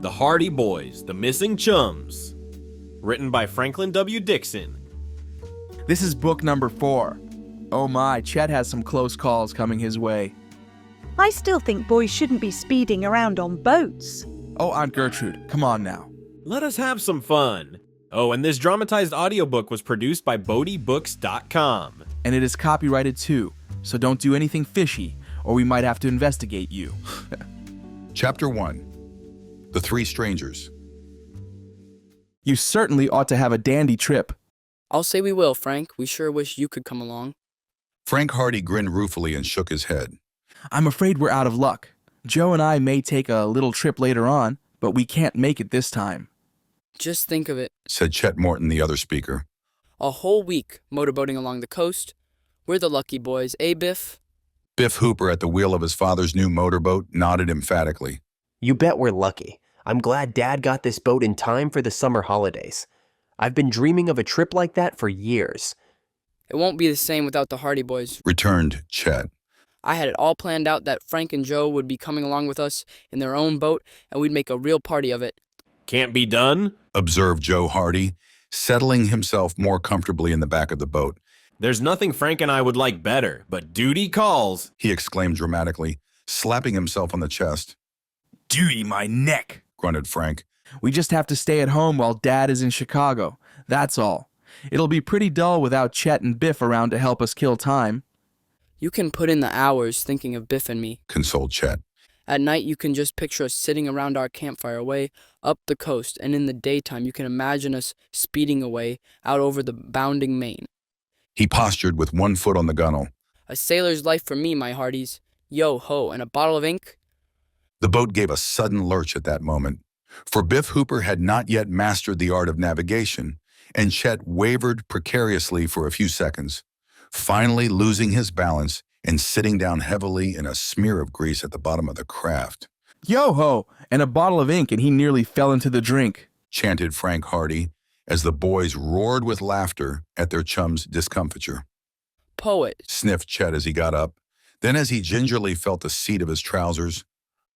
The Hardy Boys, The Missing Chums. Written by Franklin W. Dixon. This is book number 4. Oh my, Chet has some close calls coming his way. I still think boys shouldn't be speeding around on boats. Oh, Aunt Gertrude, come on now. Let us have some fun. Oh, and this dramatized audiobook was produced by BodeeBooks.com. And it is copyrighted too, so don't do anything fishy, or we might have to investigate you. Chapter 1. The Three Strangers. You certainly ought to have a dandy trip. I'll say we will, Frank. We sure wish you could come along. Frank Hardy grinned ruefully and shook his head. I'm afraid we're out of luck. Joe and I may take a little trip later on, but we can't make it this time. Just think of it. Said Chet Morton, the other speaker. A whole week motorboating along the coast. We're the lucky boys, eh, Biff? Biff Hooper, at the wheel of his father's new motorboat, nodded emphatically. You bet we're lucky. I'm glad Dad got this boat in time for the summer holidays. I've been dreaming of a trip like that for years. It won't be the same without the Hardy Boys, returned Chet. I had it all planned out that Frank and Joe would be coming along with us in their own boat, and we'd make a real party of it. Can't be done, observed Joe Hardy, settling himself more comfortably in the back of the boat. There's nothing Frank and I would like better, but duty calls, he exclaimed dramatically, slapping himself on the chest. Duty my neck, grunted Frank. We just have to stay at home while Dad is in Chicago. That's all. It'll be pretty dull without Chet and Biff around to help us kill time. You can put in the hours thinking of Biff and me, consoled Chet. At night, you can just picture us sitting around our campfire way up the coast, and in the daytime, you can imagine us speeding away out over the bounding main. He postured with one foot on the gunwale. A sailor's life for me, my hearties. Yo-ho, and a bottle of ink? The boat gave a sudden lurch at that moment, for Biff Hooper had not yet mastered the art of navigation, and Chet wavered precariously for a few seconds, finally losing his balance and sitting down heavily in a smear of grease at the bottom of the craft. Yo-ho, and a bottle of ink, and he nearly fell into the drink, chanted Frank Hardy, as the boys roared with laughter at their chum's discomfiture. Poet, sniffed Chet as he got up. Then as he gingerly felt the seat of his trousers,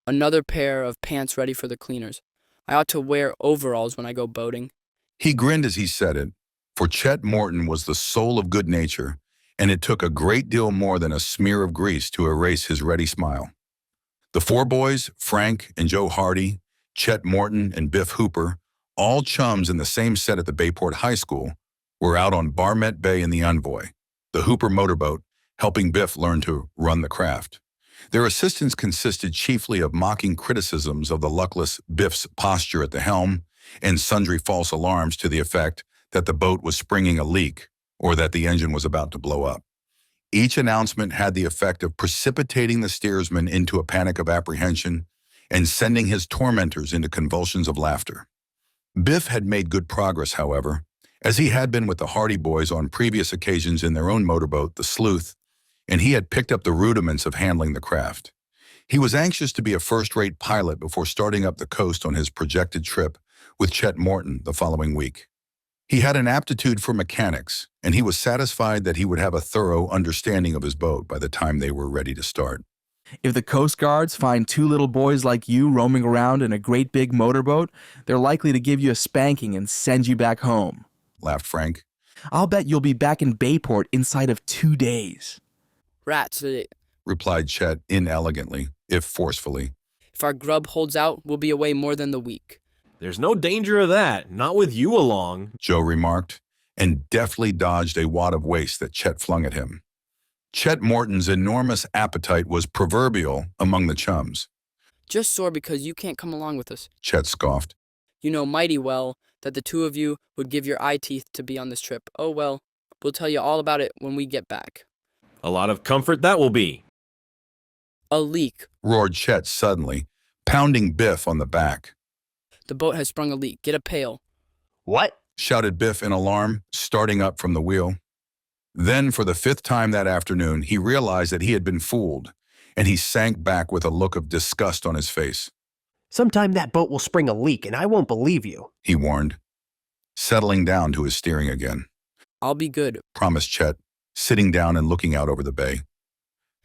another pair of pants ready for the cleaners. I ought to wear overalls when I go boating. He grinned as he said it, for Chet Morton was the soul of good nature, and it took a great deal more than a smear of grease to erase his ready smile. The four boys, Frank and Joe Hardy, Chet Morton and Biff Hooper, all chums in the same set at the Bayport High School, were out on Barmet Bay in the Envoy, the Hooper motorboat, helping Biff learn to run the craft. Their assistance consisted chiefly of mocking criticisms of the luckless Biff's posture at the helm and sundry false alarms to the effect that the boat was springing a leak or that the engine was about to blow up. Each announcement had the effect of precipitating the steersman into a panic of apprehension and sending his tormentors into convulsions of laughter. Biff had made good progress, however, as he had been with the Hardy Boys on previous occasions in their own motorboat, the Sleuth, and he had picked up the rudiments of handling the craft. He was anxious to be a first-rate pilot before starting up the coast on his projected trip with Chet Morton the following week. He had an aptitude for mechanics, and he was satisfied that he would have a thorough understanding of his boat by the time they were ready to start. If the Coast Guards find 2 little boys like you roaming around in a great big motorboat, they're likely to give you a spanking and send you back home, laughed Frank. I'll bet you'll be back in Bayport inside of 2 days. Rats, replied Chet inelegantly, if forcefully. If our grub holds out, we'll be away more than the week. There's no danger of that, not with you along, Joe remarked, and deftly dodged a wad of waste that Chet flung at him. Chet Morton's enormous appetite was proverbial among the chums. Just sore because you can't come along with us, Chet scoffed. You know mighty well that the 2 of you would give your eye teeth to be on this trip. Oh well, we'll tell you all about it when we get back. A lot of comfort that will be. A leak, roared Chet suddenly, pounding Biff on the back. The boat has sprung a leak. Get a pail. What? Shouted Biff in alarm, starting up from the wheel. Then, for the 5th time that afternoon, he realized that he had been fooled, and he sank back with a look of disgust on his face. Sometime that boat will spring a leak, and I won't believe you, he warned, settling down to his steering again. I'll be good, promised Chet, sitting down and looking out over the bay.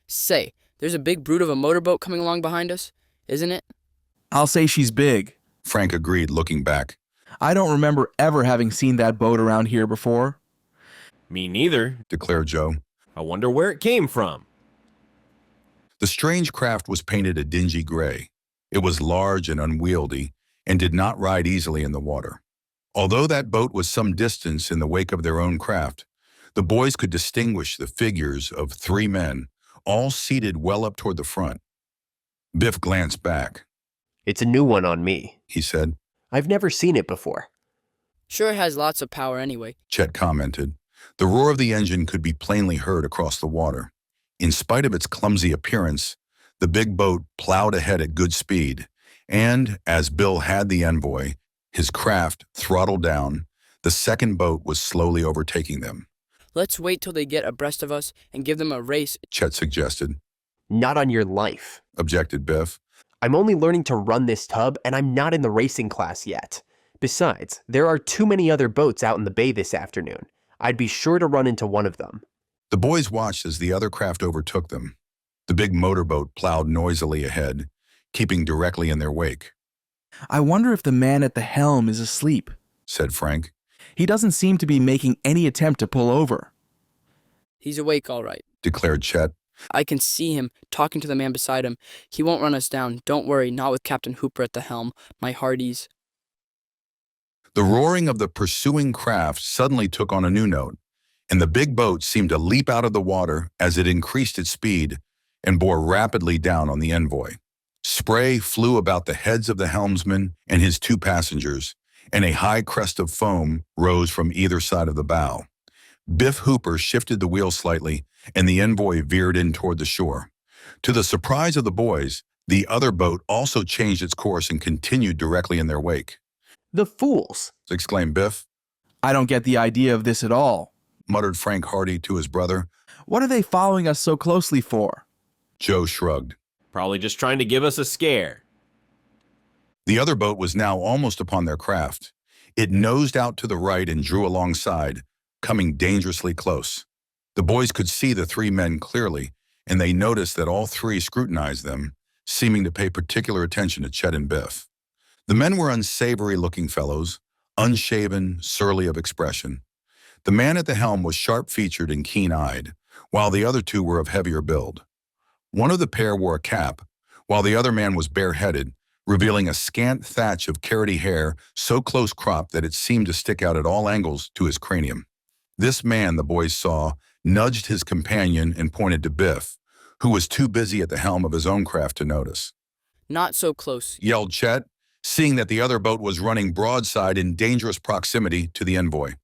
Say, there's a big brute of a motorboat coming along behind us, isn't it? I'll say she's big, Frank agreed, looking back. I don't remember ever having seen that boat around here before. Me neither, Declared Joe. I wonder where it came from. The strange craft was painted a dingy gray. It was large and unwieldy and did not ride easily in the water. Although that boat was some distance in the wake of their own craft, the boys could distinguish the figures of 3 men, all seated well up toward the front. Biff glanced back. It's a new one on me, He said. I've never seen it before. Sure, it has lots of power anyway. Chet commented. The roar of the engine could be plainly heard across the water. In spite of its clumsy appearance, the big boat plowed ahead at good speed, and as Bill had the envoy, his craft throttled down, the second boat was slowly overtaking them. Let's wait till they get abreast of us and give them a race. Chet suggested. Not on your life. Objected Biff. I'm only learning to run this tub, and I'm not in the racing class yet. Besides, there are too many other boats out in the bay this afternoon. I'd be sure to run into one of them. The boys watched as the other craft overtook them. The big motorboat plowed noisily ahead, keeping directly in their wake. I wonder if the man at the helm is asleep, Said Frank. He doesn't seem to be making any attempt to pull over. He's awake, all right. Declared Chet. I can see him talking to the man beside him. He won't run us down. Don't worry, not with Captain Hooper at the helm. My hearties. The roaring of the pursuing craft suddenly took on a new note, and the big boat seemed to leap out of the water as it increased its speed and bore rapidly down on the envoy. Spray flew about the heads of the helmsman and his 2 passengers, and a high crest of foam rose from either side of the bow. Biff Hooper shifted the wheel slightly, and the envoy veered in toward the shore. To the surprise of the boys, the other boat also changed its course and continued directly in their wake. The fools! Exclaimed Biff. I don't get the idea of this at all. Muttered Frank Hardy to his brother. What are they following us so closely for? Joe shrugged. Probably just trying to give us a scare. The other boat was now almost upon their craft. It nosed out to the right and drew alongside, coming dangerously close. The boys could see the 3 men clearly, and they noticed that all 3 scrutinized them, seeming to pay particular attention to Chet and Biff. The men were unsavory-looking fellows, unshaven, surly of expression. The man at the helm was sharp-featured and keen-eyed, while the other 2 were of heavier build. One of the pair wore a cap, while the other man was bareheaded, revealing a scant thatch of carroty hair so close-cropped that it seemed to stick out at all angles to his cranium. This man, the boys saw, nudged his companion and pointed to Biff, who was too busy at the helm of his own craft to notice. Not so close. Yelled Chet, seeing that the other boat was running broadside in dangerous proximity to the envoy.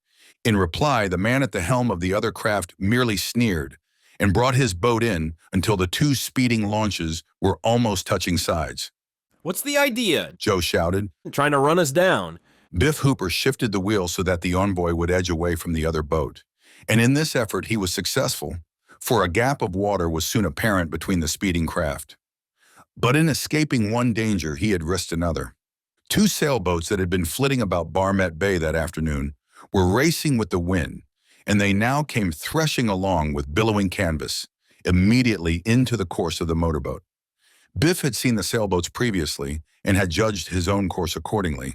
In reply, the man at the helm of the other craft merely sneered and brought his boat in until the 2 speeding launches were almost touching sides. What's the idea? Joe shouted. Trying to run us down. Biff Hooper shifted the wheel so that the envoy would edge away from the other boat. And in this effort, he was successful, for a gap of water was soon apparent between the speeding craft. But in escaping one danger, he had risked another. 2 sailboats that had been flitting about Barmet Bay that afternoon were racing with the wind, and they now came threshing along with billowing canvas, immediately into the course of the motorboat. Biff had seen the sailboats previously and had judged his own course accordingly.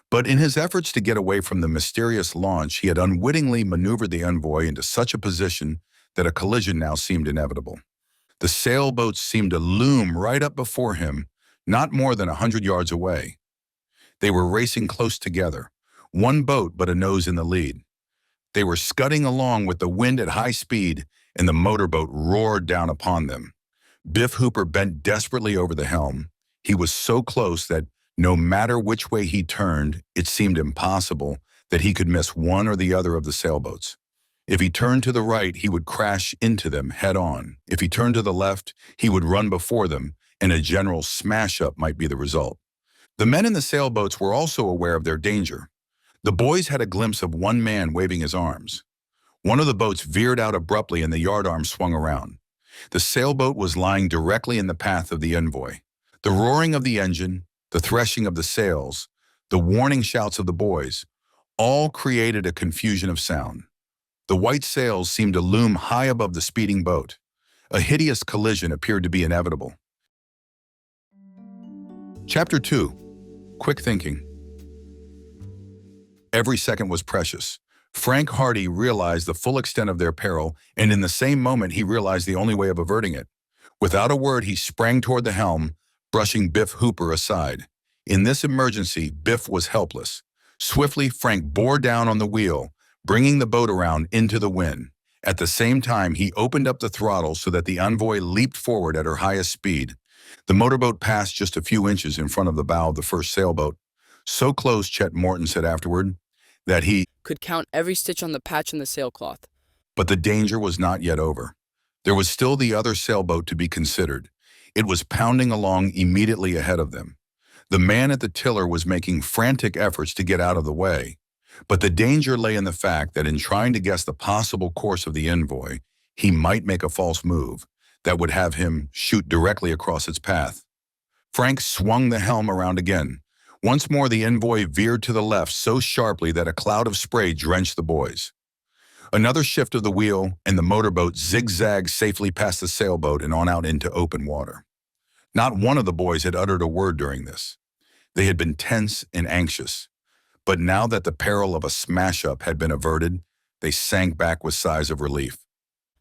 But in his efforts to get away from the mysterious launch, he had unwittingly maneuvered the envoy into such a position that a collision now seemed inevitable. The sailboats seemed to loom right up before him, not more than 100 yards away. They were racing close together, one boat but a nose in the lead. They were scudding along with the wind at high speed, and the motorboat roared down upon them. Biff Hooper bent desperately over the helm. He was so close that no matter which way he turned, it seemed impossible that he could miss one or the other of the sailboats. If he turned to the right, he would crash into them head on. If he turned to the left, he would run before them, and a general smash-up might be the result. The men in the sailboats were also aware of their danger. The boys had a glimpse of one man waving his arms. One of the boats veered out abruptly and the yardarm swung around. The sailboat was lying directly in the path of the envoy. The roaring of the engine, the threshing of the sails, the warning shouts of the boys, all created a confusion of sound. The white sails seemed to loom high above the speeding boat. A hideous collision appeared to be inevitable. Chapter 2. Quick thinking. Every second was precious. Frank Hardy realized the full extent of their peril, and in the same moment he realized the only way of averting it. Without a word, he sprang toward the helm, brushing Biff Hooper aside. In this emergency, Biff was helpless. Swiftly, Frank bore down on the wheel, bringing the boat around into the wind. At the same time, he opened up the throttle so that the Envoy leaped forward at her highest speed. The motorboat passed just a few inches in front of the bow of the first sailboat. So close, Chet Morton said afterward, that he Could count every stitch on the patch in the sailcloth. But the danger was not yet over. There was still the other sailboat to be considered. It was pounding along immediately ahead of them. The man at the tiller was making frantic efforts to get out of the way. But the danger lay in the fact that in trying to guess the possible course of the Envoy, he might make a false move that would have him shoot directly across its path. Frank swung the helm around again. Once more, the Envoy veered to the left so sharply that a cloud of spray drenched the boys. Another shift of the wheel, and the motorboat zigzagged safely past the sailboat and on out into open water. Not one of the boys had uttered a word during this. They had been tense and anxious. But now that the peril of a smash-up had been averted, they sank back with sighs of relief.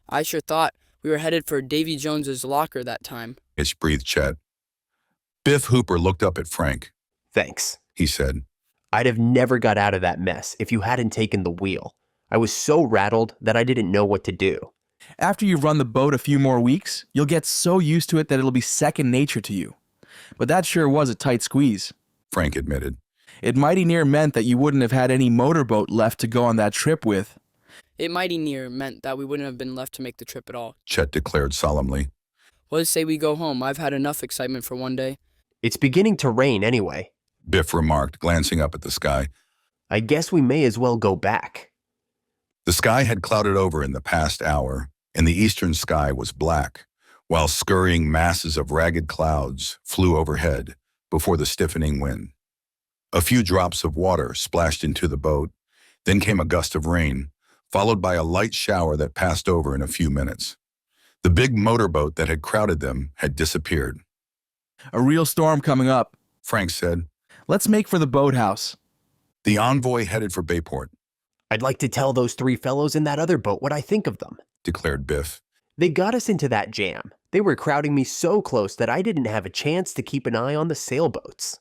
I sure thought we were headed for Davy Jones's locker that time. Breathed Chet. Biff Hooper looked up at Frank. Thanks. He said. I'd have never got out of that mess if you hadn't taken the wheel. I was so rattled that I didn't know what to do. After you've run the boat a few more weeks, you'll get so used to it that it'll be second nature to you. But that sure was a tight squeeze, Frank admitted. It mighty near meant that you wouldn't have had any motorboat left to go on that trip with. It mighty near meant that we wouldn't have been left to make the trip at all. Chet declared solemnly. Let's say we go home. I've had enough excitement for one day. It's beginning to rain anyway. Biff remarked, glancing up at the sky. I guess we may as well go back. The sky had clouded over in the past hour, and the eastern sky was black, while scurrying masses of ragged clouds flew overhead before the stiffening wind. A few drops of water splashed into the boat, then came a gust of rain, followed by a light shower that passed over in a few minutes. The big motorboat that had crowded them had disappeared. A real storm coming up, Frank said. Let's make for the boathouse. The Envoy headed for Bayport, I'd like to tell those three fellows in that other boat what I think of them. declared Biff. They got us into that jam. They were crowding me so close that I didn't have a chance to keep an eye on the sailboats.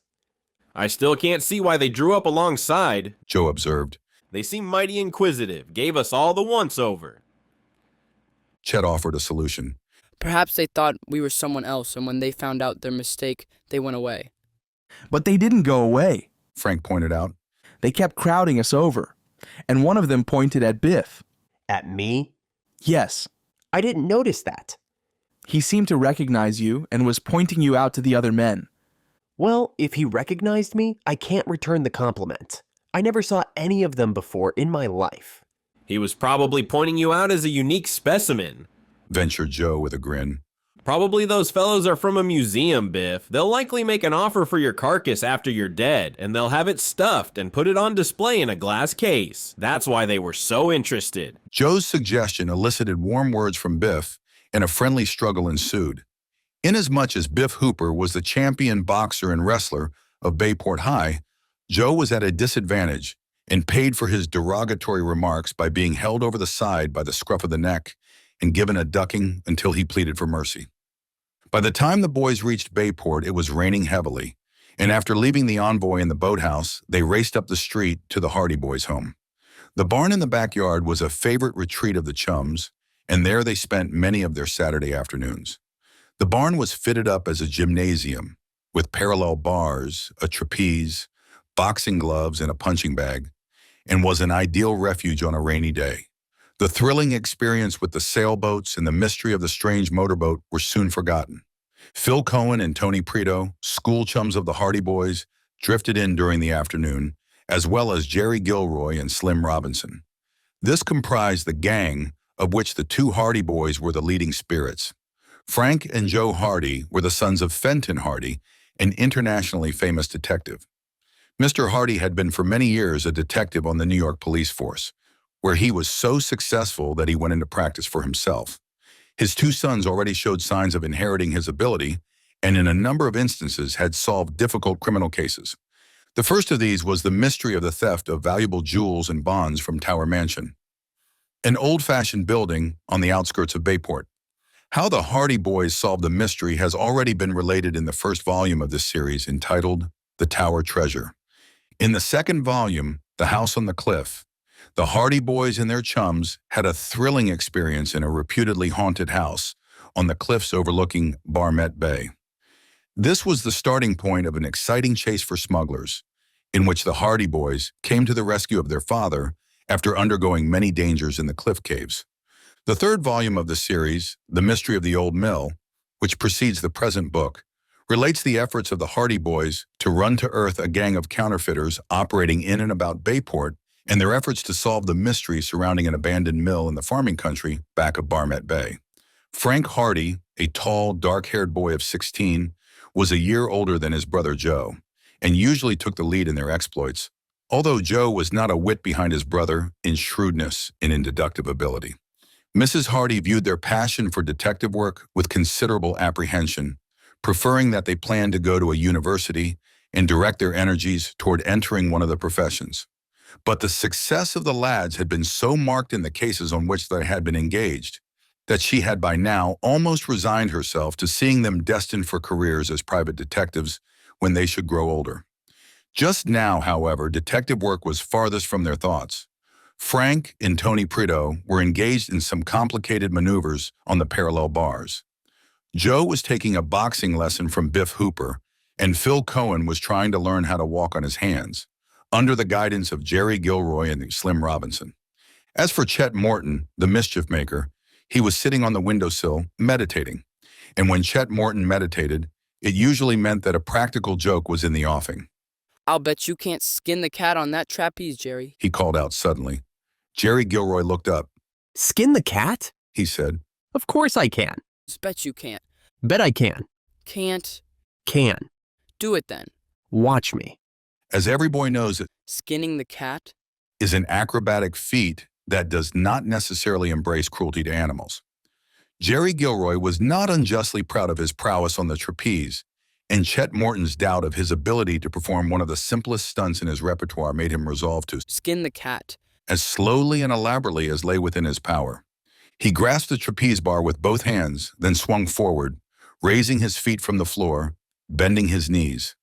I still can't see why they drew up alongside, Joe observed. They seem mighty inquisitive, gave us all the once-over. Chet offered a solution. Perhaps they thought we were someone else, and when they found out their mistake, they went away. But they didn't go away. Frank pointed out. They kept crowding us over, and one of them pointed at Biff. At me? Yes, I didn't notice that. he seemed to recognize you and was pointing you out to the other men. Well, if he recognized me, I can't return the compliment. I never saw any of them before in my life. He was probably pointing you out as a unique specimen. Ventured Joe with a grin. Probably those fellows are from a museum, Biff. They'll likely make an offer for your carcass after you're dead, and they'll have it stuffed and put it on display in a glass case. That's why they were so interested. Joe's suggestion elicited warm words from Biff, and a friendly struggle ensued. Inasmuch as Biff Hooper was the champion boxer and wrestler of Bayport High, Joe was at a disadvantage and paid for his derogatory remarks by being held over the side by the scruff of the neck and given a ducking until he pleaded for mercy. By the time the boys reached Bayport, it was raining heavily, and after leaving the Envoy in the boathouse, they raced up the street to the Hardy boys' home. The barn in the backyard was a favorite retreat of the Chums, and there they spent many of their Saturday afternoons. The barn was fitted up as a gymnasium, with parallel bars, a trapeze, boxing gloves, and a punching bag, and was an ideal refuge on a rainy day. The thrilling experience with the sailboats and the mystery of the strange motorboat were soon forgotten. Phil Cohen and Tony Prito, school chums of the Hardy boys, drifted in during the afternoon, as well as Jerry Gilroy and Slim Robinson. This comprised the gang, of which the two Hardy boys were the leading spirits. Frank and Joe Hardy were the sons of Fenton Hardy, an internationally famous detective. Mr. Hardy had been for many years a detective on the New York police force, where he was so successful that he went into practice for himself. His two sons already showed signs of inheriting his ability, and in a number of instances had solved difficult criminal cases. The first of these was the mystery of the theft of valuable jewels and bonds from Tower Mansion, an old-fashioned building on the outskirts of Bayport. How the Hardy Boys solved the mystery has already been related in the first volume of this series, entitled The Tower Treasure. In the second volume, The House on the Cliff, the Hardy Boys and their chums had a thrilling experience in a reputedly haunted house on the cliffs overlooking Barmet Bay. This was the starting point of an exciting chase for smugglers, in which the Hardy Boys came to the rescue of their father after undergoing many dangers in the cliff caves. The third volume of the series, The Mystery of the Old Mill, which precedes the present book, relates the efforts of the Hardy Boys to run to earth a gang of counterfeiters operating in and about Bayport and their efforts to solve the mystery surrounding an abandoned mill in the farming country back of Barmet Bay. Frank Hardy, a tall, dark-haired boy of 16, was a year older than his brother Joe, and usually took the lead in their exploits, although Joe was not a whit behind his brother in shrewdness and in deductive ability. Mrs. Hardy viewed their passion for detective work with considerable apprehension, preferring that they plan to go to a university and direct their energies toward entering one of the professions. But the success of the lads had been so marked in the cases on which they had been engaged that she had by now almost resigned herself to seeing them destined for careers as private detectives when they should grow older. Just now, however, detective work was farthest from their thoughts. Frank and Tony Prideaux were engaged in some complicated maneuvers on the parallel bars. Joe was taking a boxing lesson from Biff Hooper, and Phil Cohen was trying to learn how to walk on his hands, under the guidance of Jerry Gilroy and Slim Robinson. As for Chet Morton, the mischief maker, he was sitting on the windowsill, meditating. And when Chet Morton meditated, it usually meant that a practical joke was in the offing. I'll bet you can't skin the cat on that trapeze, Jerry. He called out suddenly. Jerry Gilroy looked up. Skin the cat? He said, Of course I can. Bet you can't. Bet I can. Can't. Can. Do it then. Watch me. As every boy knows, it Skinning the cat? is an acrobatic feat that does not necessarily embrace cruelty to animals. Jerry Gilroy was not unjustly proud of his prowess on the trapeze, and Chet Morton's doubt of his ability to perform one of the simplest stunts in his repertoire made him resolve to Skin the cat. as slowly and elaborately as lay within his power. He grasped the trapeze bar with both hands, then swung forward, raising his feet from the floor, bending his knees.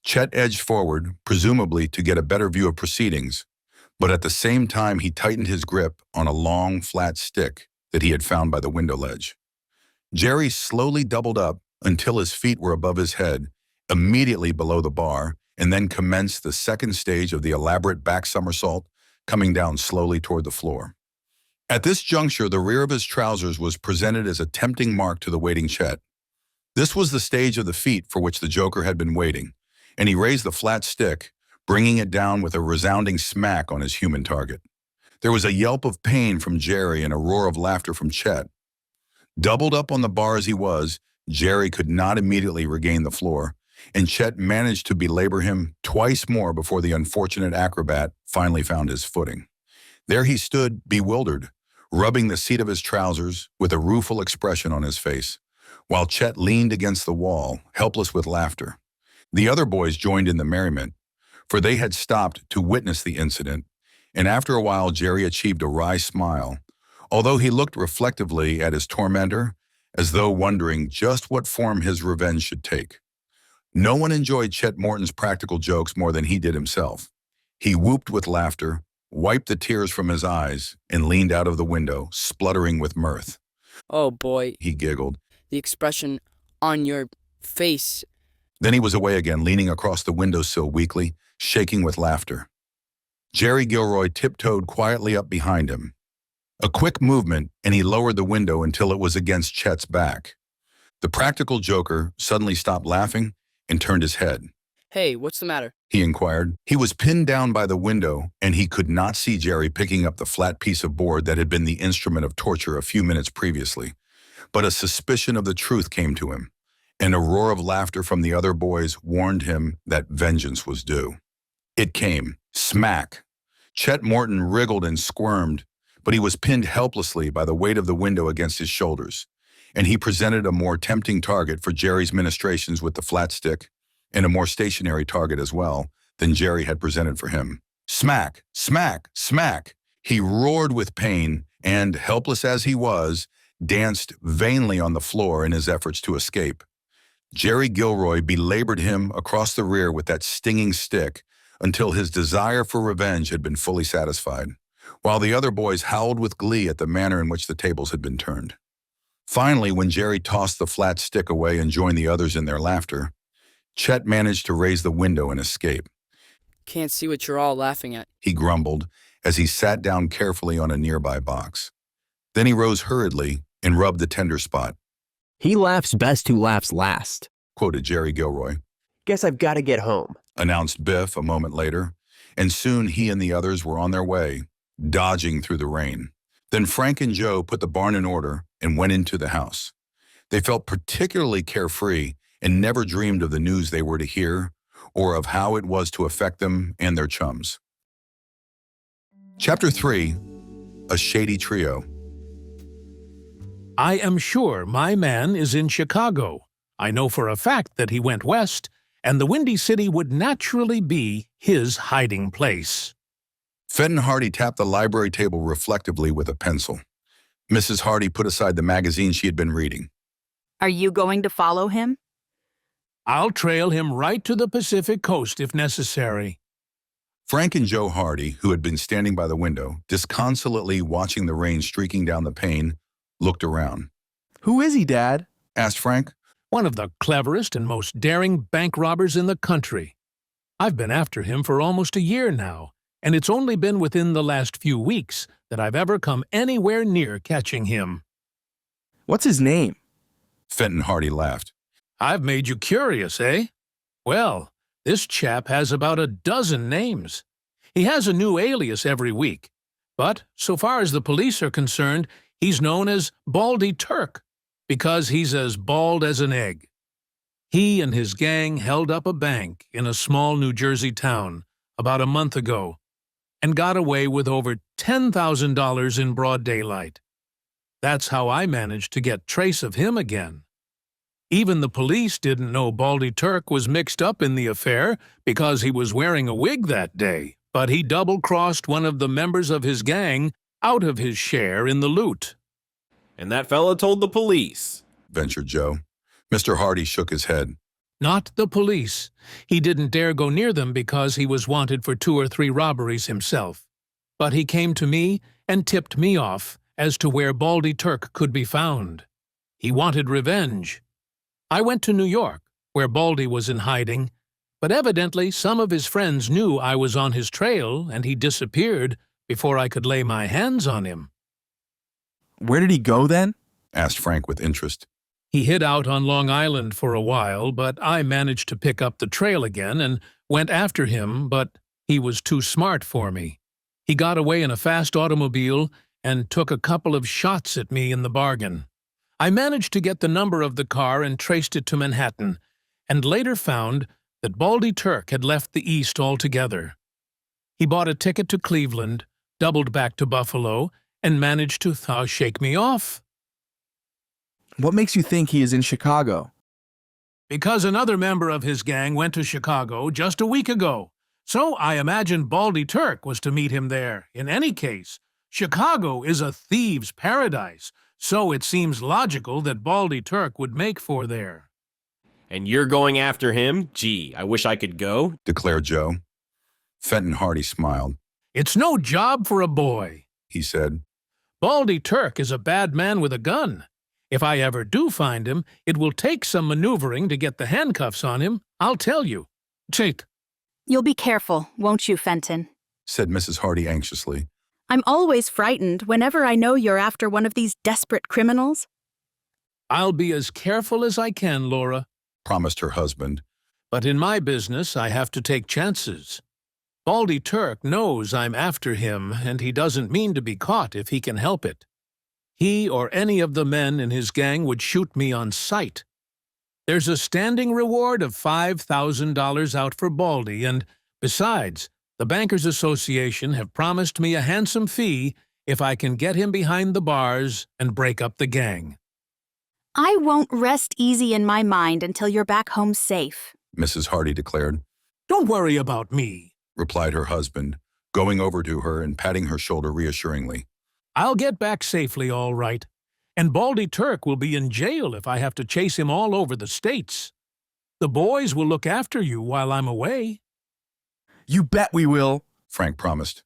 Chet edged forward, presumably to get a better view of proceedings, but at the same time he tightened his grip on a long, flat stick that he had found by the window ledge. Jerry slowly doubled up until his feet were above his head, immediately below the bar, and then commenced the second stage of the elaborate back somersault, coming down slowly toward the floor. At this juncture, the rear of his trousers was presented as a tempting mark to the waiting Chet. This was the stage of the feat for which the Joker had been waiting, and he raised the flat stick, bringing it down with a resounding smack on his human target. There was a yelp of pain from Jerry and a roar of laughter from Chet. Doubled up on the bar as he was, Jerry could not immediately regain the floor, and Chet managed to belabor him twice more before the unfortunate acrobat finally found his footing. There he stood, bewildered, rubbing the seat of his trousers with a rueful expression on his face, while Chet leaned against the wall, helpless with laughter. The other boys joined in the merriment, for they had stopped to witness the incident, and after a while Jerry achieved a wry smile, although he looked reflectively at his tormentor, as though wondering just what form his revenge should take. No one enjoyed Chet Morton's practical jokes more than he did himself. He whooped with laughter, wiped the tears from his eyes, and leaned out of the window, spluttering with mirth. Oh boy, He giggled. the expression on your face. Then he was away again, leaning across the windowsill weakly, shaking with laughter. Jerry Gilroy tiptoed quietly up behind him. A quick movement, and he lowered the window until it was against Chet's back. The practical Joker suddenly stopped laughing and turned his head. Hey, what's the matter? He inquired. He was pinned down by the window, and he could not see Jerry picking up the flat piece of board that had been the instrument of torture a few minutes previously. But a suspicion of the truth came to him, and a roar of laughter from the other boys warned him that vengeance was due. It came. Smack. Chet Morton wriggled and squirmed, but he was pinned helplessly by the weight of the window against his shoulders, and he presented a more tempting target for Jerry's ministrations with the flat stick, and a more stationary target as well, than Jerry had presented for him. Smack, smack, smack. He roared with pain and, helpless as he was, danced vainly on the floor in his efforts to escape. Jerry Gilroy belabored him across the rear with that stinging stick until his desire for revenge had been fully satisfied, while the other boys howled with glee at the manner in which the tables had been turned. Finally, when Jerry tossed the flat stick away and joined the others in their laughter, Chet managed to raise the window and escape. Can't see what you're all laughing at. He grumbled as he sat down carefully on a nearby box. Then he rose hurriedly and rubbed the tender spot. He laughs best who laughs last, Quoted Jerry Gilroy. Guess I've got to get home. Announced Biff a moment later, and soon he and the others were on their way, dodging through the rain. Then Frank and Joe put the barn in order and went into the house. They felt particularly carefree and never dreamed of the news they were to hear or of how it was to affect them and their chums. Chapter 3, A Shady Trio. I am sure my man is in Chicago. I know for a fact that he went west, and the Windy City would naturally be his hiding place. Fenton Hardy tapped the library table reflectively with a pencil. Mrs. Hardy put aside the magazine she had been reading. Are you going to follow him? I'll trail him right to the Pacific coast if necessary. Frank and Joe Hardy, who had been standing by the window, disconsolately watching the rain streaking down the pane, looked around. Who is he, Dad? Asked Frank. One of the cleverest and most daring bank robbers in the country. I've been after him for almost a year now, and it's only been within the last few weeks that I've ever come anywhere near catching him. What's his name? Fenton Hardy laughed. I've made you curious, eh? Well, this chap has about a dozen names. He has a new alias every week, but so far as the police are concerned, he's known as Baldy Turk, because he's as bald as an egg. He and his gang held up a bank in a small New Jersey town about a month ago and got away with over $10,000 in broad daylight. That's how I managed to get trace of him again. Even the police didn't know Baldy Turk was mixed up in the affair because he was wearing a wig that day, but he double-crossed one of the members of his gang out of his share in the loot. And that fella told the police, ventured Joe. Mr. Hardy shook his head. Not the police. He didn't dare go near them because he was wanted for 2 or 3 robberies himself. But he came to me and tipped me off as to where Baldy Turk could be found. He wanted revenge. I went to New York, where Baldy was in hiding, but evidently some of his friends knew I was on his trail and he disappeared before I could lay my hands on him. Where did he go then? Asked Frank with interest. He hid out on Long Island for a while, but I managed to pick up the trail again and went after him, but he was too smart for me. He got away in a fast automobile and took a couple of shots at me in the bargain. I managed to get the number of the car and traced it to Manhattan, and later found that Baldy Turk had left the East altogether. He bought a ticket to Cleveland, doubled back to Buffalo, and managed to shake me off. What makes you think he is in Chicago? Because another member of his gang went to Chicago just a week ago. So I imagine Baldy Turk was to meet him there. In any case, Chicago is a thieves' paradise, so it seems logical that Baldy Turk would make for there. and you're going after him? Gee, I wish I could go, declared Joe. Fenton Hardy smiled. It's no job for a boy, He said. Baldy Turk is a bad man with a gun. If I ever do find him, it will take some maneuvering to get the handcuffs on him, I'll tell you. Take. You'll be careful, won't you, Fenton? Said Mrs. Hardy anxiously. I'm always frightened whenever I know you're after one of these desperate criminals. I'll be as careful as I can, Laura. Promised her husband. But in my business, I have to take chances. Baldy Turk knows I'm after him, and he doesn't mean to be caught if he can help it. He or any of the men in his gang would shoot me on sight. There's a standing reward of $5,000 out for Baldy, and besides, the Bankers Association have promised me a handsome fee if I can get him behind the bars and break up the gang. I won't rest easy in my mind until you're back home safe. Mrs. Hardy declared. Don't worry about me. replied her husband, going over to her and patting her shoulder reassuringly. I'll get back safely, all right. And Baldy Turk will be in jail if I have to chase him all over the States. The boys will look after you while I'm away. You bet we will, Frank promised.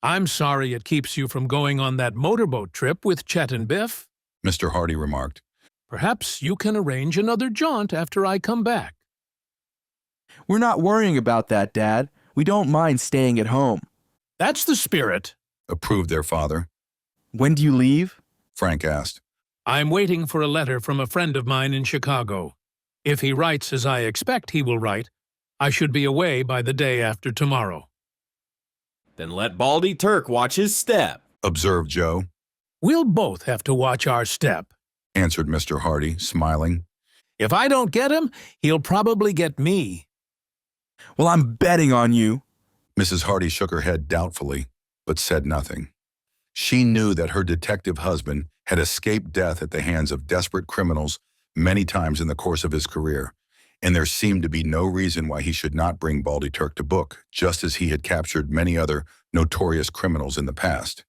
I'm sorry it keeps you from going on that motorboat trip with Chet and Biff. Mr. Hardy remarked. Perhaps you can arrange another jaunt after I come back. We're not worrying about that, Dad. We don't mind staying at home. That's the spirit. Approved their father. When do you leave? Frank asked. I'm waiting for a letter from a friend of mine in Chicago. If he writes as I expect he will write, I should be away by the day after tomorrow. Then let Baldy Turk watch his step, Observed Joe. We'll both have to watch our step. Answered Mr. Hardy, smiling. If I don't get him, he'll probably get me. Well, I'm betting on you. Mrs. Hardy shook her head doubtfully, but said nothing. She knew that her detective husband had escaped death at the hands of desperate criminals many times in the course of his career, and there seemed to be no reason why he should not bring Baldy Turk to book, just as he had captured many other notorious criminals in the past.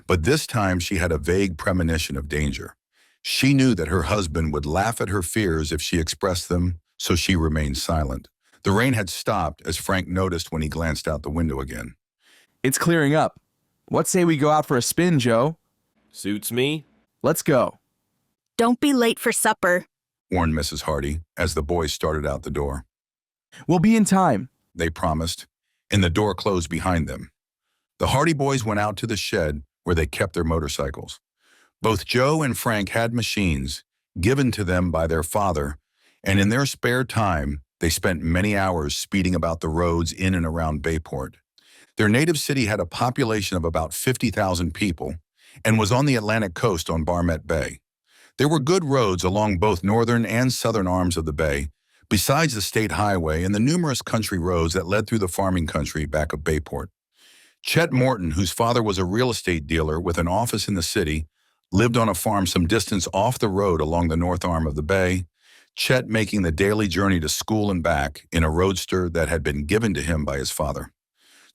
But this time she had a vague premonition of danger. She knew that her husband would laugh at her fears if she expressed them, so she remained silent. The rain had stopped, as Frank noticed when he glanced out the window again. It's clearing up. What say we go out for a spin, Joe? suits me. Let's go. Don't be late for supper. Warned Mrs. Hardy as the boys started out the door. We'll be in time. They promised, and the door closed behind them. The Hardy boys went out to the shed where they kept their motorcycles. Both Joe and Frank had machines given to them by their father, and in their spare time, they spent many hours speeding about the roads in and around Bayport. Their native city had a population of about 50,000 people and was on the Atlantic coast on Barmet Bay. There were good roads along both northern and southern arms of the bay, besides the state highway and the numerous country roads that led through the farming country back of Bayport. Chet Morton, whose father was a real estate dealer with an office in the city, lived on a farm some distance off the road along the north arm of the bay, Chet making the daily journey to school and back in a roadster that had been given to him by his father.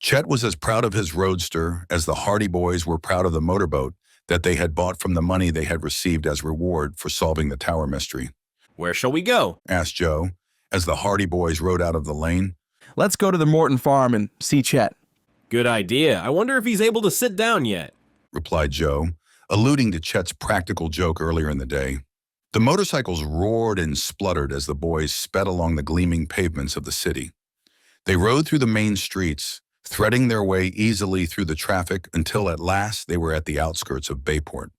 Chet was as proud of his roadster as the Hardy boys were proud of the motorboat that they had bought from the money they had received as reward for solving the tower mystery. Where shall we go? Asked Joe, as the Hardy boys rode out of the lane. Let's go to the Morton farm and see Chet. Good idea. I wonder if he's able to sit down yet. Replied Joe, alluding to Chet's practical joke earlier in the day. The motorcycles roared and spluttered as the boys sped along the gleaming pavements of the city. They rode through the main streets, threading their way easily through the traffic until at last they were at the outskirts of Bayport.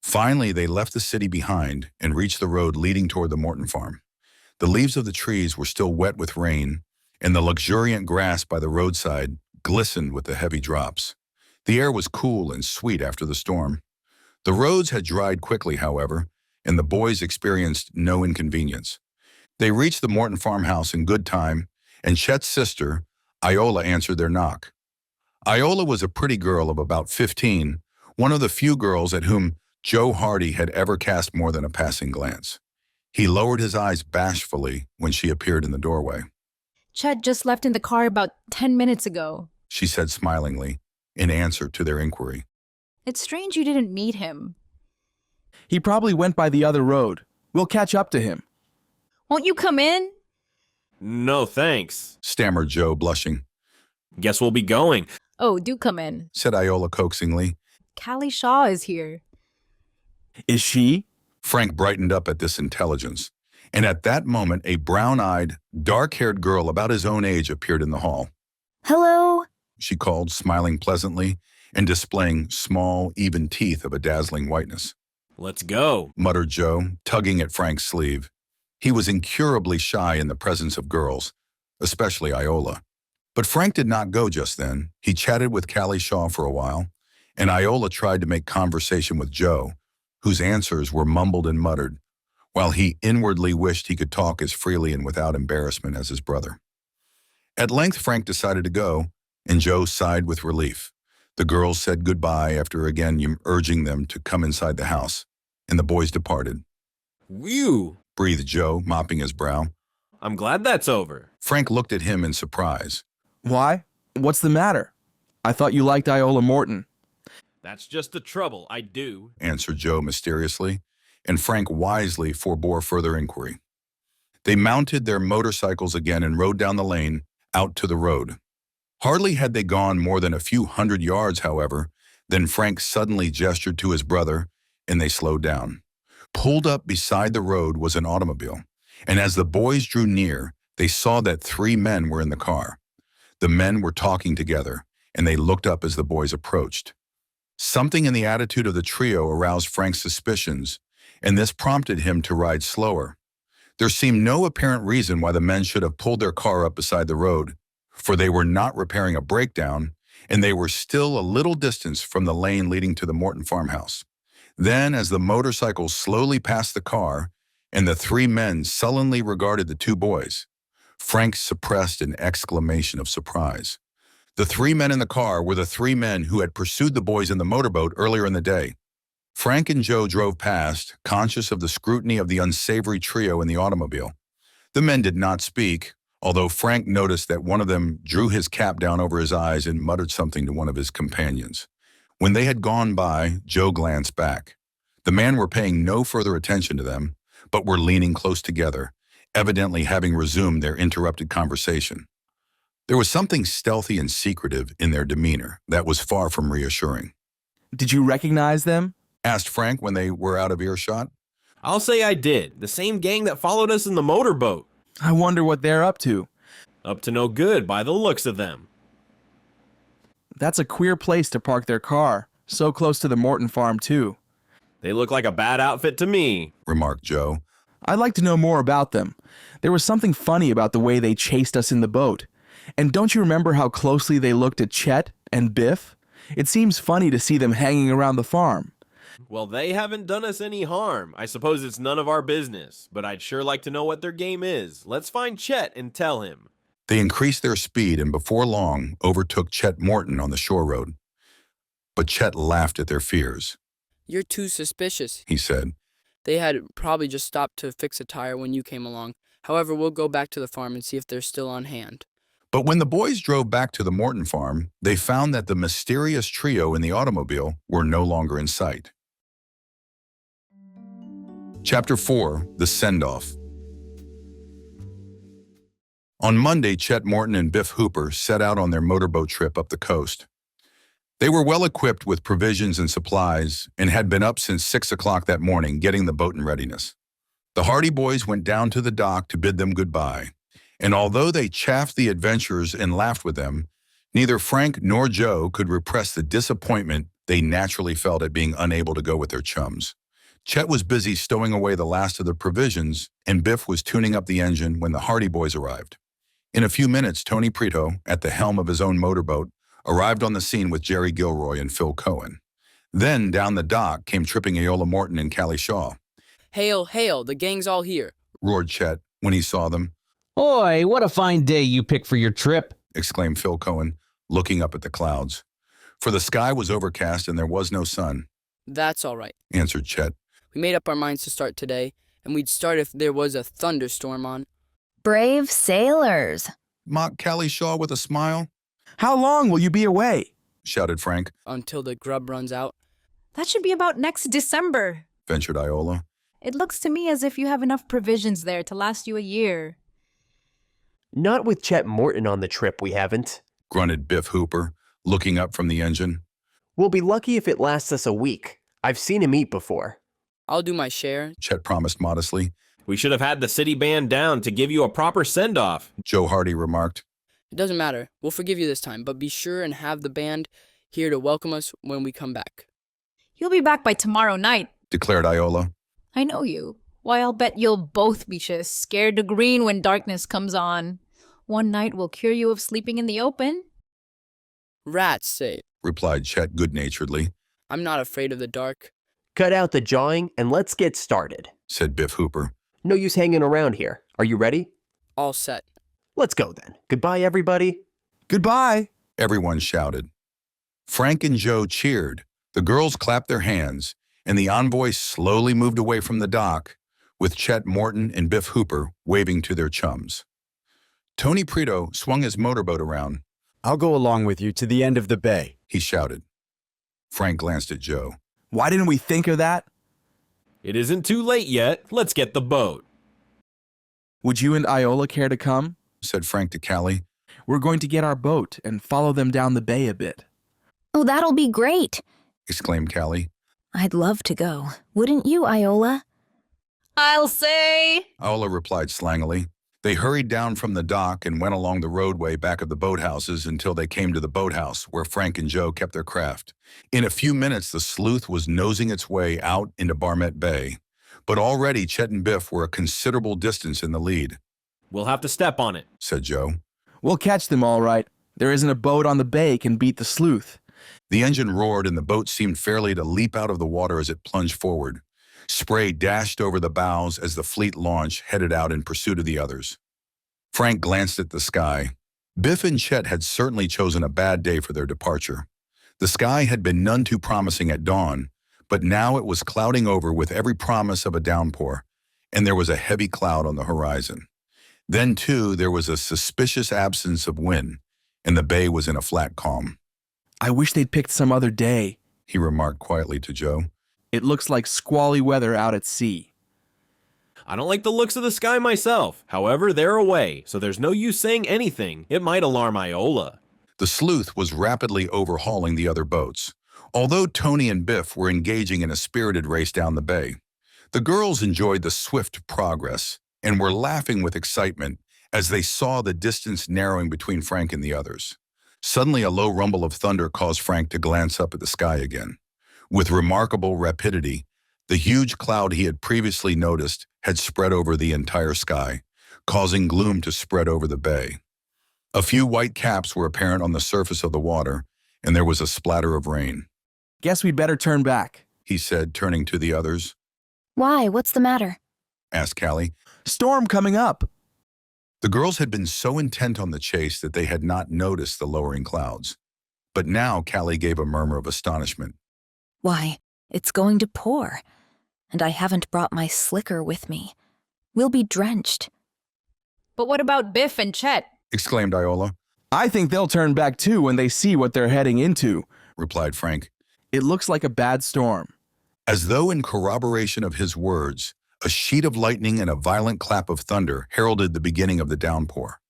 Finally, they left the city behind and reached the road leading toward the Morton farm. The leaves of the trees were still wet with rain, and the luxuriant grass by the roadside glistened with the heavy drops. The air was cool and sweet after the storm. The roads had dried quickly, however, and the boys experienced no inconvenience. They reached the Morton farmhouse in good time, and Chet's sister, Iola, answered their knock. Iola was a pretty girl of about 15, one of the few girls at whom Joe Hardy had ever cast more than a passing glance. He lowered his eyes bashfully when she appeared in the doorway. Chet just left in the car about 10 minutes ago. She said smilingly, in answer to their inquiry. It's strange you didn't meet him. He probably went by the other road. We'll catch up to him. Won't you come in? No, thanks. Stammered Joe, blushing. Guess we'll be going. Oh, do come in. Said Iola coaxingly. Callie Shaw is here. Is she? Frank brightened up at this intelligence, and at that moment a brown-eyed, dark-haired girl about his own age appeared in the hall. Hello? She called, smiling pleasantly and displaying small, even teeth of a dazzling whiteness. Let's go. Muttered Joe, tugging at Frank's sleeve. He was incurably shy in the presence of girls, especially Iola. But Frank did not go just then. He chatted with Callie Shaw for a while, and Iola tried to make conversation with Joe, whose answers were mumbled and muttered, while he inwardly wished he could talk as freely and without embarrassment as his brother. At length, Frank decided to go, and Joe sighed with relief. The girls said goodbye after again urging them to come inside the house, and the boys departed. Whew, Breathed Joe, mopping his brow. I'm glad that's over. Frank looked at him in surprise. Why? What's the matter? I thought you liked Iola Morton. That's just the trouble, I do. Answered Joe mysteriously, and Frank wisely forbore further inquiry. They mounted their motorcycles again and rode down the lane out to the road. Hardly had they gone more than a few hundred yards, however, then Frank suddenly gestured to his brother, and they slowed down. Pulled up beside the road was an automobile, and as the boys drew near, they saw that 3 men were in the car. The men were talking together, and they looked up as the boys approached. Something in the attitude of the trio aroused Frank's suspicions, and this prompted him to ride slower. There seemed no apparent reason why the men should have pulled their car up beside the road, for they were not repairing a breakdown, and they were still a little distance from the lane leading to the Morton farmhouse. Then, as the motorcycle slowly passed the car, and the 3 men sullenly regarded the 2 boys, Frank suppressed an exclamation of surprise. The 3 men in the car were the 3 men who had pursued the boys in the motorboat earlier in the day. Frank and Joe drove past, conscious of the scrutiny of the unsavory trio in the automobile. The men did not speak, although Frank noticed that one of them drew his cap down over his eyes and muttered something to one of his companions. When they had gone by, Joe glanced back. The men were paying no further attention to them, but were leaning close together, evidently having resumed their interrupted conversation. There was something stealthy and secretive in their demeanor that was far from reassuring. Did you recognize them? Asked Frank when they were out of earshot. I'll say I did. The same gang that followed us in the motorboat. I wonder what they're up to. Up to no good by the looks of them. That's a queer place to park their car, so close to the Morton farm too. They look like a bad outfit to me, Remarked Joe. I'd like to know more about them. There was something funny about the way they chased us in the boat. And don't you remember how closely they looked at Chet and Biff? It seems funny to see them hanging around the farm. Well, they haven't done us any harm. I suppose it's none of our business, but I'd sure like to know what their game is. Let's find Chet and tell him. They increased their speed and before long overtook Chet Morton on the shore road. But Chet laughed at their fears. You're too suspicious, He said. They had probably just stopped to fix a tire when you came along. However, we'll go back to the farm and see if they're still on hand. But when the boys drove back to the Morton farm, they found that the mysterious trio in the automobile were no longer in sight. Chapter 4, The Send-Off. On Monday, Chet Morton and Biff Hooper set out on their motorboat trip up the coast. They were well equipped with provisions and supplies and had been up since 6 o'clock that morning getting the boat in readiness. The Hardy boys went down to the dock to bid them goodbye, and although they chaffed the adventurers and laughed with them, neither Frank nor Joe could repress the disappointment they naturally felt at being unable to go with their chums. Chet was busy stowing away the last of the provisions, and Biff was tuning up the engine when the Hardy boys arrived. In a few minutes, Tony Prito, at the helm of his own motorboat, arrived on the scene with Jerry Gilroy and Phil Cohen. Then, down the dock, came tripping Iola Morton and Callie Shaw. Hail, hail, the gang's all here, Roared Chet when he saw them. Oi, what a fine day you picked for your trip, Exclaimed Phil Cohen, looking up at the clouds. For the sky was overcast and there was no sun, That's all right. answered Chet. We made up our minds to start today, and we'd start if there was a thunderstorm on. Brave sailors. Mocked Callie Shaw with a smile, How long will you be away? shouted Frank, Until the grub runs out. That should be about next December. ventured Iola. It looks to me as if you have enough provisions there to last you a year. Not with Chet Morton on the trip, we haven't. Grunted Biff Hooper, looking up from the engine. We'll be lucky if it lasts us a week. I've seen him eat before. I'll do my share. Chet promised modestly. We should have had the city band down to give you a proper send-off. Joe Hardy remarked. It doesn't matter. We'll forgive you this time, but be sure and have the band here to welcome us when we come back. You'll be back by tomorrow night. Declared Iola. I know you. Why, I'll bet you'll both be just scared to green when darkness comes on. One night will cure you of sleeping in the open. Rats say, Replied Chet good-naturedly, I'm not afraid of the dark. Cut out the jawing and let's get started. said Biff Hooper. No use hanging around here. Are you ready? All set. Let's go then. Goodbye, everybody. Goodbye. Everyone shouted. Frank and Joe cheered. The girls clapped their hands, and the envoy slowly moved away from the dock, with Chet Morton and Biff Hooper waving to their chums. Tony Prito swung his motorboat around. "I'll go along with you to the end of the bay," he shouted. Frank glanced at Joe. Why didn't we think of that? It isn't too late yet. Let's get the boat. Would you and Iola care to come? Said Frank to Callie. We're going to get our boat and follow them down the bay a bit. Oh, that'll be great. Exclaimed Callie. I'd love to go. Wouldn't you, Iola? I'll say. Iola replied slangily. They hurried down from the dock and went along the roadway back of the boathouses until they came to the boathouse where Frank and Joe kept their craft. In a few minutes, the sleuth was nosing its way out into Barmet Bay. But already Chet and Biff were a considerable distance in the lead. We'll have to step on it, said Joe. We'll catch them all right. There isn't a boat on the bay can beat the sleuth. The engine roared and the boat seemed fairly to leap out of the water as it plunged forward. Spray dashed over the bows as the fleet launch headed out in pursuit of the others. Frank glanced at the sky. Biff and Chet had certainly chosen a bad day for their departure. The sky had been none too promising at dawn, but now it was clouding over with every promise of a downpour, and there was a heavy cloud on the horizon. Then, too, there was a suspicious absence of wind, and the bay was in a flat calm. I wish they'd picked some other day, he remarked quietly to Joe. It looks like squally weather out at sea. I don't like the looks of the sky myself. However, they're away, so there's no use saying anything. It might alarm Iola. The sleuth was rapidly overhauling the other boats. Although Tony and Biff were engaging in a spirited race down the bay, the girls enjoyed the swift progress and were laughing with excitement as they saw the distance narrowing between Frank and the others. Suddenly, a low rumble of thunder caused Frank to glance up at the sky again. With remarkable rapidity, the huge cloud he had previously noticed had spread over the entire sky, causing gloom to spread over the bay. A few white caps were apparent on the surface of the water, and there was a splatter of rain. Guess we'd better turn back, he said, turning to the others. Why? What's the matter? Asked Callie. Storm coming up. The girls had been so intent on the chase that they had not noticed the lowering clouds. But now Callie gave a murmur of astonishment. Why, it's going to pour. And I haven't brought my slicker with me. We'll be drenched. But what about Biff and Chet? Exclaimed Iola. I think they'll turn back too when they see what they're heading into, replied Frank. It looks like a bad storm. As though in corroboration of his words, a sheet of lightning and a violent clap of thunder heralded the beginning of the downpour.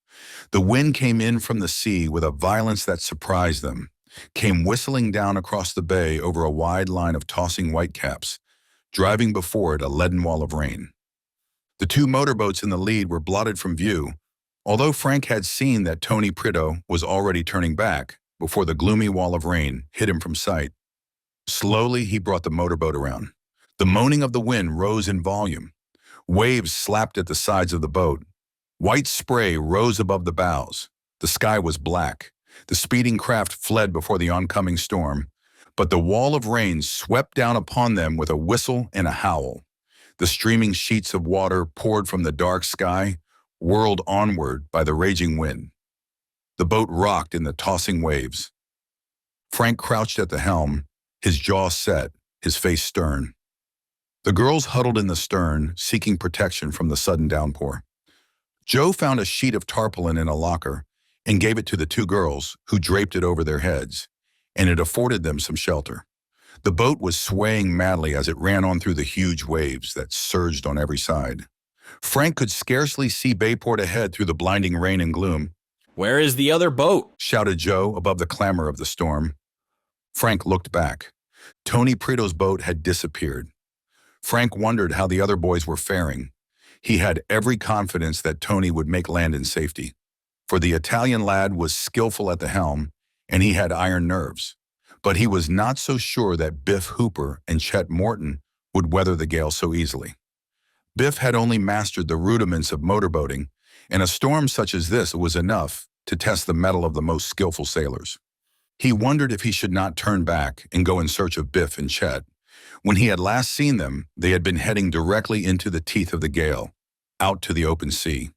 The wind came in from the sea with a violence that surprised them, came whistling down across the bay over a wide line of tossing whitecaps, driving before it a leaden wall of rain. The two motorboats in the lead were blotted from view, although Frank had seen that Tony Prito was already turning back before the gloomy wall of rain hid him from sight. Slowly, he brought the motorboat around. The moaning of the wind rose in volume. Waves slapped at the sides of the boat. White spray rose above the bows. The sky was black. The speeding craft fled before the oncoming storm, but the wall of rain swept down upon them with a whistle and a howl. The streaming sheets of water poured from the dark sky, whirled onward by the raging wind. The boat rocked in the tossing waves. Frank crouched at the helm, his jaw set, his face stern. The girls huddled in the stern, seeking protection from the sudden downpour. Joe found a sheet of tarpaulin in a locker and gave it to the two girls, who draped it over their heads, and it afforded them some shelter. The boat was swaying madly as it ran on through the huge waves that surged on every side. Frank could scarcely see Bayport ahead through the blinding rain and gloom. Where is the other boat? Shouted Joe above the clamor of the storm. Frank looked back. Tony Prito's boat had disappeared. Frank wondered how the other boys were faring. He had every confidence that Tony would make land in safety, for the Italian lad was skillful at the helm, and he had iron nerves. But he was not so sure that Biff Hooper and Chet Morton would weather the gale so easily. Biff had only mastered the rudiments of motorboating, and a storm such as this was enough to test the mettle of the most skillful sailors. He wondered if he should not turn back and go in search of Biff and Chet. When he had last seen them, they had been heading directly into the teeth of the gale, out to the open sea.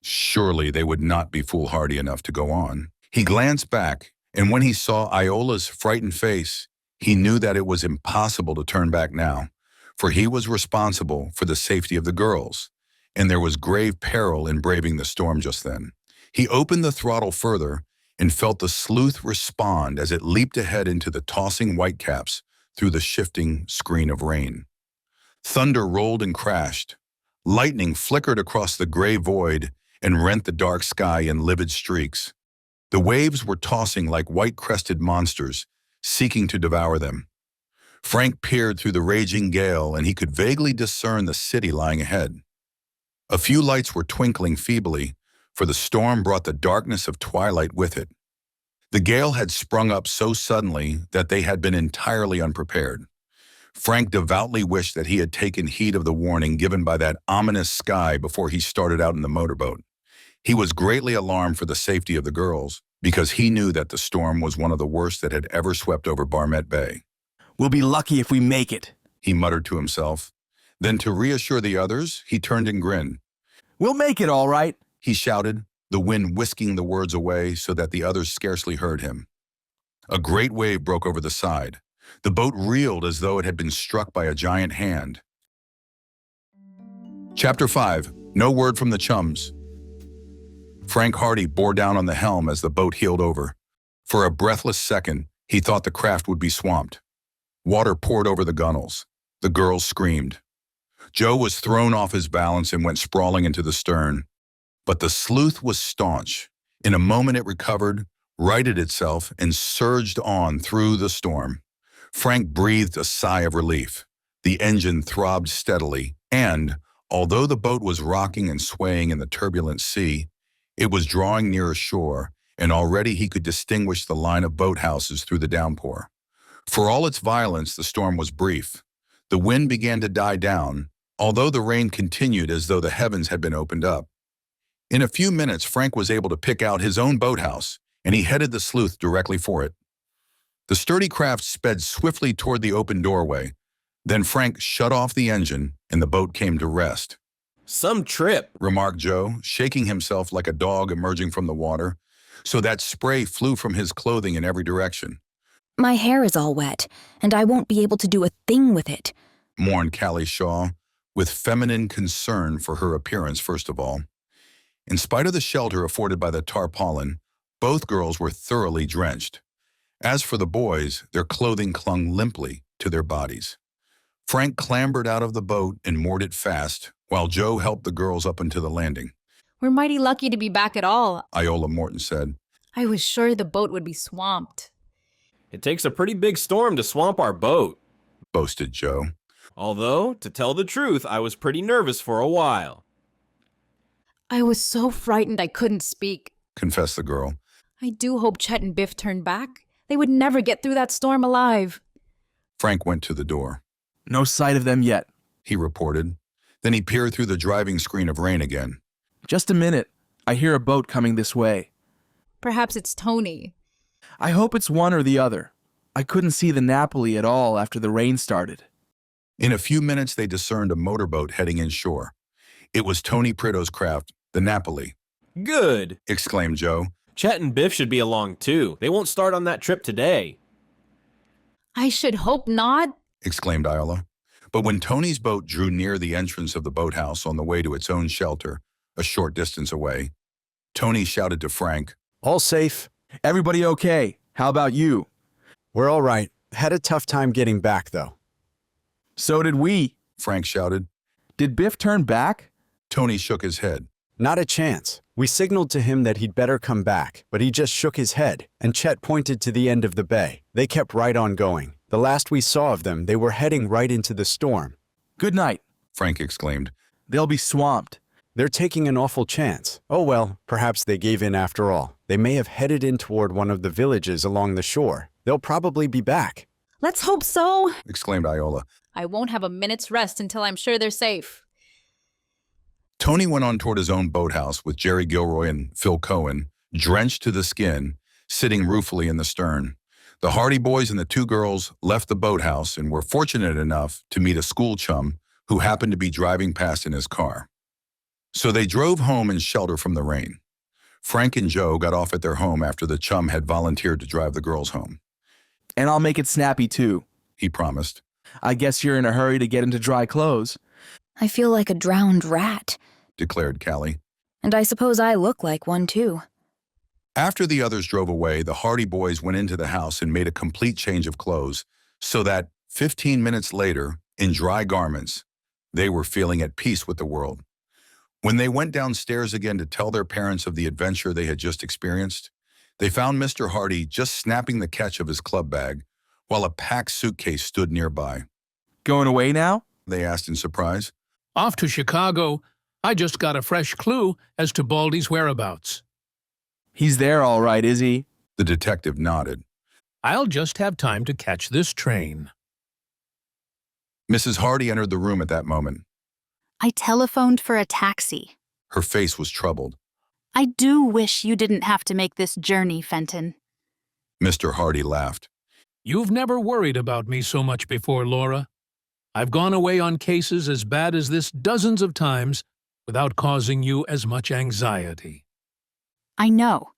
Surely they would not be foolhardy enough to go on. He glanced back, and when he saw Iola's frightened face, he knew that it was impossible to turn back now, for he was responsible for the safety of the girls, and there was grave peril in braving the storm just then. He opened the throttle further and felt the sleuth respond as it leaped ahead into the tossing whitecaps through the shifting screen of rain. Thunder rolled and crashed. Lightning flickered across the gray void and rent the dark sky in livid streaks. The waves were tossing like white-crested monsters, seeking to devour them. Frank peered through the raging gale, and he could vaguely discern the city lying ahead. A few lights were twinkling feebly, for the storm brought the darkness of twilight with it. The gale had sprung up so suddenly that they had been entirely unprepared. Frank devoutly wished that he had taken heed of the warning given by that ominous sky before he started out in the motorboat. He was greatly alarmed for the safety of the girls, because he knew that the storm was one of the worst that had ever swept over Barmet Bay. We'll be lucky if we make it, he muttered to himself. Then to reassure the others, he turned and grinned. We'll make it all right, he shouted, the wind whisking the words away so that the others scarcely heard him. A great wave broke over the side. The boat reeled as though it had been struck by a giant hand. Chapter 5. No word from the chums. Frank Hardy bore down on the helm as the boat heeled over. For a breathless second, he thought the craft would be swamped. Water poured over the gunwales. The girls screamed. Joe was thrown off his balance and went sprawling into the stern. But the sleuth was staunch. In a moment it recovered, righted itself, and surged on through the storm. Frank breathed a sigh of relief. The engine throbbed steadily, and, although the boat was rocking and swaying in the turbulent sea, it was drawing nearer shore, and already he could distinguish the line of boathouses through the downpour. For all its violence, the storm was brief. The wind began to die down, although the rain continued as though the heavens had been opened up. In a few minutes, Frank was able to pick out his own boathouse, and he headed the sleuth directly for it. The sturdy craft sped swiftly toward the open doorway. Then Frank shut off the engine, and the boat came to rest. Some trip, remarked Joe, shaking himself like a dog emerging from the water, so that spray flew from his clothing in every direction. My hair is all wet, and I won't be able to do a thing with it, mourned Callie Shaw, with feminine concern for her appearance first of all. In spite of the shelter afforded by the tarpaulin, both girls were thoroughly drenched. As for the boys, their clothing clung limply to their bodies. Frank clambered out of the boat and moored it fast, while Joe helped the girls up into the landing. We're mighty lucky to be back at all. Iola Morton said. I was sure the boat would be swamped. It takes a pretty big storm to swamp our boat, boasted Joe. Although, to tell the truth, I was pretty nervous for a while. I was so frightened I couldn't speak, confessed the girl. I do hope Chet and Biff turned back. They would never get through that storm alive. Frank went to the door. No sight of them yet, he reported. Then he peered through the driving screen of rain again. Just a minute. I hear a boat coming this way. Perhaps it's Tony. I hope it's one or the other. I couldn't see the Napoli at all after the rain started. In a few minutes, they discerned a motorboat heading inshore. It was Tony Pritto's craft, the Napoli. Good, exclaimed Joe. Chet and Biff should be along too. They won't start on that trip today. I should hope not, exclaimed Iola. But when Tony's boat drew near the entrance of the boathouse on the way to its own shelter, a short distance away, Tony shouted to Frank, All safe? Everybody okay? How about you? We're all right. Had a tough time getting back, though. So did we, Frank shouted. Did Biff turn back? Tony shook his head. Not a chance. We signaled to him that he'd better come back, but he just shook his head, and Chet pointed to the end of the bay. They kept right on going. The last we saw of them, they were heading right into the storm. Good night, Frank exclaimed. They'll be swamped. They're taking an awful chance. Oh well, perhaps they gave in after all. They may have headed in toward one of the villages along the shore. They'll probably be back. Let's hope so, exclaimed Iola. I won't have a minute's rest until I'm sure they're safe. Tony went on toward his own boathouse with Jerry Gilroy and Phil Cohen, drenched to the skin, sitting ruefully in the stern. The Hardy boys and the two girls left the boathouse and were fortunate enough to meet a school chum who happened to be driving past in his car. So they drove home in shelter from the rain. Frank and Joe got off at their home after the chum had volunteered to drive the girls home. And I'll make it snappy too, he promised. I guess you're in a hurry to get into dry clothes. I feel like a drowned rat, declared Callie. and I suppose I look like one too. After the others drove away, the Hardy boys went into the house and made a complete change of clothes so that 15 minutes later, in dry garments, they were feeling at peace with the world. When they went downstairs again to tell their parents of the adventure they had just experienced, they found Mr. Hardy just snapping the catch of his club bag while a packed suitcase stood nearby. Going away now? They asked in surprise. Off to Chicago. I just got a fresh clue as to Baldy's whereabouts. He's there all right, is he? The detective nodded. I'll just have time to catch this train. Mrs. Hardy entered the room at that moment. I telephoned for a taxi. Her face was troubled. I do wish you didn't have to make this journey, Fenton. Mr. Hardy laughed. You've never worried about me so much before, Laura. I've gone away on cases as bad as this dozens of times without causing you as much anxiety. I know,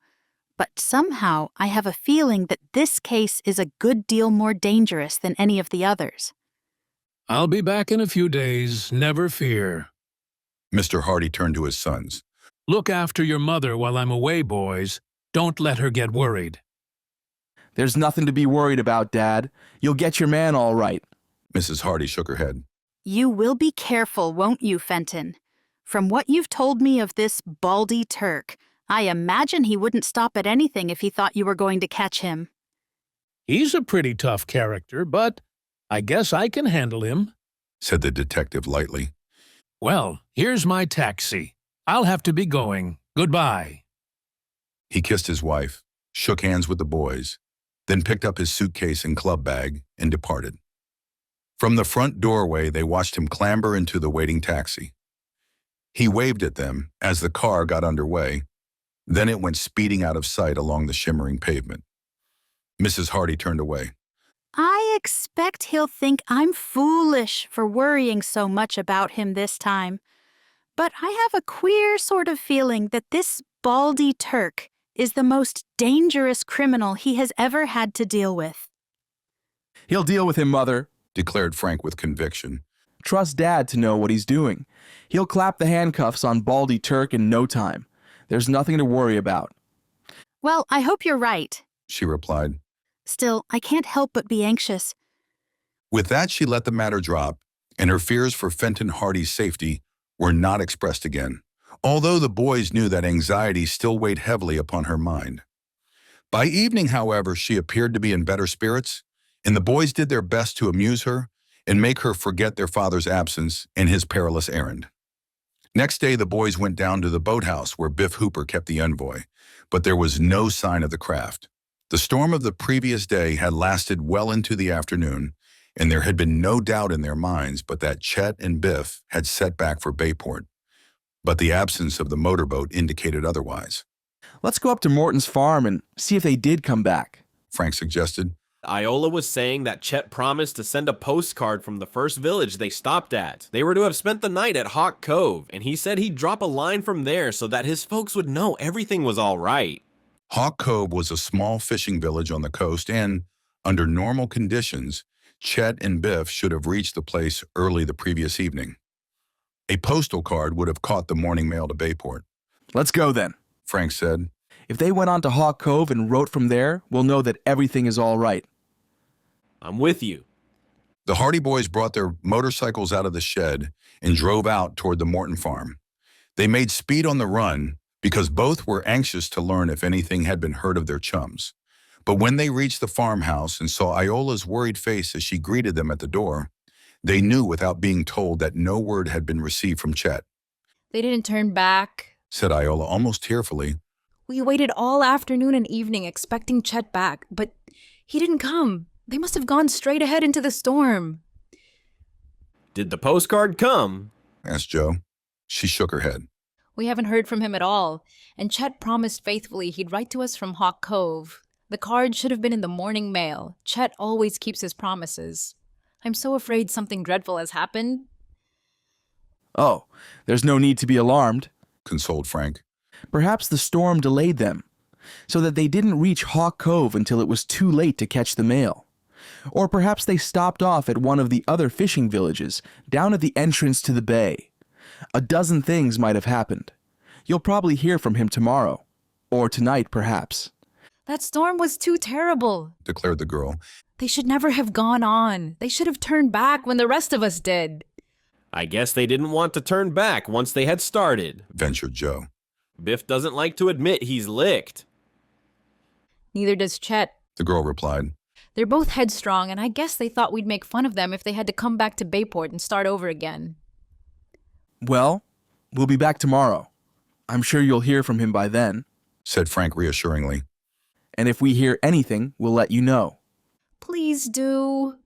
but somehow I have a feeling that this case is a good deal more dangerous than any of the others. I'll be back in a few days, never fear. Mr. Hardy turned to his sons. Look after your mother while I'm away, boys. Don't let her get worried. There's nothing to be worried about, Dad. You'll get your man all right. Mrs. Hardy shook her head. You will be careful, won't you, Fenton? From what you've told me of this Baldy Turk, I imagine he wouldn't stop at anything if he thought you were going to catch him. He's a pretty tough character, but I guess I can handle him, said the detective lightly. Well, here's my taxi. I'll have to be going. Goodbye. He kissed his wife, shook hands with the boys, then picked up his suitcase and club bag and departed. From the front doorway, they watched him clamber into the waiting taxi. He waved at them as the car got underway. Then it went speeding out of sight along the shimmering pavement. Mrs. Hardy turned away. I expect he'll think I'm foolish for worrying so much about him this time. But I have a queer sort of feeling that this Baldy Turk is the most dangerous criminal he has ever had to deal with. He'll deal with him, Mother, declared Frank with conviction. Trust Dad to know what he's doing. He'll clap the handcuffs on Baldy Turk in no time. There's nothing to worry about. Well, I hope you're right, she replied. Still, I can't help but be anxious. With that, she let the matter drop, and her fears for Fenton Hardy's safety were not expressed again, although the boys knew that anxiety still weighed heavily upon her mind. By evening, however, she appeared to be in better spirits, and the boys did their best to amuse her and make her forget their father's absence and his perilous errand. Next day, the boys went down to the boathouse where Biff Hooper kept the envoy, but there was no sign of the craft. The storm of the previous day had lasted well into the afternoon, and there had been no doubt in their minds but that Chet and Biff had set back for Bayport. But the absence of the motorboat indicated otherwise. Let's go up to Morton's farm and see if they did come back, Frank suggested. Iola was saying that Chet promised to send a postcard from the first village they stopped at. They were to have spent the night at Hawk Cove, and he said he'd drop a line from there so that his folks would know everything was all right. Hawk Cove was a small fishing village on the coast, and, under normal conditions, Chet and Biff should have reached the place early the previous evening. A postal card would have caught the morning mail to Bayport. Let's go then, Frank said. If they went on to Hawk Cove and wrote from there, we'll know that everything is all right. I'm with you. The Hardy boys brought their motorcycles out of the shed and drove out toward the Morton farm. They made speed on the run because both were anxious to learn if anything had been heard of their chums. But when they reached the farmhouse and saw Iola's worried face as she greeted them at the door, they knew without being told that no word had been received from Chet. They didn't turn back, said Iola almost tearfully. We waited all afternoon and evening expecting Chet back, but he didn't come. They must have gone straight ahead into the storm. Did the postcard come? Asked Joe. She shook her head. We haven't heard from him at all, and Chet promised faithfully he'd write to us from Hawk Cove. The card should have been in the morning mail. Chet always keeps his promises. I'm so afraid something dreadful has happened. Oh, there's no need to be alarmed, consoled Frank. Perhaps the storm delayed them, so that they didn't reach Hawk Cove until it was too late to catch the mail. Or perhaps they stopped off at one of the other fishing villages down at the entrance to the bay. A dozen things might have happened. You'll probably hear from him tomorrow. Or tonight, perhaps. That storm was too terrible, declared the girl. They should never have gone on. They should have turned back when the rest of us did. I guess they didn't want to turn back once they had started, ventured Joe. Biff doesn't like to admit he's licked. Neither does Chet. The girl replied. They're both headstrong, and I guess they thought we'd make fun of them if they had to come back to Bayport and start over again. Well, we'll be back tomorrow. I'm sure you'll hear from him by then, said Frank reassuringly. And if we hear anything, we'll let you know. Please do.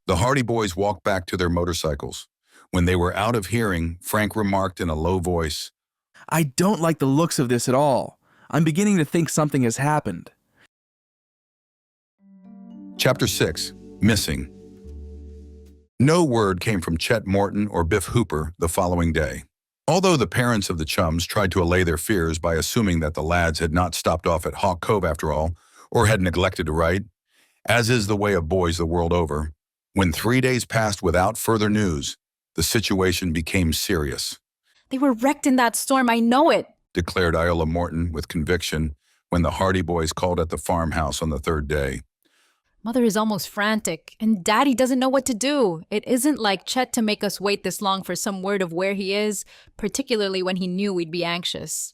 The Hardy boys walked back to their motorcycles. When they were out of hearing, Frank remarked in a low voice, I don't like the looks of this at all. I'm beginning to think something has happened. Chapter 6. Missing. No word came from Chet Morton or Biff Hooper the following day. Although the parents of the chums tried to allay their fears by assuming that the lads had not stopped off at Hawk Cove after all, or had neglected to write, as is the way of boys the world over, when 3 days passed without further news, the situation became serious. They were wrecked in that storm, I know it, declared Iola Morton with conviction when the Hardy boys called at the farmhouse on the third day. Mother is almost frantic, and Daddy doesn't know what to do. It isn't like Chet to make us wait this long for some word of where he is, particularly when he knew we'd be anxious.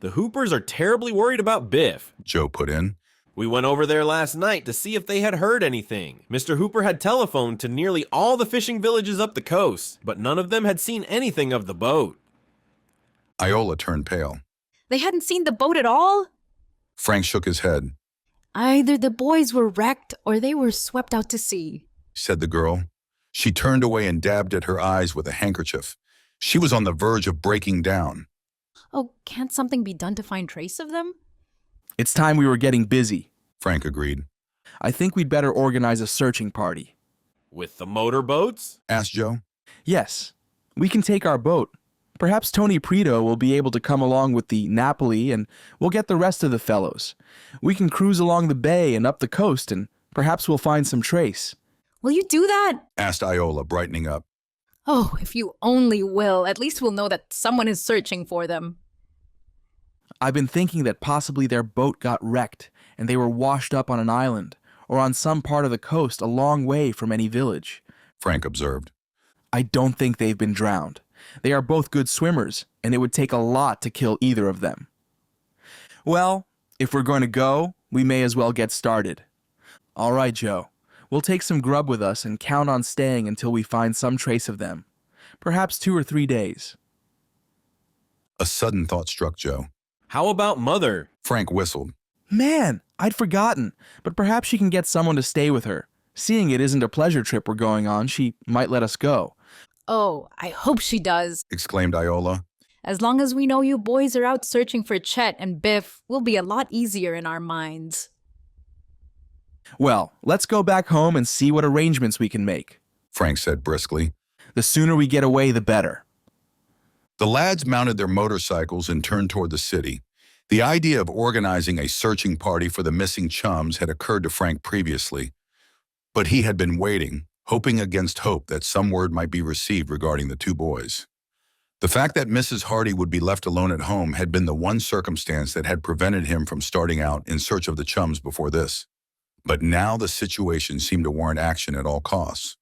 The Hoopers are terribly worried about Biff, Joe put in. We went over there last night to see if they had heard anything. Mr. Hooper had telephoned to nearly all the fishing villages up the coast, but none of them had seen anything of the boat. Iola turned pale. They hadn't seen the boat at all? Frank shook his head. Either the boys were wrecked or they were swept out to sea, said the girl. She turned away and dabbed at her eyes with a handkerchief. She was on the verge of breaking down. Oh, can't something be done to find trace of them? It's time we were getting busy, Frank agreed. I think we'd better organize a searching party. With the motorboats? Asked Joe. Yes, we can take our boat. Perhaps Tony Prito will be able to come along with the Napoli, and we'll get the rest of the fellows. We can cruise along the bay and up the coast, and perhaps we'll find some trace. Will you do that? Asked Iola, brightening up. Oh, if you only will. At least we'll know that someone is searching for them. I've been thinking that possibly their boat got wrecked, and they were washed up on an island, or on some part of the coast a long way from any village, Frank observed. I don't think they've been drowned. They are both good swimmers, and it would take a lot to kill either of them. Well, if we're going to go, we may as well get started. All right, Joe. We'll take some grub with us and count on staying until we find some trace of them. Perhaps 2 or 3 days. A sudden thought struck Joe. How about Mother? Frank whistled. Man, I'd forgotten, but perhaps she can get someone to stay with her. Seeing it isn't a pleasure trip we're going on, she might let us go. Oh, I hope she does, exclaimed Iola. As long as we know you boys are out searching for Chet and Biff, we'll be a lot easier in our minds. Well, let's go back home and see what arrangements we can make, Frank said briskly. The sooner we get away, the better. The lads mounted their motorcycles and turned toward the city. The idea of organizing a searching party for the missing chums had occurred to Frank previously, but he had been waiting, hoping against hope that some word might be received regarding the two boys. The fact that Mrs. Hardy would be left alone at home had been the one circumstance that had prevented him from starting out in search of the chums before this. But now the situation seemed to warrant action at all costs.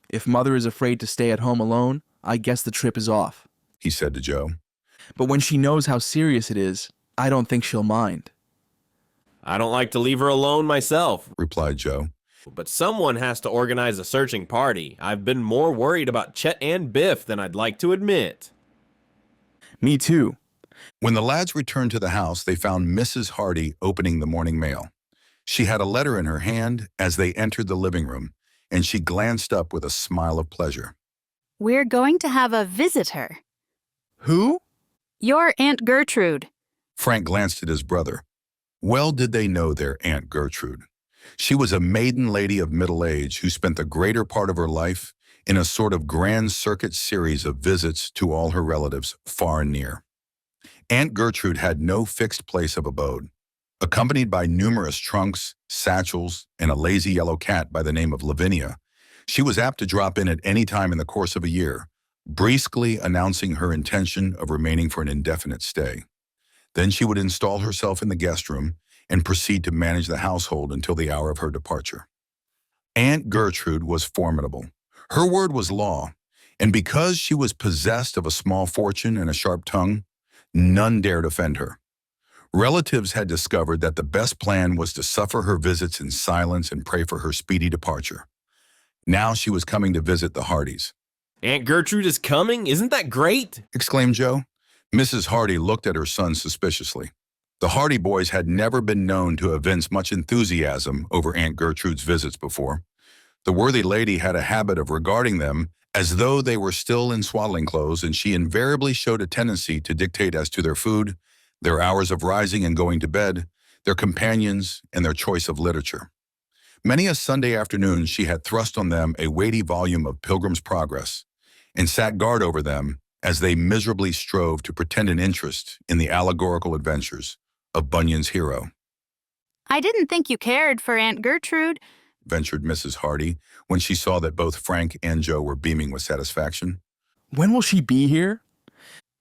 If Mother is afraid to stay at home alone, I guess the trip is off, he said to Joe. But when she knows how serious it is, I don't think she'll mind. I don't like to leave her alone myself, replied Joe. But someone has to organize a searching party. I've been more worried about Chet and Biff than I'd like to admit. Me too. When the lads returned to the house, they found Mrs. Hardy opening the morning mail. She had a letter in her hand as they entered the living room, and she glanced up with a smile of pleasure. We're going to have a visitor. Who? Your Aunt Gertrude. Frank glanced at his brother. Well did they know their Aunt Gertrude. She was a maiden lady of middle age who spent the greater part of her life in a sort of grand circuit series of visits to all her relatives, far and near. Aunt Gertrude had no fixed place of abode. Accompanied by numerous trunks, satchels, and a lazy yellow cat by the name of Lavinia, she was apt to drop in at any time in the course of a year, briskly announcing her intention of remaining for an indefinite stay. Then she would install herself in the guest room and proceed to manage the household until the hour of her departure. Aunt Gertrude was formidable. Her word was law, and because she was possessed of a small fortune and a sharp tongue, none dared offend her. Relatives had discovered that the best plan was to suffer her visits in silence and pray for her speedy departure. Now she was coming to visit the Hardys. Aunt Gertrude is coming? Isn't that great? Exclaimed Joe. Mrs. Hardy looked at her son suspiciously. The Hardy boys had never been known to evince much enthusiasm over Aunt Gertrude's visits before. The worthy lady had a habit of regarding them as though they were still in swaddling clothes, and she invariably showed a tendency to dictate as to their food, their hours of rising and going to bed, their companions, and their choice of literature. Many a Sunday afternoon she had thrust on them a weighty volume of Pilgrim's Progress and sat guard over them as they miserably strove to pretend an interest in the allegorical adventures of Bunyan's hero. I didn't think you cared for Aunt Gertrude, ventured Mrs. Hardy when she saw that both Frank and Joe were beaming with satisfaction. When will she be here?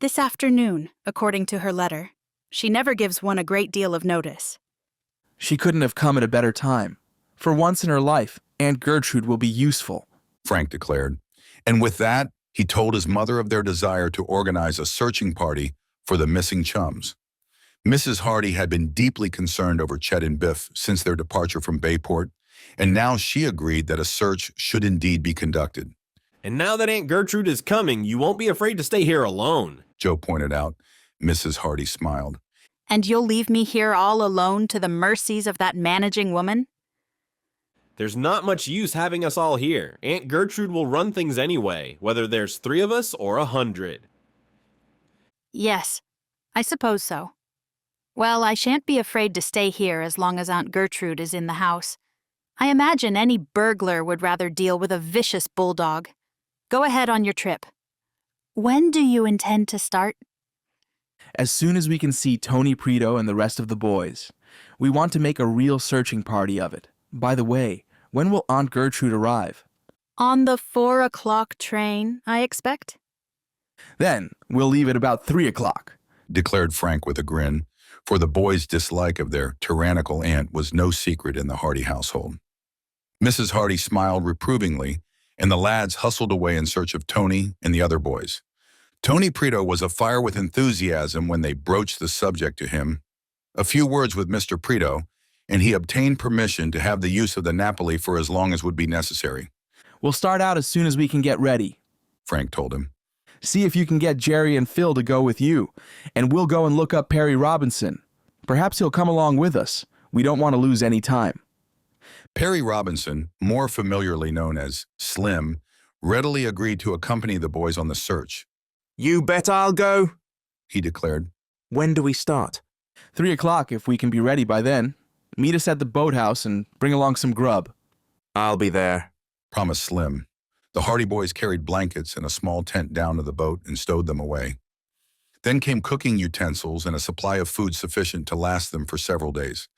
This afternoon, according to her letter. She never gives one a great deal of notice. She couldn't have come at a better time. For once in her life, Aunt Gertrude will be useful, Frank declared. And with that, he told his mother of their desire to organize a searching party for the missing chums. Mrs. Hardy had been deeply concerned over Chet and Biff since their departure from Bayport, and now she agreed that a search should indeed be conducted. And now that Aunt Gertrude is coming, you won't be afraid to stay here alone, Joe pointed out. Mrs. Hardy smiled. And you'll leave me here all alone to the mercies of that managing woman? There's not much use having us all here. Aunt Gertrude will run things anyway, whether there's 3 of us or 100. Yes, I suppose so. Well, I shan't be afraid to stay here as long as Aunt Gertrude is in the house. I imagine any burglar would rather deal with a vicious bulldog. Go ahead on your trip. When do you intend to start? As soon as we can see Tony Preto and the rest of the boys. We want to make a real searching party of it. By the way, when will Aunt Gertrude arrive? On the 4 o'clock train, I expect. Then we'll leave at about 3 o'clock, declared Frank with a grin, for the boys' dislike of their tyrannical aunt was no secret in the Hardy household. Mrs. Hardy smiled reprovingly, and the lads hustled away in search of Tony and the other boys. Tony Preto was afire with enthusiasm when they broached the subject to him. A few words with Mr. Preto, and he obtained permission to have the use of the Napoli for as long as would be necessary. We'll start out as soon as we can get ready, Frank told him. See if you can get Jerry and Phil to go with you, and we'll go and look up Perry Robinson. Perhaps he'll come along with us. We don't want to lose any time. Perry Robinson, more familiarly known as Slim, readily agreed to accompany the boys on the search. You bet I'll go, he declared. When do we start? 3 o'clock if we can be ready by then. Meet us at the boathouse and bring along some grub. I'll be there, promised Slim. The Hardy boys carried blankets and a small tent down to the boat and stowed them away. Then came cooking utensils and a supply of food sufficient to last them for several days.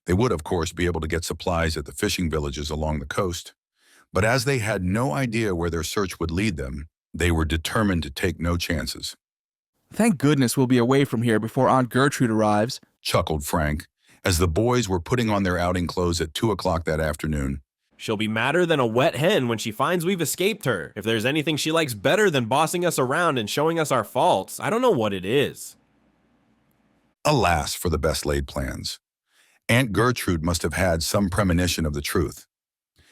They would, of course, be able to get supplies at the fishing villages along the coast. But as they had no idea where their search would lead them, they were determined to take no chances. Thank goodness we'll be away from here before Aunt Gertrude arrives, chuckled Frank, as the boys were putting on their outing clothes at 2 o'clock that afternoon. She'll be madder than a wet hen when she finds we've escaped her. If there's anything she likes better than bossing us around and showing us our faults, I don't know what it is. Alas for the best laid plans. Aunt Gertrude must have had some premonition of the truth.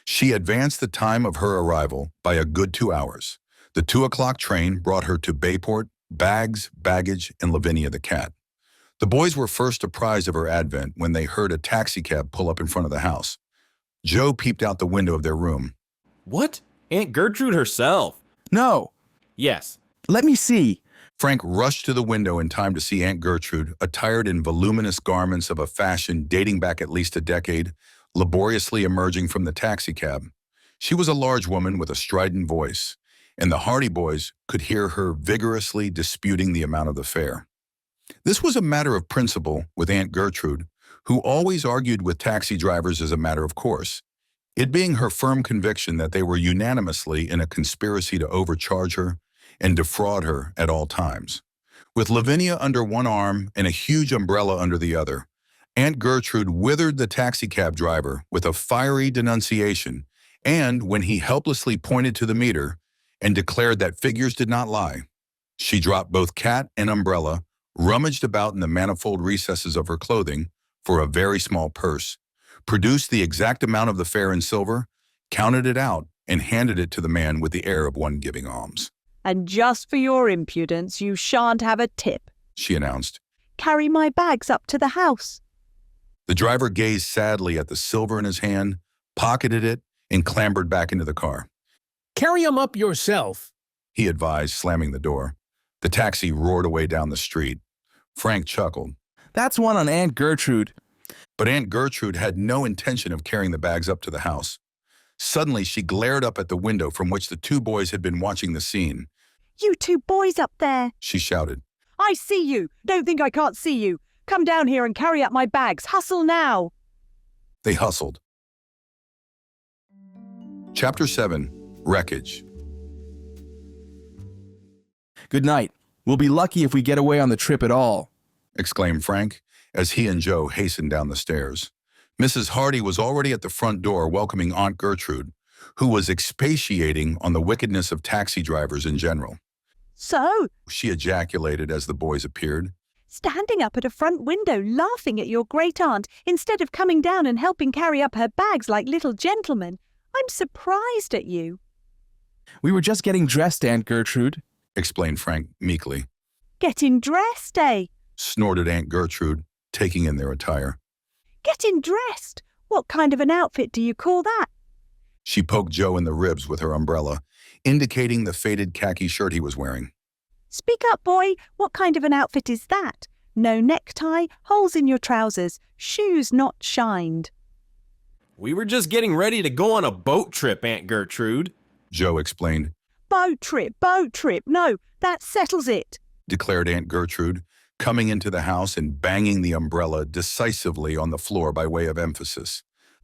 She advanced the time of her arrival by a good 2 hours. The 2 o'clock train brought her to Bayport, bags, baggage, and Lavinia the cat. The boys were first apprised of her advent when they heard a taxicab pull up in front of the house. Joe peeped out the window of their room. What? Aunt Gertrude herself? No. Yes. Let me see. Frank rushed to the window in time to see Aunt Gertrude, attired in voluminous garments of a fashion dating back at least a decade, laboriously emerging from the taxicab. She was a large woman with a strident voice, and the Hardy boys could hear her vigorously disputing the amount of the fare. This was a matter of principle with Aunt Gertrude, who always argued with taxi drivers as a matter of course, it being her firm conviction that they were unanimously in a conspiracy to overcharge her and defraud her at all times. With Lavinia under one arm and a huge umbrella under the other, Aunt Gertrude withered the taxicab driver with a fiery denunciation, and when he helplessly pointed to the meter and declared that figures did not lie, she dropped both cat and umbrella, rummaged about in the manifold recesses of her clothing for a very small purse, produced the exact amount of the fare in silver, counted it out, and handed it to the man with the air of one giving alms. "And just for your impudence, you shan't have a tip," she announced. "Carry my bags up to the house." The driver gazed sadly at the silver in his hand, pocketed it, and clambered back into the car. "Carry 'em up yourself," he advised, slamming the door. The taxi roared away down the street. Frank chuckled. That's one on Aunt Gertrude. But Aunt Gertrude had no intention of carrying the bags up to the house. Suddenly, she glared up at the window from which the two boys had been watching the scene. "You two boys up there!" she shouted. "I see you! Don't think I can't see you! Come down here and carry up my bags! Hustle now!" They hustled. Chapter 7. Wreckage. Good night. We'll be lucky if we get away on the trip at all, exclaimed Frank as he and Joe hastened down the stairs. Mrs. Hardy was already at the front door welcoming Aunt Gertrude, who was expatiating on the wickedness of taxi drivers in general. "So," she ejaculated as the boys appeared, "standing up at a front window laughing at your great-aunt instead of coming down and helping carry up her bags like little gentlemen. I'm surprised at you." We were just getting dressed, Aunt Gertrude, explained Frank meekly. "Getting dressed, eh?" snorted Aunt Gertrude, taking in their attire. "Getting dressed? What kind of an outfit do you call that?" She poked Joe in the ribs with her umbrella, indicating the faded khaki shirt he was wearing. "Speak up, boy. What kind of an outfit is that? No necktie, holes in your trousers, shoes not shined." We were just getting ready to go on a boat trip, Aunt Gertrude, Joe explained. Boat trip, boat trip. No, that settles it," declared Aunt Gertrude, coming into the house and banging the umbrella decisively on the floor by way of emphasis.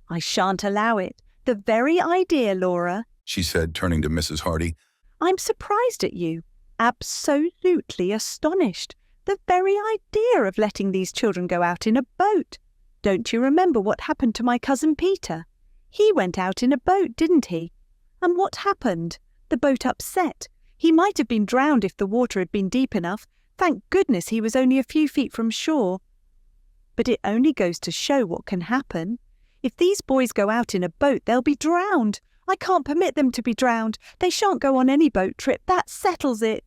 "I shan't allow it. The very idea, Laura," she said, turning to Mrs. Hardy. "I'm surprised at you. Absolutely astonished. The very idea of letting these children go out in a boat. Don't you remember what happened to my cousin Peter? He went out in a boat, didn't he? And what happened? The boat upset. He might have been drowned if the water had been deep enough. Thank goodness he was only a few feet from shore. But it only goes to show what can happen. If these boys go out in a boat, they'll be drowned. I can't permit them to be drowned. They shan't go on any boat trip. That settles it."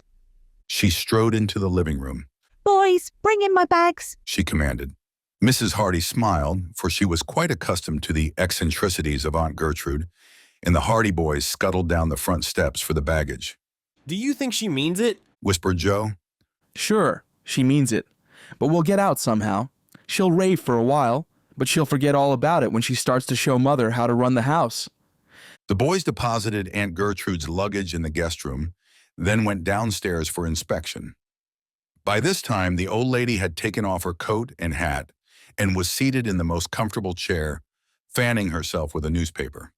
She strode into the living room. "Boys, bring in my bags," she commanded. Mrs. Hardy smiled, for she was quite accustomed to the eccentricities of Aunt Gertrude, and the Hardy boys scuttled down the front steps for the baggage. Do you think she means it? Whispered Joe. Sure, she means it. But we'll get out somehow. She'll rave for a while, but she'll forget all about it when she starts to show Mother how to run the house. The boys deposited Aunt Gertrude's luggage in the guest room, then went downstairs for inspection. By this time, the old lady had taken off her coat and hat and was seated in the most comfortable chair, fanning herself with a newspaper.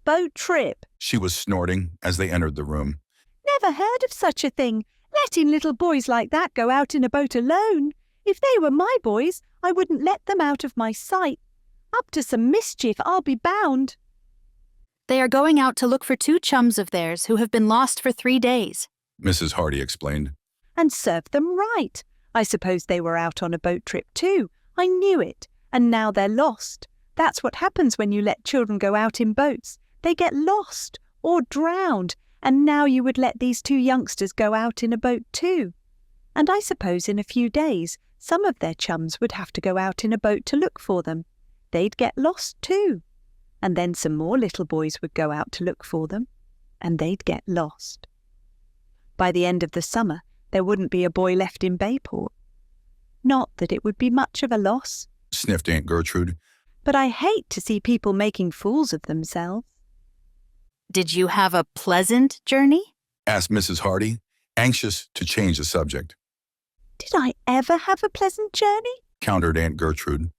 "Boat trip," she was snorting as they entered the room. "Never heard of such a thing. Letting little boys like that go out in a boat alone. If they were my boys, I wouldn't let them out of my sight. Up to some mischief, I'll be bound." They are going out to look for 2 chums of theirs who have been lost for 3 days. Mrs. Hardy explained. "And serve them right. I suppose they were out on a boat trip too. I knew it. And now they're lost. That's what happens when you let children go out in boats. They get lost or drowned. And now you would let these 2 youngsters go out in a boat too. And I suppose in a few days, some of their chums would have to go out in a boat to look for them. They'd get lost too. And then some more little boys would go out to look for them. And they'd get lost. By the end of the summer, there wouldn't be a boy left in Bayport. Not that it would be much of a loss," sniffed Aunt Gertrude. "but I hate to see people making fools of themselves." Did you have a pleasant journey? Asked Mrs. Hardy, anxious to change the subject. "Did I ever have a pleasant journey?" Countered Aunt Gertrude.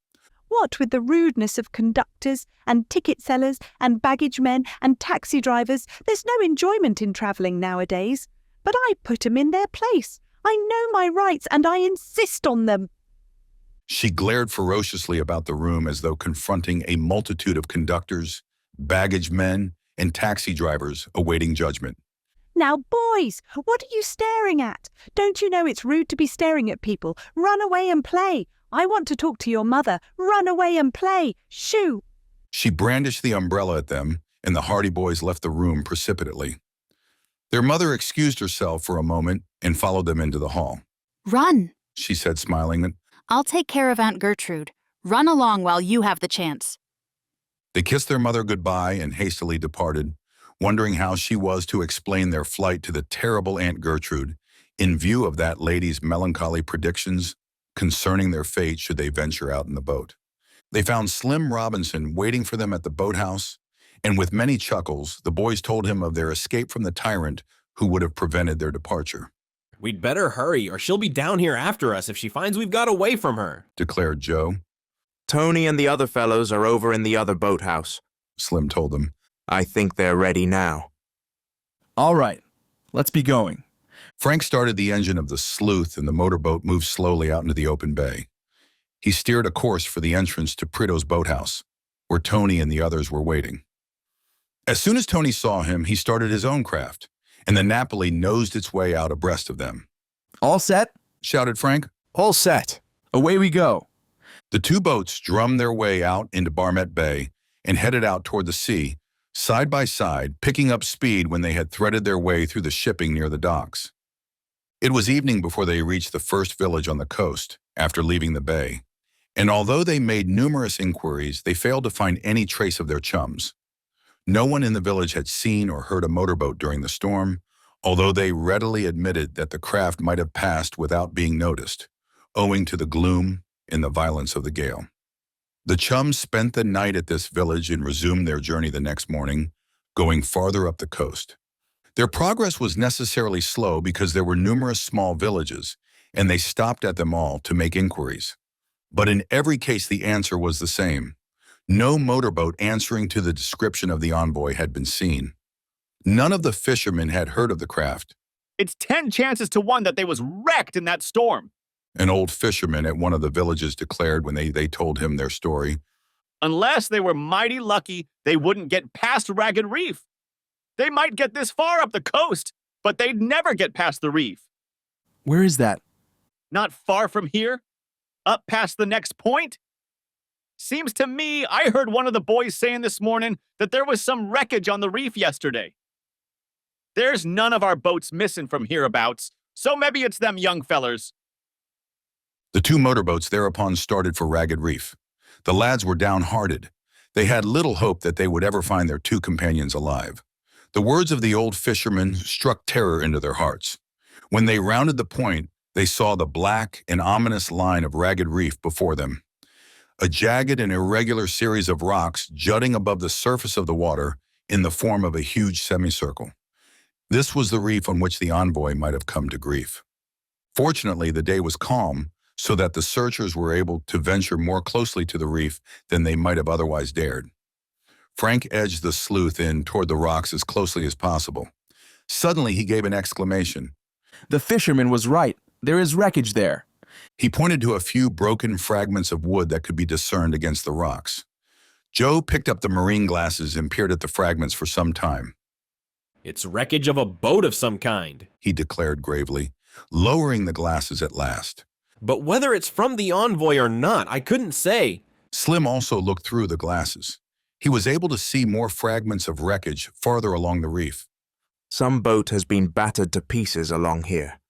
What with the rudeness of conductors and ticket sellers and baggage men and taxi drivers, there's no enjoyment in travelling nowadays. But I put 'em in their place. I know my rights and I insist on them. She glared ferociously about the room as though confronting a multitude of conductors, baggage men, and taxi drivers awaiting judgment. Now, boys, what are you staring at? Don't you know it's rude to be staring at people? Run away and play. I want to talk to your mother. Run away and play. Shoo! She brandished the umbrella at them, and the Hardy Boys left the room precipitately. Their mother excused herself for a moment and followed them into the hall. Run! She said, smiling. I'll take care of Aunt Gertrude. Run along while you have the chance. They kissed their mother goodbye and hastily departed, wondering how she was to explain their flight to the terrible Aunt Gertrude in view of that lady's melancholy predictions concerning their fate should they venture out in the boat. They found Slim Robinson waiting for them at the boathouse, and with many chuckles, the boys told him of their escape from the tyrant who would have prevented their departure. We'd better hurry, or she'll be down here after us if she finds we've got away from her, declared Joe. Tony and the other fellows are over in the other boathouse, Slim told them. I think they're ready now. All right, let's be going. Frank started the engine of the Sleuth and the motorboat moved slowly out into the open bay. He steered a course for the entrance to Pritto's boathouse, where Tony and the others were waiting. As soon as Tony saw him, he started his own craft, and the Napoli nosed its way out abreast of them. All set? Shouted Frank. All set. Away we go. The two boats drummed their way out into Barmet Bay and headed out toward the sea, side by side, picking up speed when they had threaded their way through the shipping near the docks. It was evening before they reached the first village on the coast after leaving the bay, and although they made numerous inquiries, they failed to find any trace of their chums. No one in the village had seen or heard a motorboat during the storm, although they readily admitted that the craft might have passed without being noticed, owing to the gloom and the violence of the gale. The chums spent the night at this village and resumed their journey the next morning, going farther up the coast. Their progress was necessarily slow because there were numerous small villages, and they stopped at them all to make inquiries. But in every case, the answer was the same. No motorboat answering to the description of the envoy had been seen. None of the fishermen had heard of the craft. It's 10 chances to 1 that they was wrecked in that storm, an old fisherman at one of the villages declared when they told him their story. Unless they were mighty lucky, they wouldn't get past Ragged Reef. They might get this far up the coast, but they'd never get past the reef. Where is that? Not far from here, up past the next point. Seems to me I heard one of the boys saying this morning that there was some wreckage on the reef yesterday. There's none of our boats missing from hereabouts, so maybe it's them young fellers. The two motorboats thereupon started for Ragged Reef. The lads were downhearted. They had little hope that they would ever find their two companions alive. The words of the old fisherman struck terror into their hearts. When they rounded the point, they saw the black and ominous line of Ragged Reef before them. A jagged and irregular series of rocks jutting above the surface of the water in the form of a huge semicircle. This was the reef on which the envoy might have come to grief. Fortunately, the day was calm, so that the searchers were able to venture more closely to the reef than they might have otherwise dared. Frank edged the Sleuth in toward the rocks as closely as possible. Suddenly, he gave an exclamation. The fisherman was right. There is wreckage there. He pointed to a few broken fragments of wood that could be discerned against the rocks. Joe picked up the marine glasses and peered at the fragments for some time. It's wreckage of a boat of some kind, he declared gravely, lowering the glasses at last. But whether it's from the envoy or not, I couldn't say. Slim also looked through the glasses. He was able to see more fragments of wreckage farther along the reef. Some boat has been battered to pieces along here.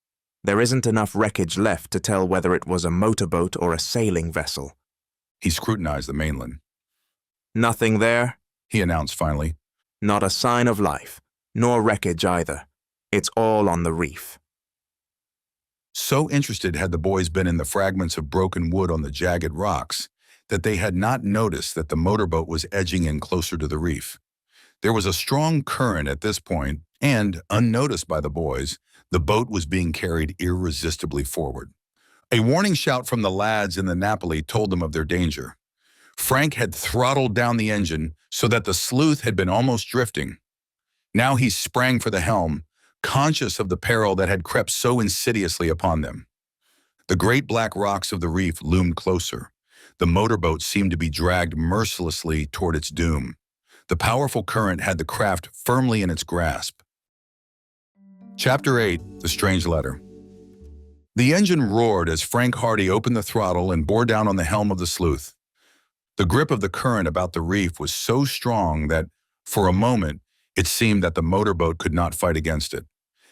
There isn't enough wreckage left to tell whether it was a motorboat or a sailing vessel. He scrutinized the mainland. Nothing there, he announced finally. Not a sign of life, nor wreckage either. It's all on the reef. So interested had the boys been in the fragments of broken wood on the jagged rocks that they had not noticed that the motorboat was edging in closer to the reef. There was a strong current at this point, and, unnoticed by the boys, the boat was being carried irresistibly forward. A warning shout from the lads in the Napoli told them of their danger. Frank had throttled down the engine so that the sleuth had been almost drifting. Now he sprang for the helm, conscious of the peril that had crept so insidiously upon them. The great black rocks of the reef loomed closer. The motorboat seemed to be dragged mercilessly toward its doom. The powerful current had the craft firmly in its grasp. Chapter 8, The Strange Letter. The engine roared as Frank Hardy opened the throttle and bore down on the helm of the sleuth. The grip of the current about the reef was so strong that, for a moment, it seemed that the motorboat could not fight against it.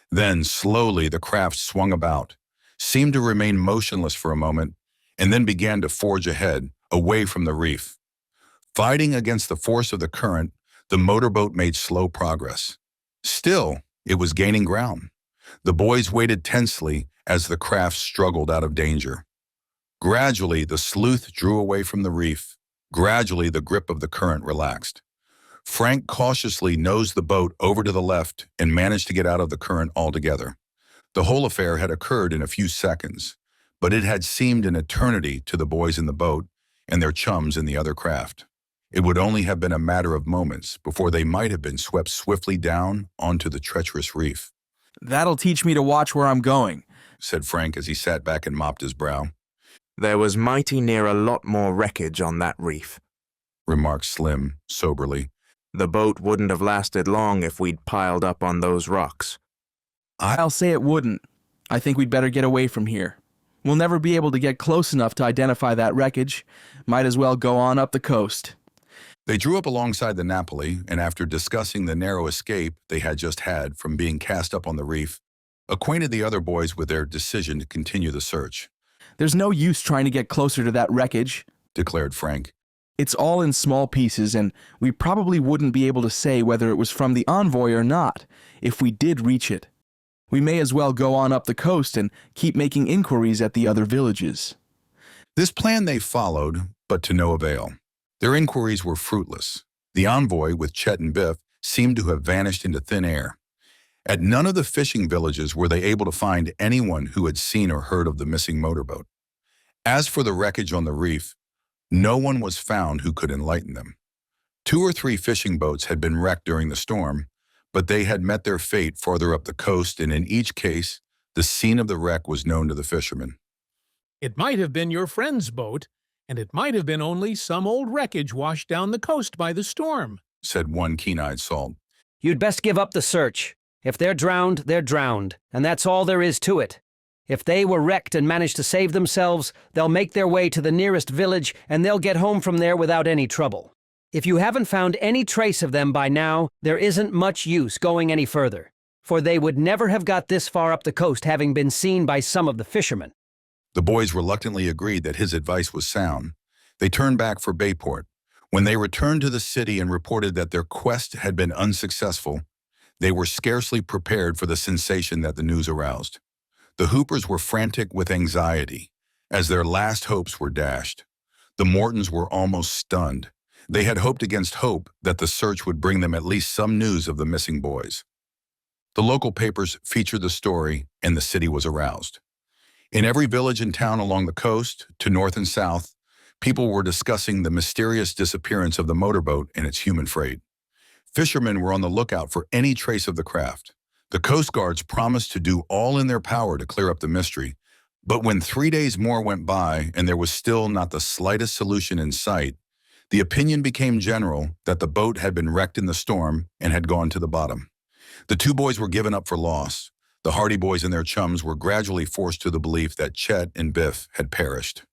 Then, slowly, the craft swung about, seemed to remain motionless for a moment, and then began to forge ahead, away from the reef. Fighting against the force of the current, the motorboat made slow progress. Still, it was gaining ground. The boys waited tensely as the craft struggled out of danger. Gradually, the sleuth drew away from the reef. Gradually, the grip of the current relaxed. Frank cautiously nosed the boat over to the left and managed to get out of the current altogether. The whole affair had occurred in a few seconds, but it had seemed an eternity to the boys in the boat and their chums in the other craft. It would only have been a matter of moments before they might have been swept swiftly down onto the treacherous reef. "That'll teach me to watch where I'm going," said Frank as he sat back and mopped his brow. "There was mighty near a lot more wreckage on that reef," remarked Slim soberly. "The boat wouldn't have lasted long if we'd piled up on those rocks." I'll say it wouldn't. I think we'd better get away from here. We'll never be able to get close enough to identify that wreckage. Might as well go on up the coast. They drew up alongside the Napoli, and after discussing the narrow escape they had just had from being cast up on the reef, acquainted the other boys with their decision to continue the search. "There's no use trying to get closer to that wreckage," declared Frank. "It's all in small pieces, and we probably wouldn't be able to say whether it was from the envoy or not, if we did reach it. We may as well go on up the coast and keep making inquiries at the other villages." This plan they followed, but to no avail. Their inquiries were fruitless. The envoy, with Chet and Biff, seemed to have vanished into thin air. At none of the fishing villages were they able to find anyone who had seen or heard of the missing motorboat. As for the wreckage on the reef, no one was found who could enlighten them. 2 or 3 fishing boats had been wrecked during the storm, but they had met their fate farther up the coast, and in each case, the scene of the wreck was known to the fishermen. It might have been your friend's boat, and it might have been only some old wreckage washed down the coast by the storm, said one keen-eyed salt. "You'd best give up the search. If they're drowned, and that's all there is to it. If they were wrecked and managed to save themselves, they'll make their way to the nearest village, and they'll get home from there without any trouble. If you haven't found any trace of them by now, there isn't much use going any further, for they would never have got this far up the coast having been seen by some of the fishermen." The boys reluctantly agreed that his advice was sound. They turned back for Bayport. When they returned to the city and reported that their quest had been unsuccessful, they were scarcely prepared for the sensation that the news aroused. The Hoopers were frantic with anxiety, as their last hopes were dashed. The Mortons were almost stunned. They had hoped against hope that the search would bring them at least some news of the missing boys. The local papers featured the story, and the city was aroused. In every village and town along the coast, to north and south, people were discussing the mysterious disappearance of the motorboat and its human freight. Fishermen were on the lookout for any trace of the craft. The Coast Guards promised to do all in their power to clear up the mystery, but when 3 days more went by and there was still not the slightest solution in sight, the opinion became general that the boat had been wrecked in the storm and had gone to the bottom. The 2 boys were given up for lost. The Hardy boys and their chums were gradually forced to the belief that Chet and Biff had perished.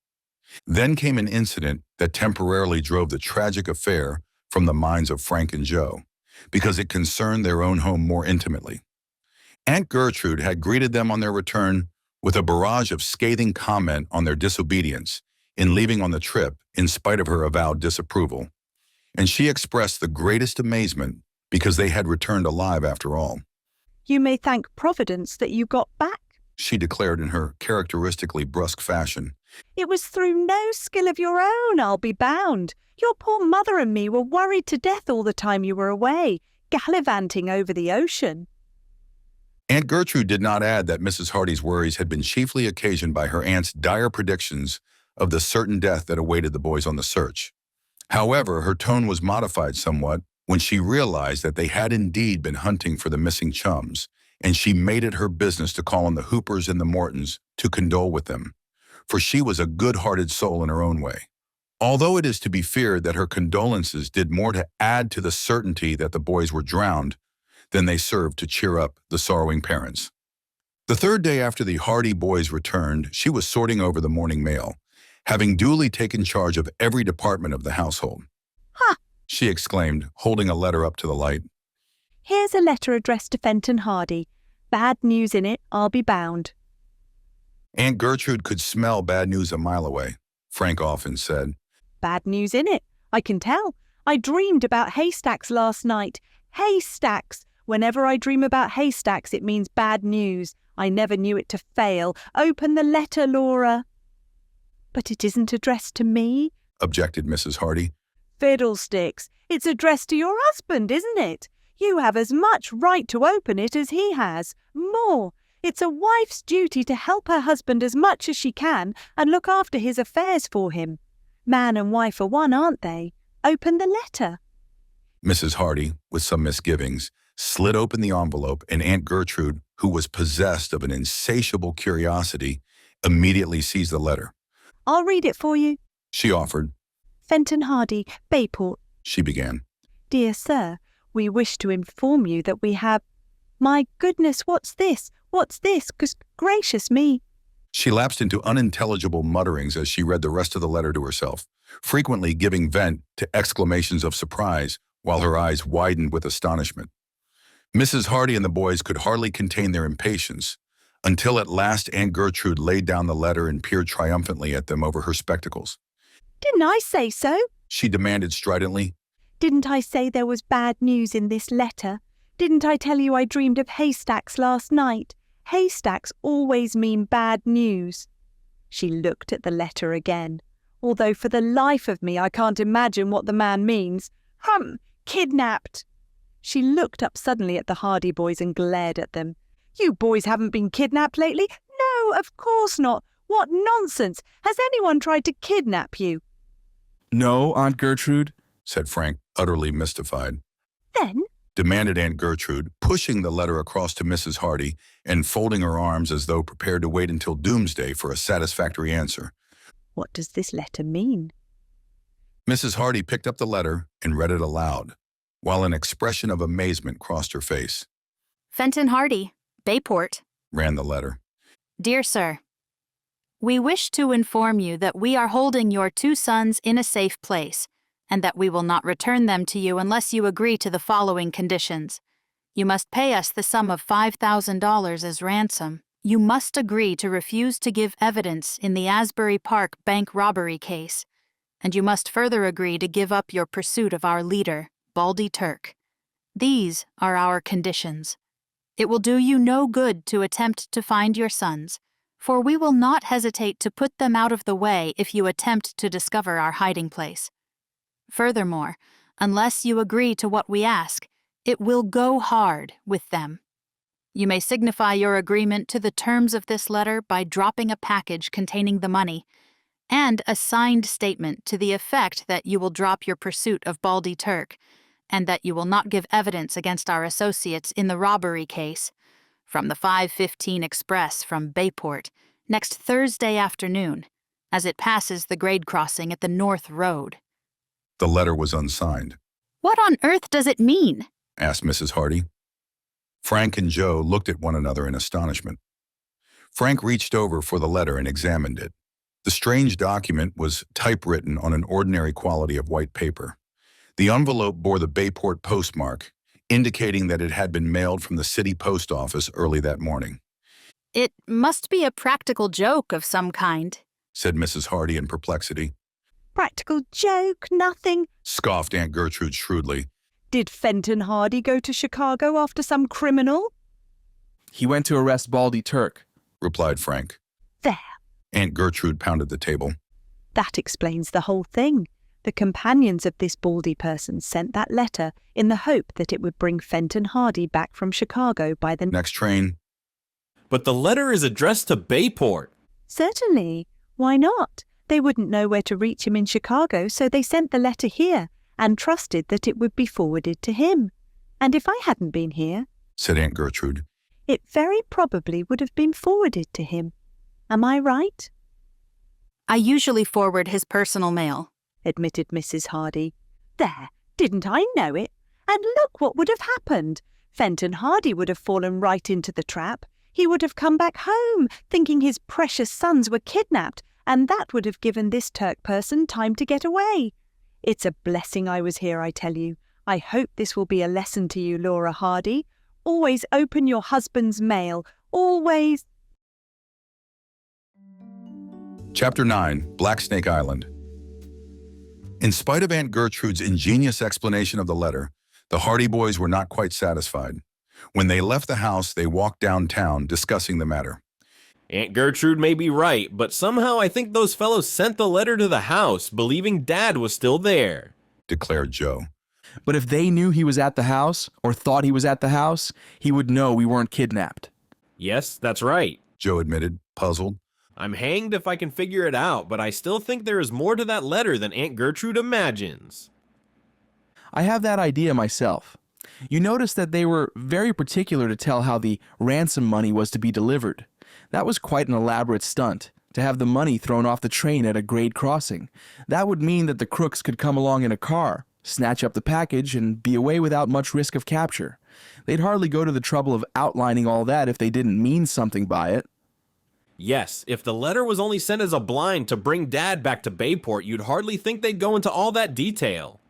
Then came an incident that temporarily drove the tragic affair from the minds of Frank and Joe, because it concerned their own home more intimately. Aunt Gertrude had greeted them on their return with a barrage of scathing comment on their disobedience in leaving on the trip in spite of her avowed disapproval, and she expressed the greatest amazement because they had returned alive after all. "You may thank Providence that you got back," she declared in her characteristically brusque fashion. "It was through no skill of your own, I'll be bound. Your poor mother and me were worried to death all the time you were away, gallivanting over the ocean." Aunt Gertrude did not add that Mrs. Hardy's worries had been chiefly occasioned by her aunt's dire predictions of the certain death that awaited the boys on the search. However, her tone was modified somewhat when she realized that they had indeed been hunting for the missing chums, and she made it her business to call on the Hoopers and the Mortons to condole with them, for she was a good-hearted soul in her own way. Although it is to be feared that her condolences did more to add to the certainty that the boys were drowned than they served to cheer up the sorrowing parents. The third day after the Hardy boys returned, she was sorting over the morning mail, having duly taken charge of every department of the household. Ha! She exclaimed, holding a letter up to the light. Here's a letter addressed to Fenton Hardy. Bad news in it, I'll be bound. Aunt Gertrude could smell bad news a mile away, Frank often said. Bad news in it, I can tell. I dreamed about haystacks last night. Haystacks! Whenever I dream about haystacks, it means bad news. I never knew it to fail. Open the letter, Laura. But it isn't addressed to me, objected Mrs. Hardy. Fiddlesticks. It's addressed to your husband, isn't it? You have as much right to open it as he has. More. It's a wife's duty to help her husband as much as she can and look after his affairs for him. Man and wife are one, aren't they? Open the letter. Mrs. Hardy, with some misgivings, slid open the envelope, and Aunt Gertrude, who was possessed of an insatiable curiosity, immediately seized the letter. I'll read it for you, she offered. Fenton Hardy, Bayport. She began. Dear Sir, we wish to inform you that we have... My goodness, what's this? What's this? Gracious me. She lapsed into unintelligible mutterings as she read the rest of the letter to herself, frequently giving vent to exclamations of surprise while her eyes widened with astonishment. Mrs. Hardy and the boys could hardly contain their impatience, until at last Aunt Gertrude laid down the letter and peered triumphantly at them over her spectacles. Didn't I say so? She demanded stridently. Didn't I say there was bad news in this letter? Didn't I tell you I dreamed of haystacks last night? Haystacks always mean bad news. She looked at the letter again, although for the life of me I can't imagine what the man means. Kidnapped. She looked up suddenly at the Hardy boys and glared at them. You boys haven't been kidnapped lately? No, of course not. What nonsense! Has anyone tried to kidnap you? No, Aunt Gertrude, said Frank, utterly mystified. Then? Demanded Aunt Gertrude, pushing the letter across to Mrs. Hardy and folding her arms as though prepared to wait until doomsday for a satisfactory answer. What does this letter mean? Mrs. Hardy picked up the letter and read it aloud, while an expression of amazement crossed her face. Fenton Hardy, Bayport, ran the letter. Dear Sir, we wish to inform you that we are holding your 2 sons in a safe place, and that we will not return them to you unless you agree to the following conditions. You must pay us the sum of $5,000 as ransom. You must agree to refuse to give evidence in the Asbury Park bank robbery case, and you must further agree to give up your pursuit of our leader, Baldy Turk. These are our conditions. It will do you no good to attempt to find your sons, for we will not hesitate to put them out of the way if you attempt to discover our hiding place. Furthermore, unless you agree to what we ask, it will go hard with them. You may signify your agreement to the terms of this letter by dropping a package containing the money, and a signed statement to the effect that you will drop your pursuit of Baldy Turk, and that you will not give evidence against our associates in the robbery case, from the 5:15 express from Bayport, next Thursday afternoon, as it passes the grade crossing at the North Road. The letter was unsigned. What on earth does it mean? Asked Mrs. Hardy. Frank and Joe looked at one another in astonishment. Frank reached over for the letter and examined it. The strange document was typewritten on an ordinary quality of white paper. The envelope bore the Bayport postmark, indicating that it had been mailed from the city post office early that morning. It must be a practical joke of some kind, said Mrs. Hardy in perplexity. Practical joke, nothing, scoffed Aunt Gertrude shrewdly. Did Fenton Hardy go to Chicago after some criminal? He went to arrest Baldy Turk, replied Frank. There. Aunt Gertrude pounded the table. That explains the whole thing. The companions of this Baldy person sent that letter in the hope that it would bring Fenton Hardy back from Chicago by the next train. But the letter is addressed to Bayport. Certainly. Why not? They wouldn't know where to reach him in Chicago, so they sent the letter here and trusted that it would be forwarded to him. And if I hadn't been here, said Aunt Gertrude, it very probably would have been forwarded to him. Am I right? I usually forward his personal mail, admitted Mrs. Hardy. There, didn't I know it? And look what would have happened. Fenton Hardy would have fallen right into the trap. He would have come back home, thinking his precious sons were kidnapped, and that would have given this Turk person time to get away. It's a blessing I was here, I tell you. I hope this will be a lesson to you, Laura Hardy. Always open your husband's mail. Always. Chapter 9, Blacksnake Island. In spite of Aunt Gertrude's ingenious explanation of the letter, the Hardy boys were not quite satisfied. When they left the house, they walked downtown discussing the matter. Aunt Gertrude may be right, but somehow I think those fellows sent the letter to the house, believing Dad was still there, declared Joe. But if they knew he was at the house, or thought he was at the house, he would know we weren't kidnapped. Yes, that's right, Joe admitted, puzzled. I'm hanged if I can figure it out, but I still think there is more to that letter than Aunt Gertrude imagines. I have that idea myself. You notice that they were very particular to tell how the ransom money was to be delivered. That was quite an elaborate stunt, to have the money thrown off the train at a grade crossing. That would mean that the crooks could come along in a car, snatch up the package, and be away without much risk of capture. They'd hardly go to the trouble of outlining all that if they didn't mean something by it. Yes, if the letter was only sent as a blind to bring Dad back to Bayport, you'd hardly think they'd go into all that detail.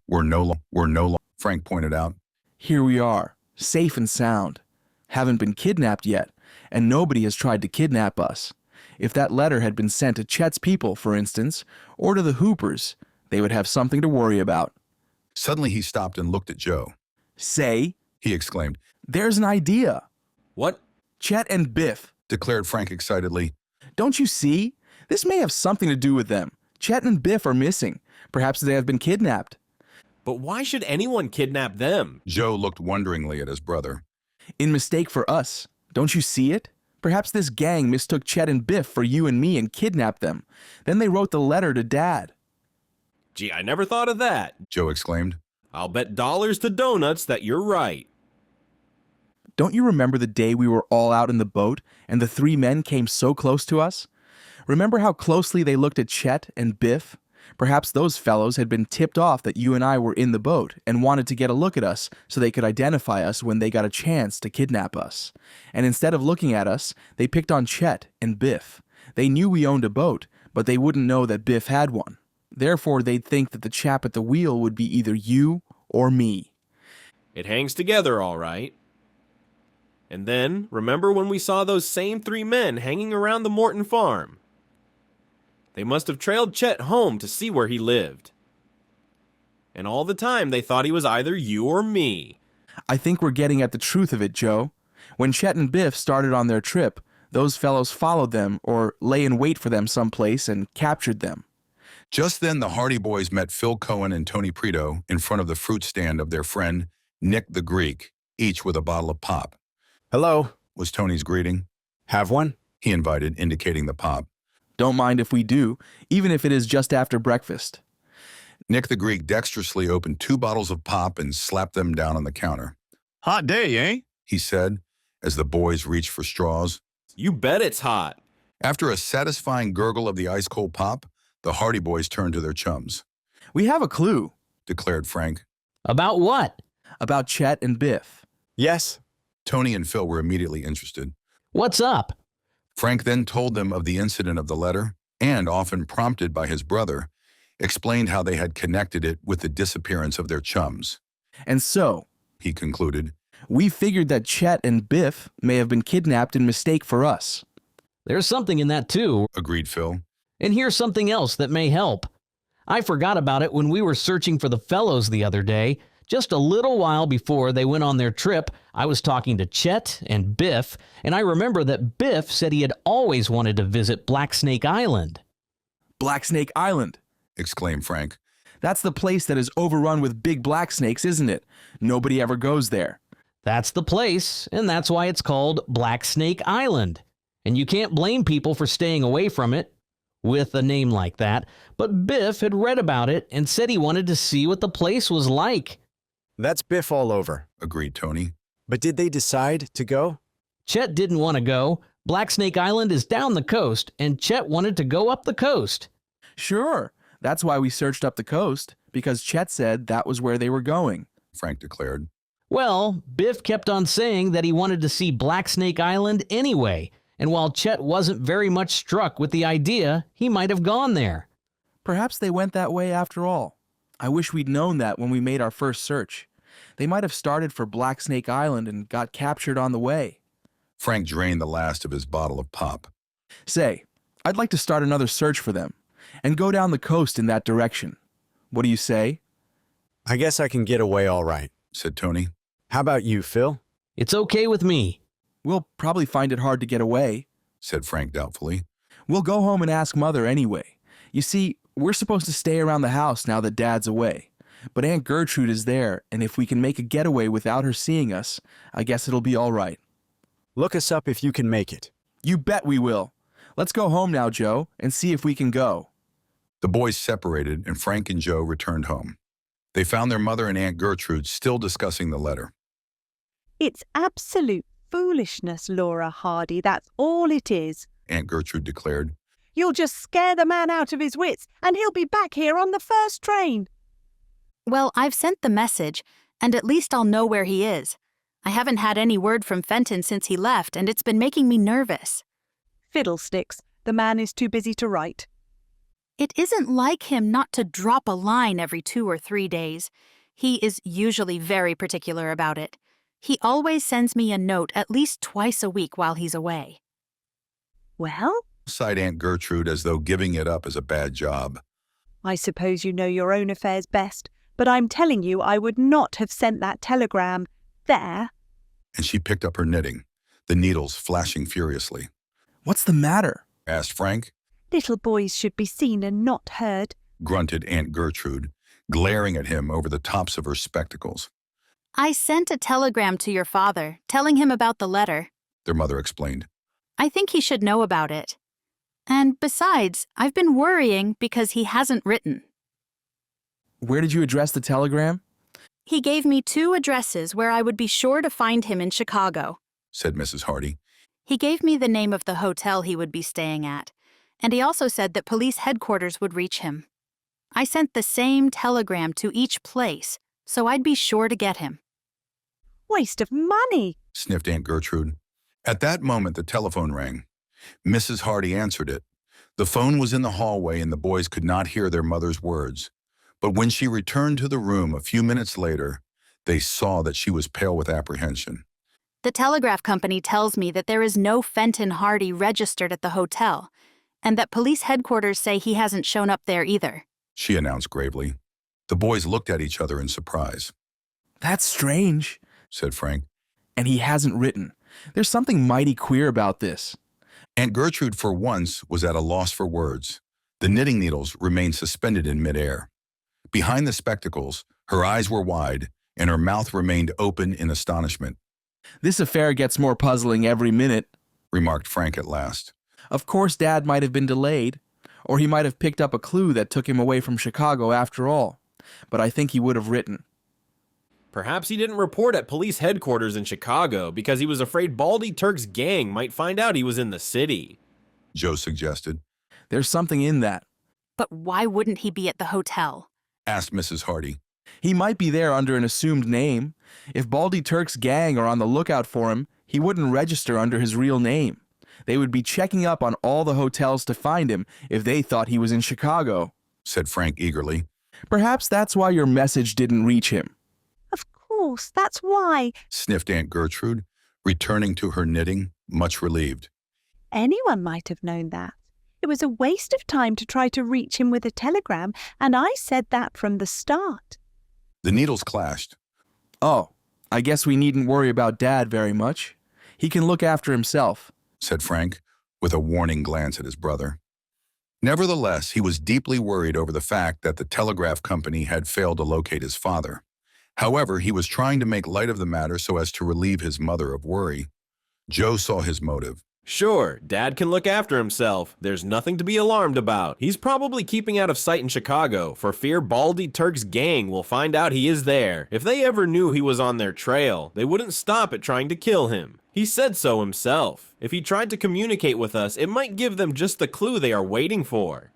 We're no longer, Frank pointed out. Here we are, safe and sound. Haven't been kidnapped yet, and nobody has tried to kidnap us. If that letter had been sent to Chet's people, for instance, or to the Hoopers, they would have something to worry about. Suddenly he stopped and looked at Joe. Say, he exclaimed, there's an idea. What? Chet and Biff, declared Frank excitedly. Don't you see? This may have something to do with them. Chet and Biff are missing. Perhaps they have been kidnapped. But why should anyone kidnap them? Joe looked wonderingly at his brother. In mistake for us. Don't you see it? Perhaps this gang mistook Chet and Biff for you and me and kidnapped them. Then they wrote the letter to Dad. Gee, I never thought of that, Joe exclaimed. I'll bet dollars to donuts that you're right. Don't you remember the day we were all out in the boat and the three men came so close to us? Remember how closely they looked at Chet and Biff? Perhaps those fellows had been tipped off that you and I were in the boat and wanted to get a look at us so they could identify us when they got a chance to kidnap us. And instead of looking at us, they picked on Chet and Biff. They knew we owned a boat, but they wouldn't know that Biff had one. Therefore, they'd think that the chap at the wheel would be either you or me. It hangs together all right. And then, remember when we saw those same three men hanging around the Morton farm? They must have trailed Chet home to see where he lived. And all the time they thought he was either you or me. I think we're getting at the truth of it, Joe. When Chet and Biff started on their trip, those fellows followed them or lay in wait for them someplace and captured them. Just then the Hardy boys met Phil Cohen and Tony Prito in front of the fruit stand of their friend Nick the Greek, each with a bottle of pop. Hello, was Tony's greeting. Have one? He invited, indicating the pop. Don't mind if we do, even if it is just after breakfast. Nick the Greek dexterously opened 2 bottles of pop and slapped them down on the counter. Hot day, eh? He said, as the boys reached for straws. You bet it's hot. After a satisfying gurgle of the ice-cold pop, the Hardy boys turned to their chums. We have a clue, declared Frank. About what? About Chet and Biff. Yes. Tony and Phil were immediately interested. What's up? Frank then told them of the incident of the letter, and, often prompted by his brother, explained how they had connected it with the disappearance of their chums. And so, he concluded, we figured that Chet and Biff may have been kidnapped in mistake for us. There's something in that too, agreed Phil. And here's something else that may help. I forgot about it when we were searching for the fellows the other day. Just a little while before they went on their trip, I was talking to Chet and Biff, and I remember that Biff said he had always wanted to visit Blacksnake Island. Blacksnake Island, exclaimed Frank. That's the place that is overrun with big black snakes, isn't it? Nobody ever goes there. That's the place, and that's why it's called Blacksnake Island. And you can't blame people for staying away from it. with a name like that, but Biff had read about it and said he wanted to see what the place was like. That's Biff all over, agreed Tony. But did they decide to go? Chet didn't want to go. Blacksnake Island is down the coast, and Chet wanted to go up the coast. Sure, that's why we searched up the coast, because Chet said that was where they were going, Frank declared. Well, Biff kept on saying that he wanted to see Blacksnake Island anyway, and while Chet wasn't very much struck with the idea, he might have gone there. Perhaps they went that way after all. I wish we'd known that when we made our first search. They might have started for Blacksnake Island and got captured on the way. Frank drained the last of his bottle of pop. Say, I'd like to start another search for them, and go down the coast in that direction. What do you say? I guess I can get away all right, said Tony. How about you, Phil? It's okay with me. We'll probably find it hard to get away, said Frank doubtfully. We'll go home and ask Mother anyway. You see, we're supposed to stay around the house now that Dad's away. But Aunt Gertrude is there, and if we can make a getaway without her seeing us, I guess it'll be all right. Look us up if you can make it. You bet we will. Let's go home now, Joe, and see if we can go. The boys separated, and Frank and Joe returned home. They found their mother and Aunt Gertrude still discussing the letter. It's absolute foolishness, Laura Hardy. That's all it is, Aunt Gertrude declared. You'll just scare the man out of his wits, and he'll be back here on the first train. Well, I've sent the message, and at least I'll know where he is. I haven't had any word from Fenton since he left, and it's been making me nervous. Fiddlesticks. The man is too busy to write. It isn't like him not to drop a line every 2 or 3 days. He is usually very particular about it. He always sends me a note at least twice a week while he's away. Well? Sighed Aunt Gertrude as though giving it up is a bad job. I suppose you know your own affairs best, but I'm telling you I would not have sent that telegram there. And she picked up her knitting, the needles flashing furiously. What's the matter? Asked Frank. Little boys should be seen and not heard, Grunted Aunt Gertrude, glaring at him over the tops of her spectacles. I sent a telegram to your father, telling him about the letter. Their mother explained. I think he should know about it. And besides, I've been worrying because he hasn't written. Where did you address the telegram? He gave me 2 addresses where I would be sure to find him in Chicago, said Mrs. Hardy. He gave me the name of the hotel he would be staying at, and he also said that police headquarters would reach him. I sent the same telegram to each place, so I'd be sure to get him. Waste of money, sniffed Aunt Gertrude. At that moment, the telephone rang. Mrs. Hardy answered it. The phone was in the hallway and the boys could not hear their mother's words. But when she returned to the room a few minutes later, they saw that she was pale with apprehension. The telegraph company tells me that there is no Fenton Hardy registered at the hotel, and that police headquarters say he hasn't shown up there either, she announced gravely. The boys looked at each other in surprise. That's strange, said Frank. And he hasn't written. There's something mighty queer about this. Aunt Gertrude, for once, was at a loss for words. The knitting needles remained suspended in midair. Behind the spectacles, her eyes were wide, and her mouth remained open in astonishment. This affair gets more puzzling every minute, remarked Frank at last. Of course, Dad might have been delayed, or he might have picked up a clue that took him away from Chicago after all. But I think he would have written. Perhaps he didn't report at police headquarters in Chicago because he was afraid Baldy Turk's gang might find out he was in the city, Joe suggested. There's something in that. But why wouldn't he be at the hotel? Asked Mrs. Hardy. He might be there under an assumed name. If Baldy Turk's gang are on the lookout for him, he wouldn't register under his real name. They would be checking up on all the hotels to find him if they thought he was in Chicago, said Frank eagerly. Perhaps that's why your message didn't reach him. Of course, that's why, sniffed Aunt Gertrude, returning to her knitting, much relieved. Anyone might have known that. It was a waste of time to try to reach him with a telegram, and I said that from the start. The needles clashed. Oh, I guess we needn't worry about Dad very much. He can look after himself, said Frank, with a warning glance at his brother. Nevertheless, he was deeply worried over the fact that the telegraph company had failed to locate his father. However, he was trying to make light of the matter so as to relieve his mother of worry. Joe saw his motive. Sure, Dad can look after himself. There's nothing to be alarmed about. He's probably keeping out of sight in Chicago, for fear Baldy Turk's gang will find out he is there. If they ever knew he was on their trail, they wouldn't stop at trying to kill him. He said so himself. If he tried to communicate with us, it might give them just the clue they are waiting for.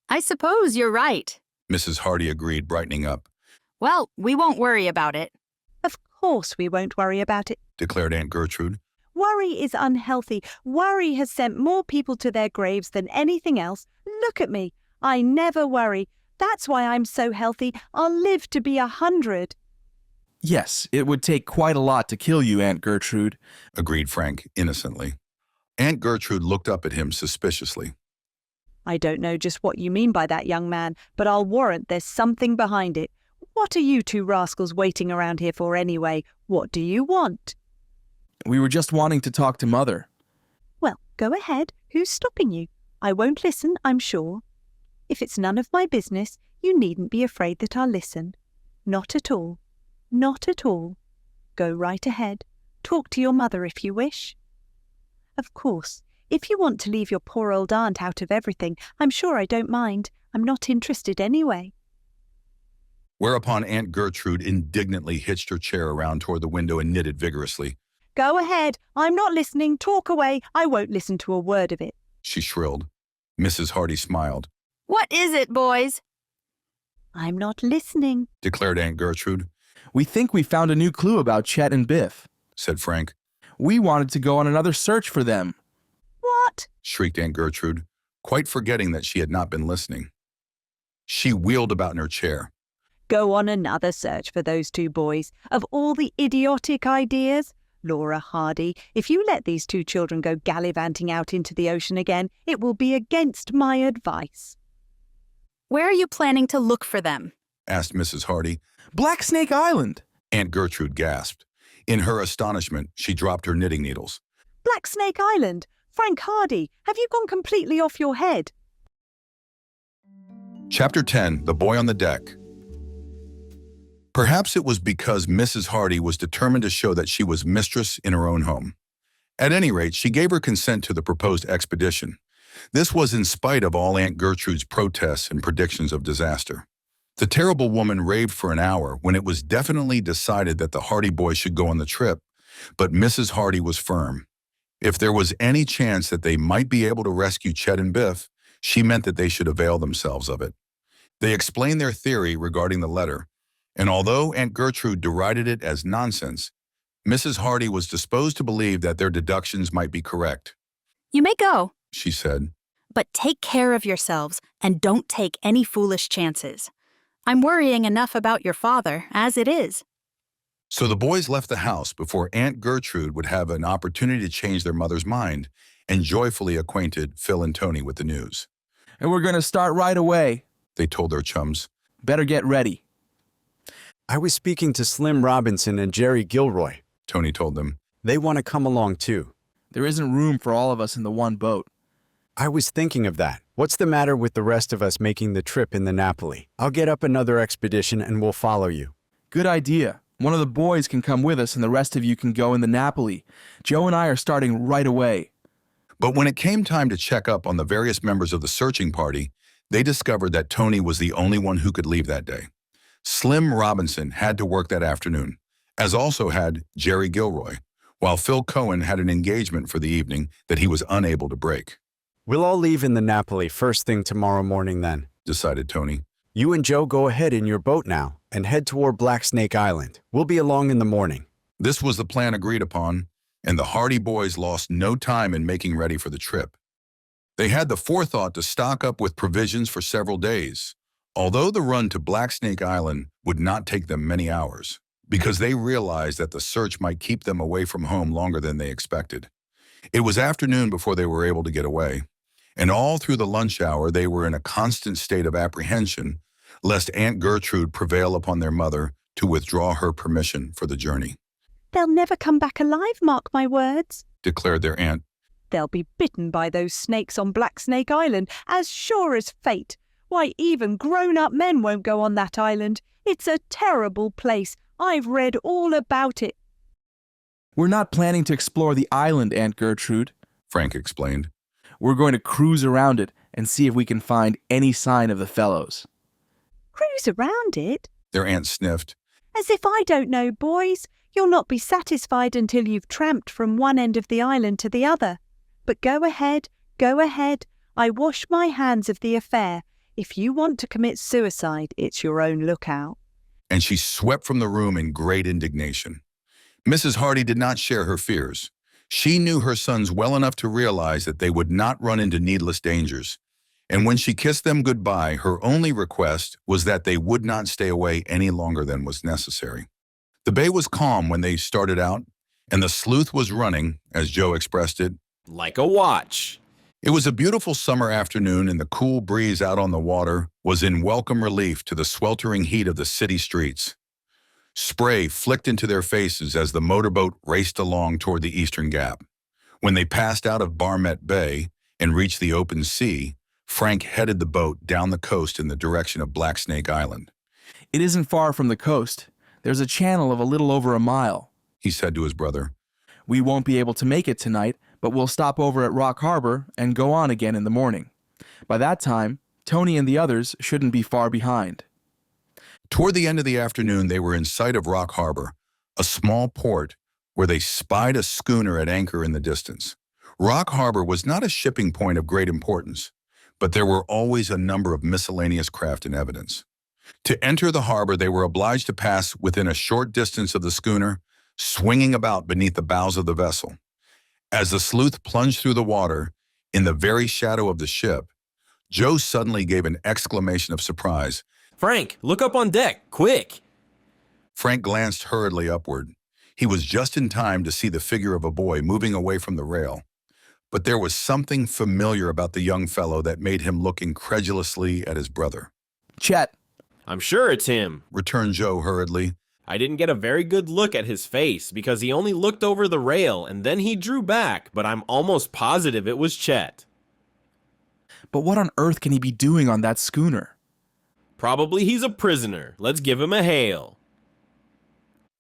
I suppose you're right. Mrs. Hardy agreed, brightening up, Well, we won't worry about it. Of course we won't worry about it. declared Aunt Gertrude. Worry is unhealthy. Worry has sent more people to their graves than anything else. Look at me. I never worry. That's why I'm so healthy. I'll live to be 100. Yes, it would take quite a lot to kill you, Aunt Gertrude, Agreed Frank, innocently. Aunt Gertrude looked up at him suspiciously. I don't know just what you mean by that, young man, but I'll warrant there's something behind it. What are you two rascals waiting around here for anyway? What do you want? We were just wanting to talk to Mother. Well, go ahead. Who's stopping you? I won't listen, I'm sure. If it's none of my business, you needn't be afraid that I'll listen. Not at all. Not at all. Go right ahead. Talk to your mother if you wish. Of course, if you want to leave your poor old aunt out of everything, I'm sure I don't mind. I'm not interested anyway. Whereupon Aunt Gertrude indignantly hitched her chair around toward the window and knitted vigorously. Go ahead. I'm not listening. Talk away. I won't listen to a word of it. She shrilled. Mrs. Hardy smiled, What is it, boys? I'm not listening, declared Aunt Gertrude. We think we found a new clue about Chet and Biff, said Frank. We wanted to go on another search for them. What? Shrieked Aunt Gertrude, quite forgetting that she had not been listening. She wheeled about in her chair. Go on another search for those two boys. Of all the idiotic ideas, Laura Hardy, if you let these two children go gallivanting out into the ocean again, it will be against my advice. Where are you planning to look for them? Asked Mrs. Hardy. Blacksnake Island! Aunt Gertrude gasped. In her astonishment, she dropped her knitting needles. Blacksnake Island! Frank Hardy, have you gone completely off your head? Chapter 10, The Boy on the Deck. Perhaps it was because Mrs. Hardy was determined to show that she was mistress in her own home. At any rate, she gave her consent to the proposed expedition. This was in spite of all Aunt Gertrude's protests and predictions of disaster. The terrible woman raved for an hour when it was definitely decided that the Hardy boys should go on the trip, but Mrs. Hardy was firm. If there was any chance that they might be able to rescue Chet and Biff, she meant that they should avail themselves of it. They explained their theory regarding the letter, and although Aunt Gertrude derided it as nonsense, Mrs. Hardy was disposed to believe that their deductions might be correct. You may go, She said. but take care of yourselves and don't take any foolish chances. I'm worrying enough about your father as it is. So the boys left the house before Aunt Gertrude would have an opportunity to change their mother's mind and joyfully acquainted Phil and Tony with the news. And we're going to start right away, They told their chums. Better get ready. I was speaking to Slim Robinson and Jerry Gilroy, Tony told them. They want to come along too. There isn't room for all of us in the one boat. I was thinking of that. What's the matter with the rest of us making the trip in the Napoli? I'll get up another expedition and we'll follow you. Good idea. One of the boys can come with us and the rest of you can go in the Napoli. Joe and I are starting right away. But when it came time to check up on the various members of the searching party, they discovered that Tony was the only one who could leave that day. Slim Robinson had to work that afternoon, as also had Jerry Gilroy, while Phil Cohen had an engagement for the evening that he was unable to break. We'll all leave in the Napoli first thing tomorrow morning then, decided Tony. You and Joe go ahead in your boat now and head toward Blacksnake Island. We'll be along in the morning. This was the plan agreed upon, and the Hardy boys lost no time in making ready for the trip. They had the forethought to stock up with provisions for several days, although the run to Blacksnake Island would not take them many hours, because they realized that the search might keep them away from home longer than they expected. It was afternoon before they were able to get away, and all through the lunch hour they were in a constant state of apprehension lest Aunt Gertrude prevail upon their mother to withdraw her permission for the journey. They'll never come back alive, mark my words, Declared their aunt. They'll be bitten by those snakes on Blacksnake Island, as sure as fate. Why, even grown-up men won't go on that island. It's a terrible place. I've read all about it. We're not planning to explore the island, Aunt Gertrude, Frank explained. We're going to cruise around it and see if we can find any sign of the fellows. Cruise around it? Their aunt sniffed. As if I don't know, boys. You'll not be satisfied until you've tramped from one end of the island to the other. But go ahead, go ahead. I wash my hands of the affair. If you want to commit suicide, it's your own lookout. And she swept from the room in great indignation. Mrs. Hardy did not share her fears. She knew her sons well enough to realize that they would not run into needless dangers. And when she kissed them goodbye, her only request was that they would not stay away any longer than was necessary. The bay was calm when they started out, and the sleuth was running, as Joe expressed it, like a watch. It was a beautiful summer afternoon, and the cool breeze out on the water was in welcome relief to the sweltering heat of the city streets. Spray flicked into their faces as the motorboat raced along toward the eastern gap. When they passed out of Barmet Bay and reached the open sea, Frank headed the boat down the coast in the direction of Blacksnake Island. It isn't far from the coast. There's a channel of a little over a mile, he said to his brother. We won't be able to make it tonight, but we'll stop over at Rock Harbor and go on again in the morning. By that time, Tony and the others shouldn't be far behind. Toward the end of the afternoon, they were in sight of Rock Harbor, a small port where they spied a schooner at anchor in the distance. Rock Harbor was not a shipping point of great importance, but there were always a number of miscellaneous craft in evidence. To enter the harbor, they were obliged to pass within a short distance of the schooner, swinging about beneath the bows of the vessel. As the sleuth plunged through the water, in the very shadow of the ship, Joe suddenly gave an exclamation of surprise. Frank, look up on deck, quick! Frank glanced hurriedly upward. He was just in time to see the figure of a boy moving away from the rail. But there was something familiar about the young fellow that made him look incredulously at his brother. Chet! I'm sure it's him, returned Joe hurriedly. I didn't get a very good look at his face because he only looked over the rail and then he drew back, but I'm almost positive it was Chet. But what on earth can he be doing on that schooner? Probably he's a prisoner. Let's give him a hail.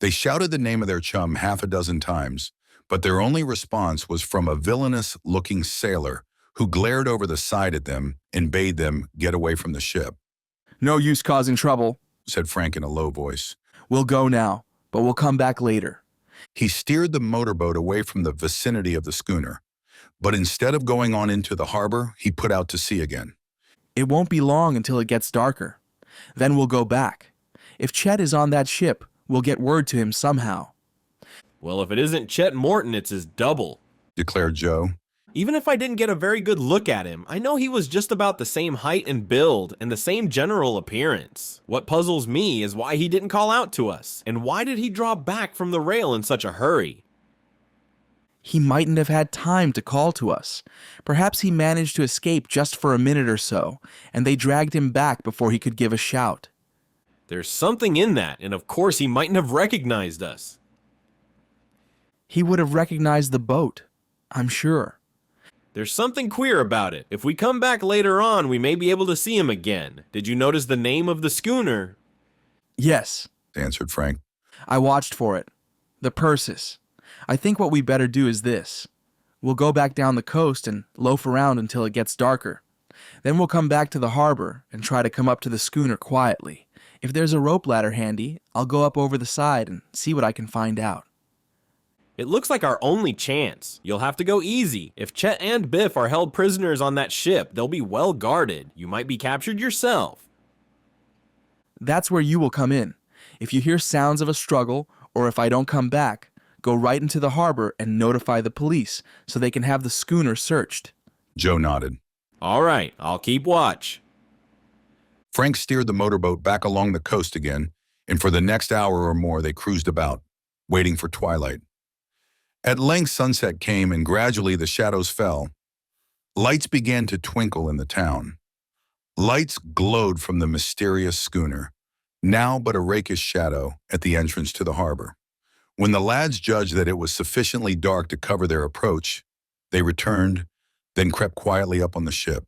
They shouted the name of their chum half a dozen times, but their only response was from a villainous-looking sailor who glared over the side at them and bade them get away from the ship. No use causing trouble, said Frank in a low voice. We'll go now, but we'll come back later. He steered the motorboat away from the vicinity of the schooner, but instead of going on into the harbor, he put out to sea again. It won't be long until it gets darker. Then we'll go back. If Chet is on that ship, we'll get word to him somehow. Well, if it isn't Chet Morton, it's his double, declared Joe. Even if I didn't get a very good look at him, I know he was just about the same height and build and the same general appearance. What puzzles me is why he didn't call out to us, and why did he draw back from the rail in such a hurry? He mightn't have had time to call to us. Perhaps he managed to escape just for a minute or so, and they dragged him back before he could give a shout. There's something in that, and of course he mightn't have recognized us. He would have recognized the boat, I'm sure. There's something queer about it. If we come back later on, we may be able to see him again. Did you notice the name of the schooner? Yes, answered Frank. I watched for it. The Persis. I think what we better do is this. We'll go back down the coast and loaf around until it gets darker. Then we'll come back to the harbor and try to come up to the schooner quietly. If there's a rope ladder handy, I'll go up over the side and see what I can find out. It looks like our only chance. You'll have to go easy. If Chet and Biff are held prisoners on that ship, they'll be well guarded. You might be captured yourself. That's where you will come in. If you hear sounds of a struggle, or if I don't come back, go right into the harbor and notify the police so they can have the schooner searched. Joe nodded. All right, I'll keep watch. Frank steered the motorboat back along the coast again, and for the next hour or more they cruised about, waiting for twilight. At length sunset came and gradually the shadows fell. Lights began to twinkle in the town. Lights glowed from the mysterious schooner, now but a rakish shadow at the entrance to the harbor. When the lads judged that it was sufficiently dark to cover their approach, they returned, then crept quietly up on the ship.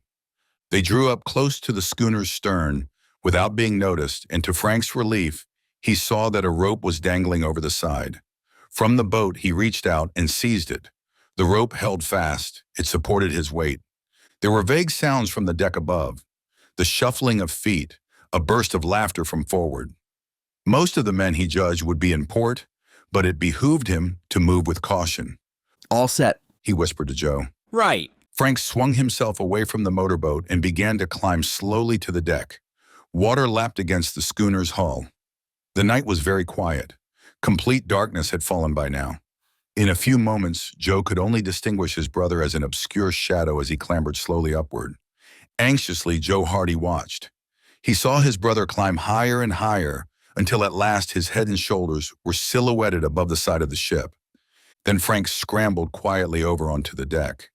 They drew up close to the schooner's stern without being noticed, and to Frank's relief, he saw that a rope was dangling over the side. From the boat, he reached out and seized it. The rope held fast. It supported his weight. There were vague sounds from the deck above, the shuffling of feet, a burst of laughter from forward. Most of the men, he judged, would be in port, but it behooved him to move with caution. All set, he whispered to Joe. Right. Frank swung himself away from the motorboat and began to climb slowly to the deck. Water lapped against the schooner's hull. The night was very quiet. Complete darkness had fallen by now. In a few moments, Joe could only distinguish his brother as an obscure shadow as he clambered slowly upward. Anxiously, Joe Hardy watched. He saw his brother climb higher and higher until at last his head and shoulders were silhouetted above the side of the ship. Then Frank scrambled quietly over onto the deck.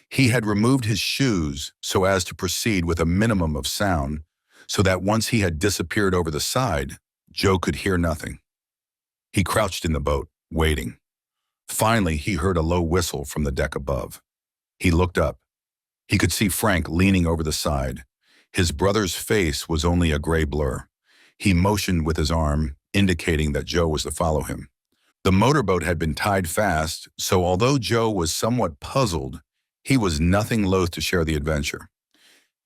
He had removed his shoes so as to proceed with a minimum of sound, so that once he had disappeared over the side, Joe could hear nothing. He crouched in the boat, waiting. Finally, he heard a low whistle from the deck above. He looked up. He could see Frank leaning over the side. His brother's face was only a gray blur. He motioned with his arm, indicating that Joe was to follow him. The motorboat had been tied fast, so although Joe was somewhat puzzled, he was nothing loath to share the adventure.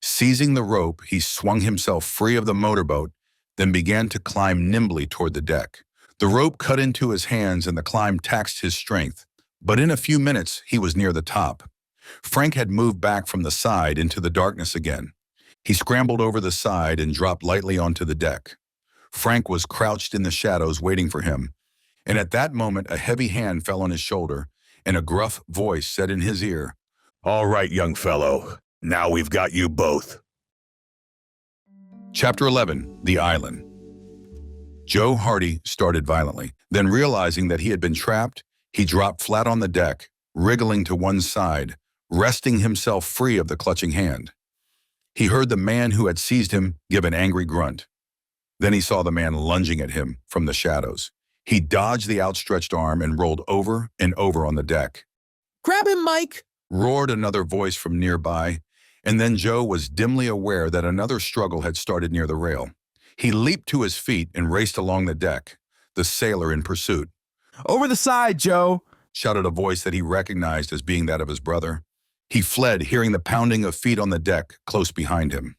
Seizing the rope, he swung himself free of the motorboat, then began to climb nimbly toward the deck. The rope cut into his hands and the climb taxed his strength, but in a few minutes he was near the top. Frank had moved back from the side into the darkness again. He scrambled over the side and dropped lightly onto the deck. Frank was crouched in the shadows waiting for him, and at that moment a heavy hand fell on his shoulder, and a gruff voice said in his ear, "All right, young fellow, now we've got you both." Chapter 11, The Island. Joe Hardy started violently. Then realizing that he had been trapped, he dropped flat on the deck, wriggling to one side, wresting himself free of the clutching hand. He heard the man who had seized him give an angry grunt. Then he saw the man lunging at him from the shadows. He dodged the outstretched arm and rolled over and over on the deck. "Grab him, Mike!" roared another voice from nearby, and then Joe was dimly aware that another struggle had started near the rail. He leaped to his feet and raced along the deck, the sailor in pursuit. "Over the side, Joe!" shouted a voice that he recognized as being that of his brother. He fled, hearing the pounding of feet on the deck close behind him.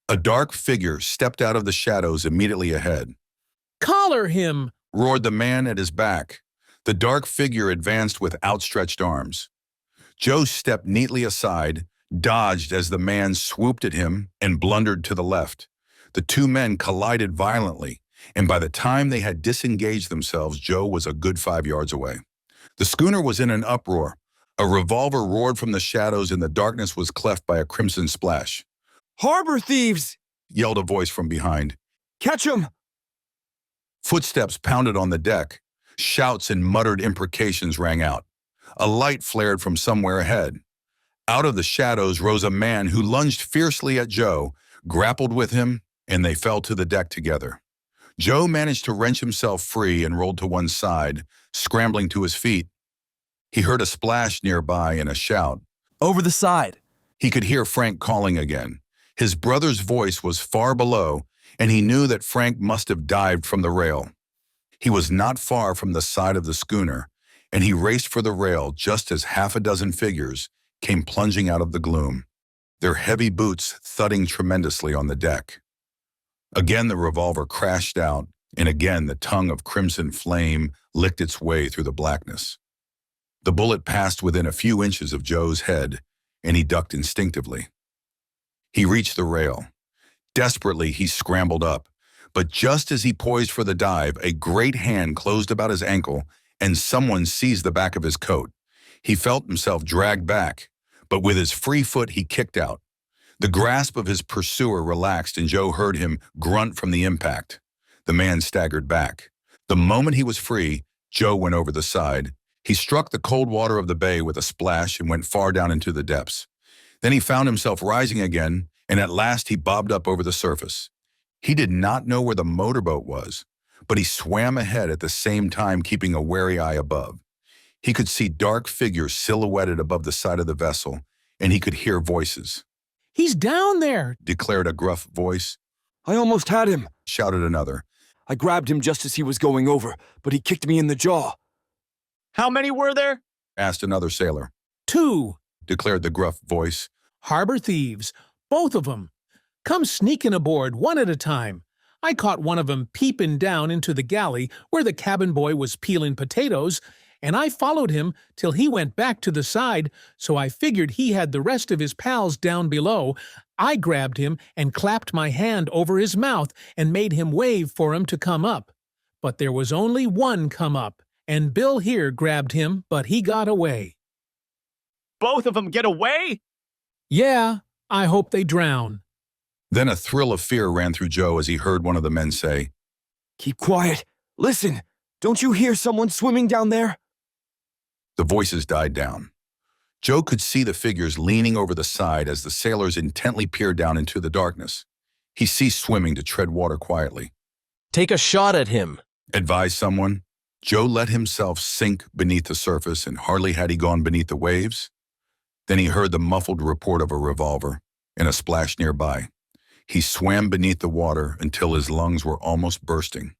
A dark figure stepped out of the shadows immediately ahead. "Collar him!" roared the man at his back. The dark figure advanced with outstretched arms. Joe stepped neatly aside, dodged as the man swooped at him, and blundered to the left. The two men collided violently, and by the time they had disengaged themselves, Joe was a good 5 yards away. The schooner was in an uproar. A revolver roared from the shadows, and the darkness was cleft by a crimson splash. "Harbor thieves!" yelled a voice from behind. "Catch 'em!" Footsteps pounded on the deck. Shouts and muttered imprecations rang out. A light flared from somewhere ahead. Out of the shadows rose a man who lunged fiercely at Joe, grappled with him, and they fell to the deck together. Joe managed to wrench himself free and rolled to one side, scrambling to his feet. He heard a splash nearby and a shout. "Over the side!" He could hear Frank calling again. His brother's voice was far below, and he knew that Frank must have dived from the rail. He was not far from the side of the schooner, and he raced for the rail just as half a dozen figures came plunging out of the gloom, their heavy boots thudding tremendously on the deck. Again the revolver crashed out, and again the tongue of crimson flame licked its way through the blackness. The bullet passed within a few inches of Joe's head, and he ducked instinctively. He reached the rail. Desperately, he scrambled up, but just as he poised for the dive, a great hand closed about his ankle, and someone seized the back of his coat. He felt himself dragged back, but with his free foot he kicked out. The grasp of his pursuer relaxed, and Joe heard him grunt from the impact. The man staggered back. The moment he was free, Joe went over the side. He struck the cold water of the bay with a splash and went far down into the depths. Then he found himself rising again, and at last he bobbed up over the surface. He did not know where the motorboat was, but he swam ahead at the same time, keeping a wary eye above. He could see dark figures silhouetted above the side of the vessel, and he could hear voices. "He's down there," declared a gruff voice. "I almost had him," shouted another. "I grabbed him just as he was going over, but he kicked me in the jaw." How many were there? asked another sailor. 2 declared the gruff voice. harbor thieves, both of 'em. Come sneaking aboard one at a time. I caught one of 'em peeping down into the galley where the cabin boy was peeling potatoes, and I followed him till he went back to the side, so I figured he had the rest of his pals down below. I grabbed him and clapped my hand over his mouth and made him wave for 'em to come up. But there was only one come up, and Bill here grabbed him, but he got away. Both of them get away? Yeah, I hope they drown. Then a thrill of fear ran through Joe as he heard one of the men say, Keep quiet. Listen, don't you hear someone swimming down there? The voices died down. Joe could see the figures leaning over the side as the sailors intently peered down into the darkness. He ceased swimming to tread water quietly. Take a shot at him, advised someone. Joe let himself sink beneath the surface, and hardly had he gone beneath the waves, then he heard the muffled report of a revolver and a splash nearby. He swam beneath the water until his lungs were almost bursting.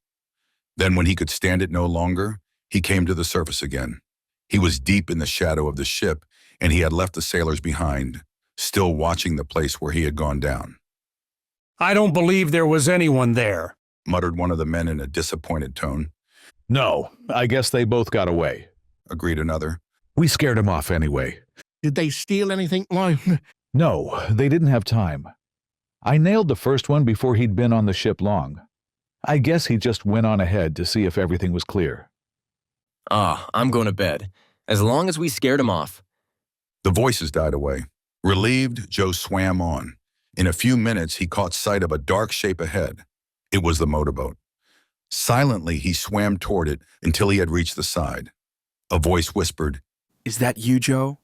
Then, when he could stand it no longer, he came to the surface again. He was deep in the shadow of the ship, and he had left the sailors behind, still watching the place where he had gone down. I don't believe there was anyone there, muttered one of the men in a disappointed tone. No, I guess they both got away, agreed another. We scared them off anyway. Did they steal anything? No, they didn't have time. I nailed the first one before he'd been on the ship long. I guess he just went on ahead to see if everything was clear. I'm going to bed. As long as we scared him off. The voices died away. Relieved, Joe swam on. In a few minutes, he caught sight of a dark shape ahead. It was the motorboat. Silently, he swam toward it until he had reached the side. A voice whispered, Is that you, Joe?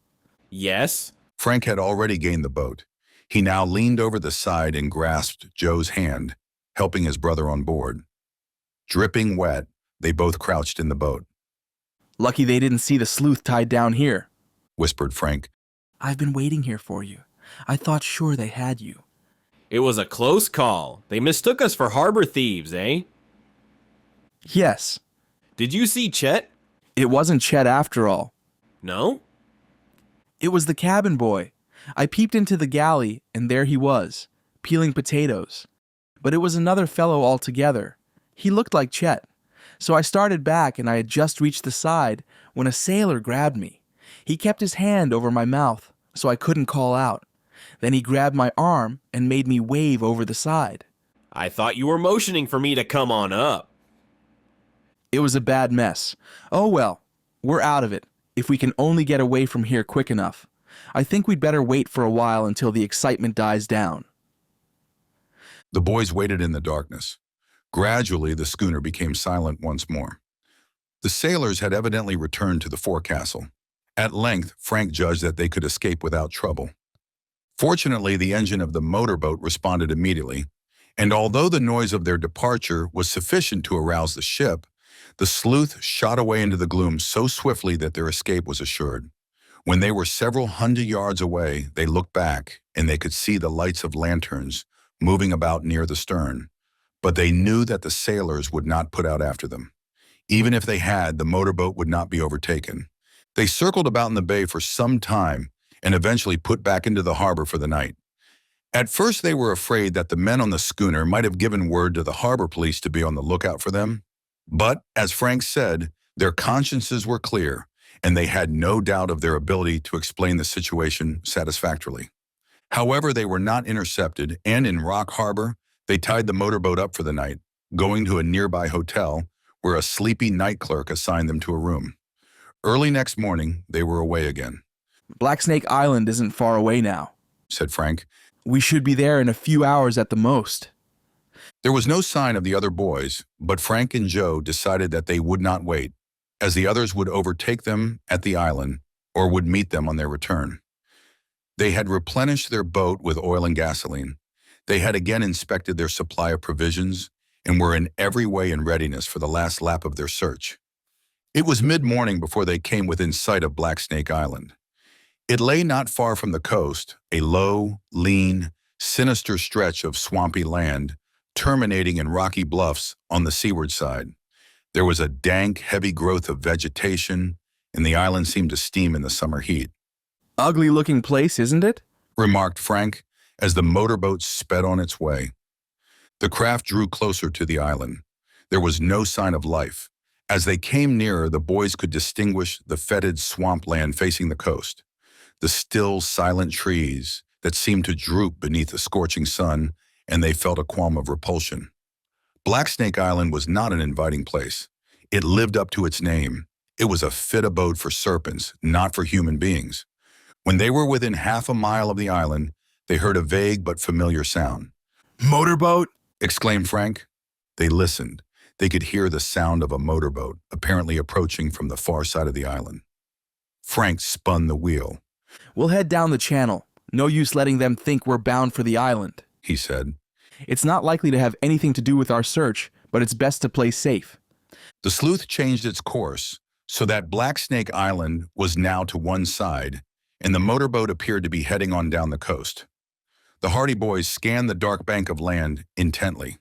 Yes. Frank had already gained the boat. He now leaned over the side and grasped Joe's hand, helping his brother on board. Dripping wet, they both crouched in the boat. Lucky they didn't see the sleuth tied down here, whispered Frank. I've been waiting here for you. I thought sure they had you. It was a close call. They mistook us for harbor thieves, eh? Yes. Did you see Chet? It wasn't Chet after all. No? It was the cabin boy. I peeped into the galley, and there he was, peeling potatoes. But it was another fellow altogether. He looked like Chet. So I started back, and I had just reached the side when a sailor grabbed me. He kept his hand over my mouth, so I couldn't call out. Then he grabbed my arm and made me wave over the side. I thought you were motioning for me to come on up. It was a bad mess. Oh well, we're out of it, if we can only get away from here quick enough. I think we'd better wait for a while until the excitement dies down. The boys waited in the darkness. Gradually, the schooner became silent once more. The sailors had evidently returned to the forecastle. At length, Frank judged that they could escape without trouble. Fortunately, the engine of the motorboat responded immediately, and although the noise of their departure was sufficient to arouse the ship, the sleuth shot away into the gloom so swiftly that their escape was assured. When they were several hundred yards away, they looked back, and they could see the lights of lanterns moving about near the stern. But they knew that the sailors would not put out after them. Even if they had, the motorboat would not be overtaken. They circled about in the bay for some time and eventually put back into the harbor for the night. At first, they were afraid that the men on the schooner might have given word to the harbor police to be on the lookout for them. But, as Frank said, their consciences were clear, and they had no doubt of their ability to explain the situation satisfactorily. However, they were not intercepted, and in Rock Harbor, they tied the motorboat up for the night, going to a nearby hotel where a sleepy night clerk assigned them to a room. Early next morning, they were away again. Blacksnake Island isn't far away now, said Frank. We should be there in a few hours at the most. There was no sign of the other boys, but Frank and Joe decided that they would not wait, as the others would overtake them at the island or would meet them on their return. They had replenished their boat with oil and gasoline. They had again inspected their supply of provisions and were in every way in readiness for the last lap of their search. It was mid-morning before they came within sight of Blacksnake Island. It lay not far from the coast, a low, lean, sinister stretch of swampy land, terminating in rocky bluffs on the seaward side. There was a dank, heavy growth of vegetation and the island seemed to steam in the summer heat. Ugly-looking place, isn't it? Remarked Frank as the motorboat sped on its way. The craft drew closer to the island. There was no sign of life. As they came nearer, the boys could distinguish the fetid swampland facing the coast, the still, silent trees that seemed to droop beneath the scorching sun, and they felt a qualm of repulsion. Blacksnake Island was not an inviting place. It lived up to its name. It was a fit abode for serpents, not for human beings. When they were within half a mile of the island, they heard a vague but familiar sound. Motorboat? Exclaimed Frank. They listened. They could hear the sound of a motorboat, apparently approaching from the far side of the island. Frank spun the wheel. We'll head down the channel. No use letting them think we're bound for the island, he said. It's not likely to have anything to do with our search, but it's best to play safe. The sleuth changed its course so that Blacksnake Island was now to one side, and the motorboat appeared to be heading on down the coast. The Hardy boys scanned the dark bank of land intently.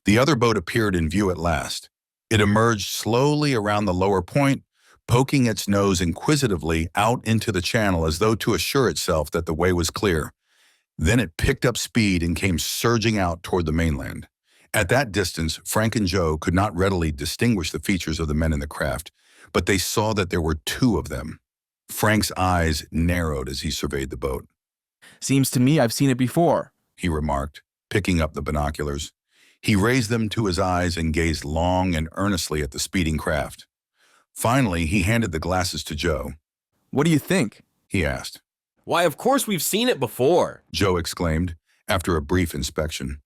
The other boat appeared in view at last. It emerged slowly around the lower point, poking its nose inquisitively out into the channel as though to assure itself that the way was clear. Then it picked up speed and came surging out toward the mainland. At that distance, Frank and Joe could not readily distinguish the features of the men in the craft, but they saw that there were two of them. Frank's eyes narrowed as he surveyed the boat. Seems to me I've seen it before, he remarked, picking up the binoculars. He raised them to his eyes and gazed long and earnestly at the speeding craft. Finally, he handed the glasses to Joe. What do you think? He asked. Why, of course we've seen it before, Joe exclaimed, after a brief inspection.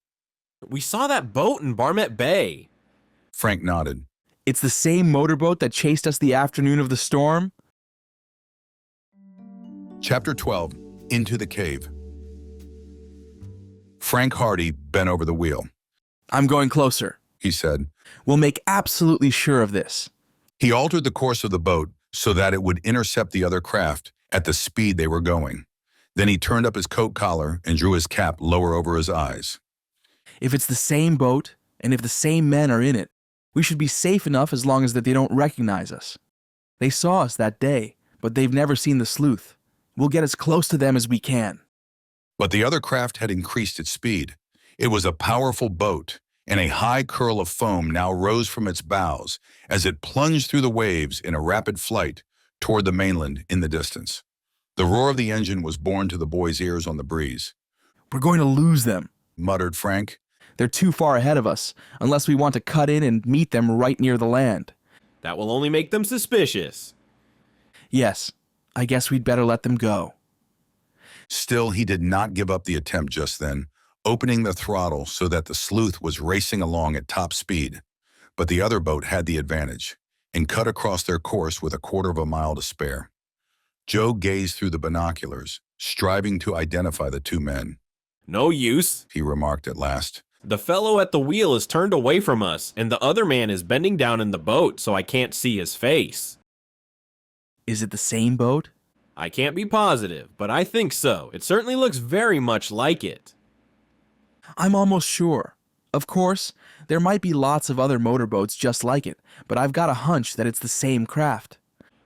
We saw that boat in Barmet Bay. Frank nodded. It's the same motorboat that chased us the afternoon of the storm? Chapter 12, Into the Cave. Frank Hardy bent over the wheel. I'm going closer, he said. We'll make absolutely sure of this. He altered the course of the boat so that it would intercept the other craft at the speed they were going. Then he turned up his coat collar and drew his cap lower over his eyes. If it's the same boat, and if the same men are in it, we should be safe enough as long as that they don't recognize us. They saw us that day, but they've never seen the sleuth. We'll get as close to them as we can. But the other craft had increased its speed. It was a powerful boat, and a high curl of foam now rose from its bows as it plunged through the waves in a rapid flight toward the mainland in the distance. The roar of the engine was borne to the boys' ears on the breeze. We're going to lose them, muttered Frank. They're too far ahead of us, unless we want to cut in and meet them right near the land. That will only make them suspicious. Yes, I guess we'd better let them go. Still, he did not give up the attempt just then, opening the throttle so that the sleuth was racing along at top speed. But the other boat had the advantage and cut across their course with a quarter of a mile to spare. Joe gazed through the binoculars, striving to identify the two men. No use, he remarked at last. The fellow at the wheel is turned away from us, and the other man is bending down in the boat so I can't see his face. Is it the same boat? I can't be positive, but I think so. It certainly looks very much like it. I'm almost sure. Of course, there might be lots of other motorboats just like it, but I've got a hunch that it's the same craft.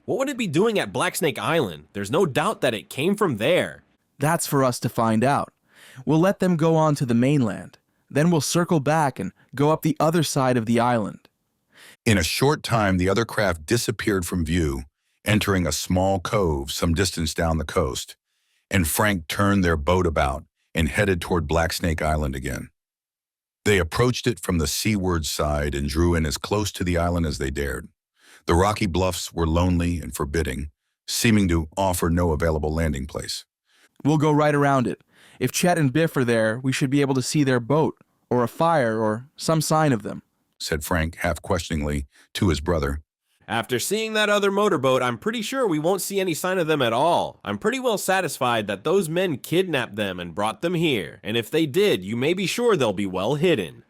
What would it be doing at Blacksnake Island? There's no doubt that it came from there. That's for us to find out. We'll let them go on to the mainland. Then we'll circle back and go up the other side of the island. In a short time, the other craft disappeared from view, entering a small cove some distance down the coast, and Frank turned their boat about and headed toward Blacksnake Island again. They approached it from the seaward side and drew in as close to the island as they dared. The rocky bluffs were lonely and forbidding, seeming to offer no available landing place. We'll go right around it. If Chet and Biff are there, we should be able to see their boat, or a fire, or some sign of them, said Frank half-questioningly to his brother. After seeing that other motorboat, I'm pretty sure we won't see any sign of them at all. I'm pretty well satisfied that those men kidnapped them and brought them here, and if they did, you may be sure they'll be well hidden.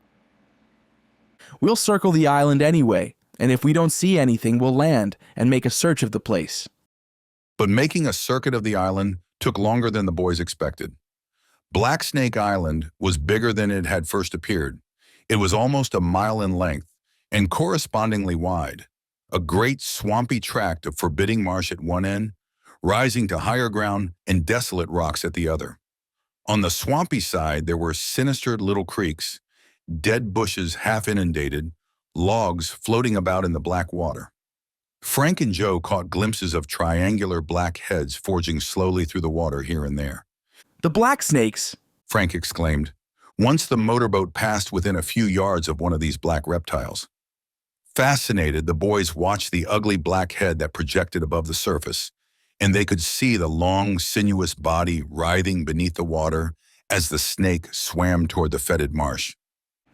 We'll circle the island anyway, and if we don't see anything, we'll land and make a search of the place. But making a circuit of the island took longer than the boys expected. Blacksnake Island was bigger than it had first appeared. It was almost a mile in length and correspondingly wide. a great swampy tract of forbidding marsh at one end, rising to higher ground and desolate rocks at the other. On the swampy side, there were sinister little creeks, dead bushes half inundated, logs floating about in the black water. Frank and Joe caught glimpses of triangular black heads forging slowly through the water here and there. The black snakes! Frank exclaimed, once the motorboat passed within a few yards of one of these black reptiles. Fascinated, the boys watched the ugly black head that projected above the surface, and they could see the long, sinuous body writhing beneath the water as the snake swam toward the fetid marsh.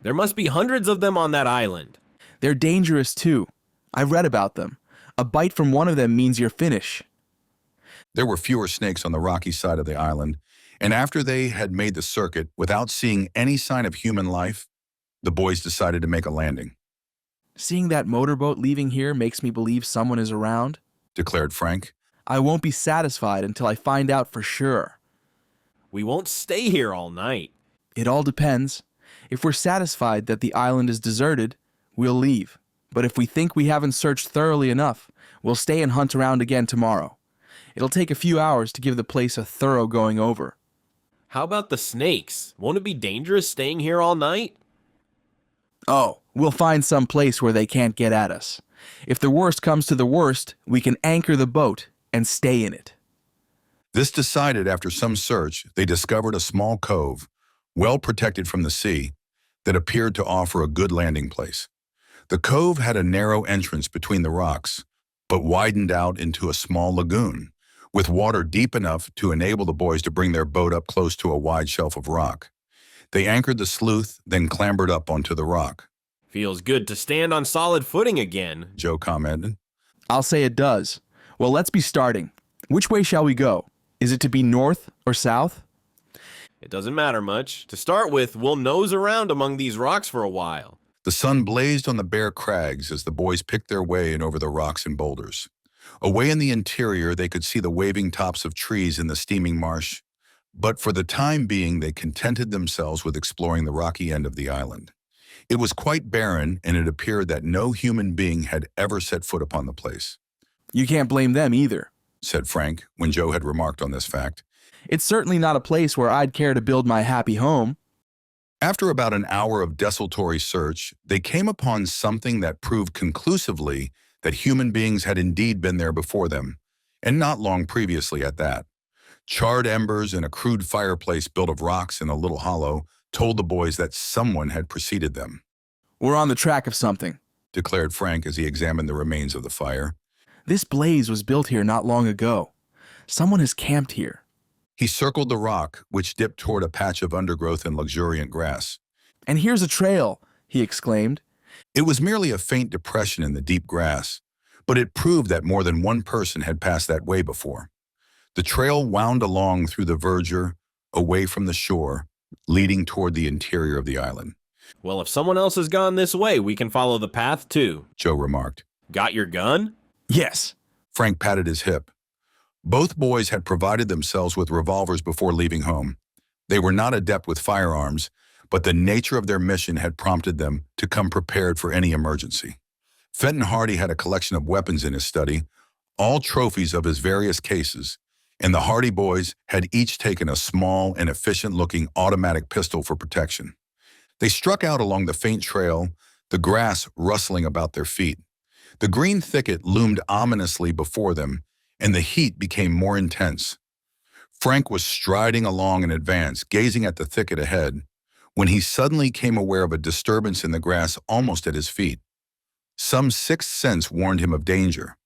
There must be hundreds of them on that island. They're dangerous too. I've read about them. A bite from one of them means you're finished. There were fewer snakes on the rocky side of the island, and after they had made the circuit without seeing any sign of human life, the boys decided to make a landing. Seeing that motorboat leaving here makes me believe someone is around, declared Frank. I won't be satisfied until I find out for sure. We won't stay here all night. It all depends. If we're satisfied that the island is deserted, we'll leave. But if we think we haven't searched thoroughly enough, we'll stay and hunt around again tomorrow. It'll take a few hours to give the place a thorough going over. How about the snakes? Won't it be dangerous staying here all night? Oh, we'll find some place where they can't get at us. If the worst comes to the worst, we can anchor the boat and stay in it. This decided, after some search, they discovered a small cove, well protected from the sea, that appeared to offer a good landing place. The cove had a narrow entrance between the rocks, but widened out into a small lagoon, with water deep enough to enable the boys to bring their boat up close to a wide shelf of rock. They anchored the sleuth, then clambered up onto the rock. Feels good to stand on solid footing again, Joe commented. I'll say it does. Well, let's be starting. Which way shall we go? Is it to be north or south? It doesn't matter much. To start with, we'll nose around among these rocks for a while. The sun blazed on the bare crags as the boys picked their way in over the rocks and boulders. Away in the interior, they could see the waving tops of trees in the steaming marsh, but for the time being, they contented themselves with exploring the rocky end of the island. It was quite barren, and it appeared that no human being had ever set foot upon the place. You can't blame them either, said Frank, when Joe had remarked on this fact. It's certainly not a place where I'd care to build my happy home. After about an hour of desultory search, they came upon something that proved conclusively that human beings had indeed been there before them, and not long previously at that. Charred embers and a crude fireplace built of rocks in a little hollow told the boys that someone had preceded them. We're on the track of something, declared Frank as he examined the remains of the fire. This blaze was built here not long ago. Someone has camped here. He circled the rock, which dipped toward a patch of undergrowth and luxuriant grass. And here's a trail, he exclaimed. It was merely a faint depression in the deep grass, but it proved that more than one person had passed that way before. The trail wound along through the verdure, away from the shore, leading toward the interior of the island. Well, if someone else has gone this way, we can follow the path too, Joe remarked. Got your gun? Yes. Frank patted his hip. Both boys had provided themselves with revolvers before leaving home. They were not adept with firearms, but the nature of their mission had prompted them to come prepared for any emergency. Fenton Hardy had a collection of weapons in his study, all trophies of his various cases, and the Hardy boys had each taken a small and efficient-looking automatic pistol for protection. They struck out along the faint trail, the grass rustling about their feet. The green thicket loomed ominously before them, and the heat became more intense. Frank was striding along in advance, gazing at the thicket ahead, when he suddenly came aware of a disturbance in the grass almost at his feet. Some sixth sense warned him of danger.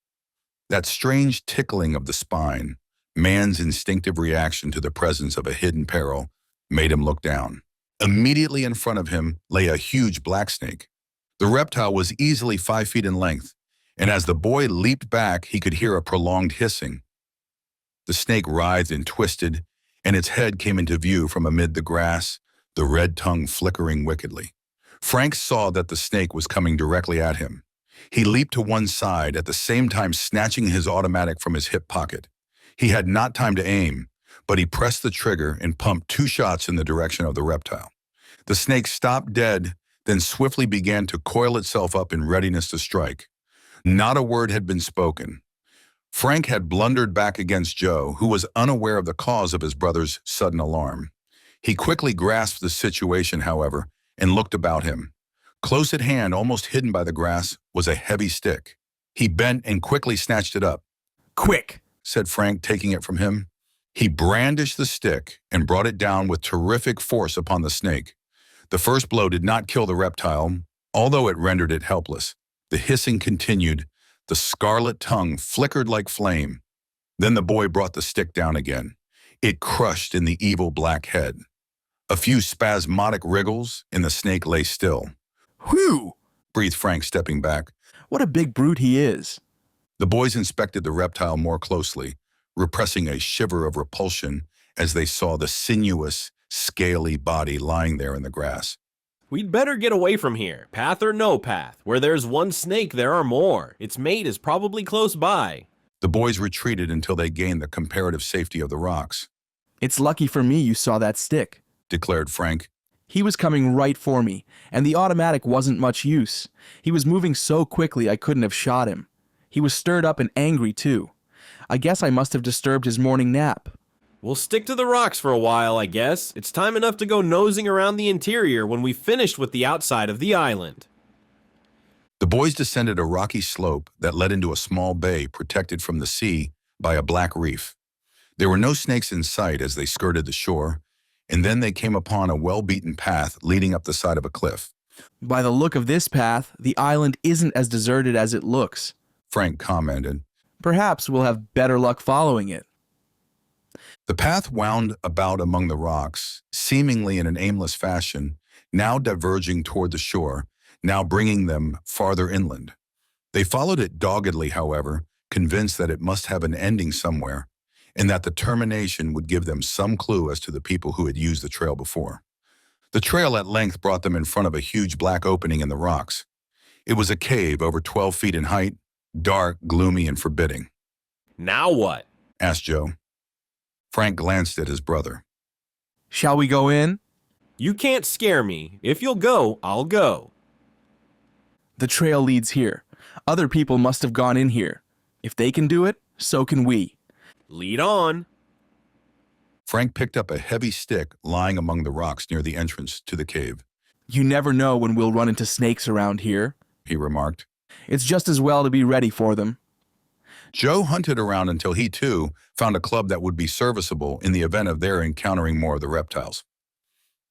That strange tickling of the spine, man's instinctive reaction to the presence of a hidden peril, made him look down. Immediately in front of him lay a huge blacksnake. The reptile was easily 5 feet in length, and as the boy leaped back, he could hear a prolonged hissing. The snake writhed and twisted, and its head came into view from amid the grass, the red tongue flickering wickedly. Frank saw that the snake was coming directly at him. He leaped to one side, at the same time snatching his automatic from his hip pocket. He had not time to aim, but he pressed the trigger and pumped 2 shots in the direction of the reptile. The snake stopped dead, then swiftly began to coil itself up in readiness to strike. Not a word had been spoken. Frank had blundered back against Joe, who was unaware of the cause of his brother's sudden alarm. He quickly grasped the situation, however, and looked about him. Close at hand, almost hidden by the grass, was a heavy stick. He bent and quickly snatched it up. "Quick," said Frank, taking it from him. He brandished the stick and brought it down with terrific force upon the snake. The first blow did not kill the reptile, although it rendered it helpless. The hissing continued. The scarlet tongue flickered like flame. Then the boy brought the stick down again. It crushed in the evil black head. A few spasmodic wriggles, and the snake lay still. "Whew!" breathed Frank, stepping back. "What a big brute he is." The boys inspected the reptile more closely, repressing a shiver of repulsion as they saw the sinuous, scaly body lying there in the grass. We'd better get away from here, path or no path. Where there's one snake, there are more. Its mate is probably close by. The boys retreated until they gained the comparative safety of the rocks. "It's lucky for me you saw that stick," declared Frank. "He was coming right for me, and the automatic wasn't much use. He was moving so quickly I couldn't have shot him. He was stirred up and angry, too. I guess I must have disturbed his morning nap." We'll stick to the rocks for a while, I guess. It's time enough to go nosing around the interior when we've finished with the outside of the island. The boys descended a rocky slope that led into a small bay protected from the sea by a black reef. There were no snakes in sight as they skirted the shore, and then they came upon a well-beaten path leading up the side of a cliff. "By the look of this path, the island isn't as deserted as it looks," Frank commented. "Perhaps we'll have better luck following it." The path wound about among the rocks, seemingly in an aimless fashion, now diverging toward the shore, now bringing them farther inland. They followed it doggedly, however, convinced that it must have an ending somewhere, and that the termination would give them some clue as to the people who had used the trail before. The trail at length brought them in front of a huge black opening in the rocks. It was a cave over 12 feet in height, dark, gloomy, and forbidding. "Now what?" asked Joe. Frank glanced at his brother. "Shall we go in?" "You can't scare me. If you'll go, I'll go." "The trail leads here. Other people must have gone in here. If they can do it, so can we." "Lead on." Frank picked up a heavy stick lying among the rocks near the entrance to the cave. "You never know when we'll run into snakes around here," he remarked. "It's just as well to be ready for them." Joe hunted around until he, too, found a club that would be serviceable in the event of their encountering more of the reptiles.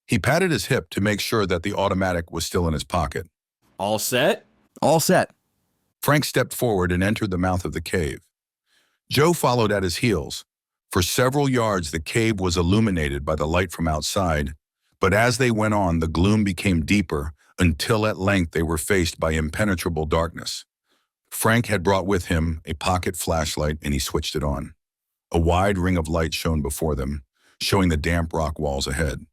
He patted his hip to make sure that the automatic was still in his pocket. "All set?" "All set." Frank stepped forward and entered the mouth of the cave. Joe followed at his heels. For several yards, the cave was illuminated by the light from outside, but as they went on, the gloom became deeper until at length they were faced by impenetrable darkness. Frank had brought with him a pocket flashlight, and he switched it on. A wide ring of light shone before them, showing the damp rock walls ahead.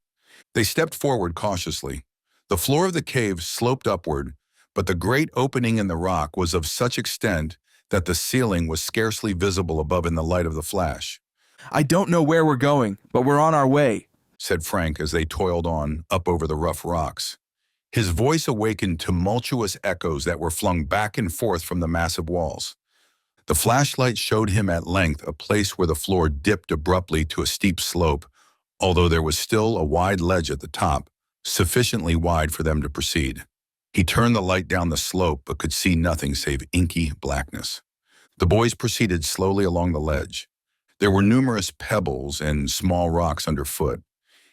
They stepped forward cautiously. The floor of the cave sloped upward, but the great opening in the rock was of such extent that the ceiling was scarcely visible above in the light of the flash. "I don't know where we're going, but we're on our way," said Frank as they toiled on up over the rough rocks. His voice awakened tumultuous echoes that were flung back and forth from the massive walls. The flashlight showed him at length a place where the floor dipped abruptly to a steep slope, although there was still a wide ledge at the top, sufficiently wide for them to proceed. He turned the light down the slope but could see nothing save inky blackness. The boys proceeded slowly along the ledge. There were numerous pebbles and small rocks underfoot.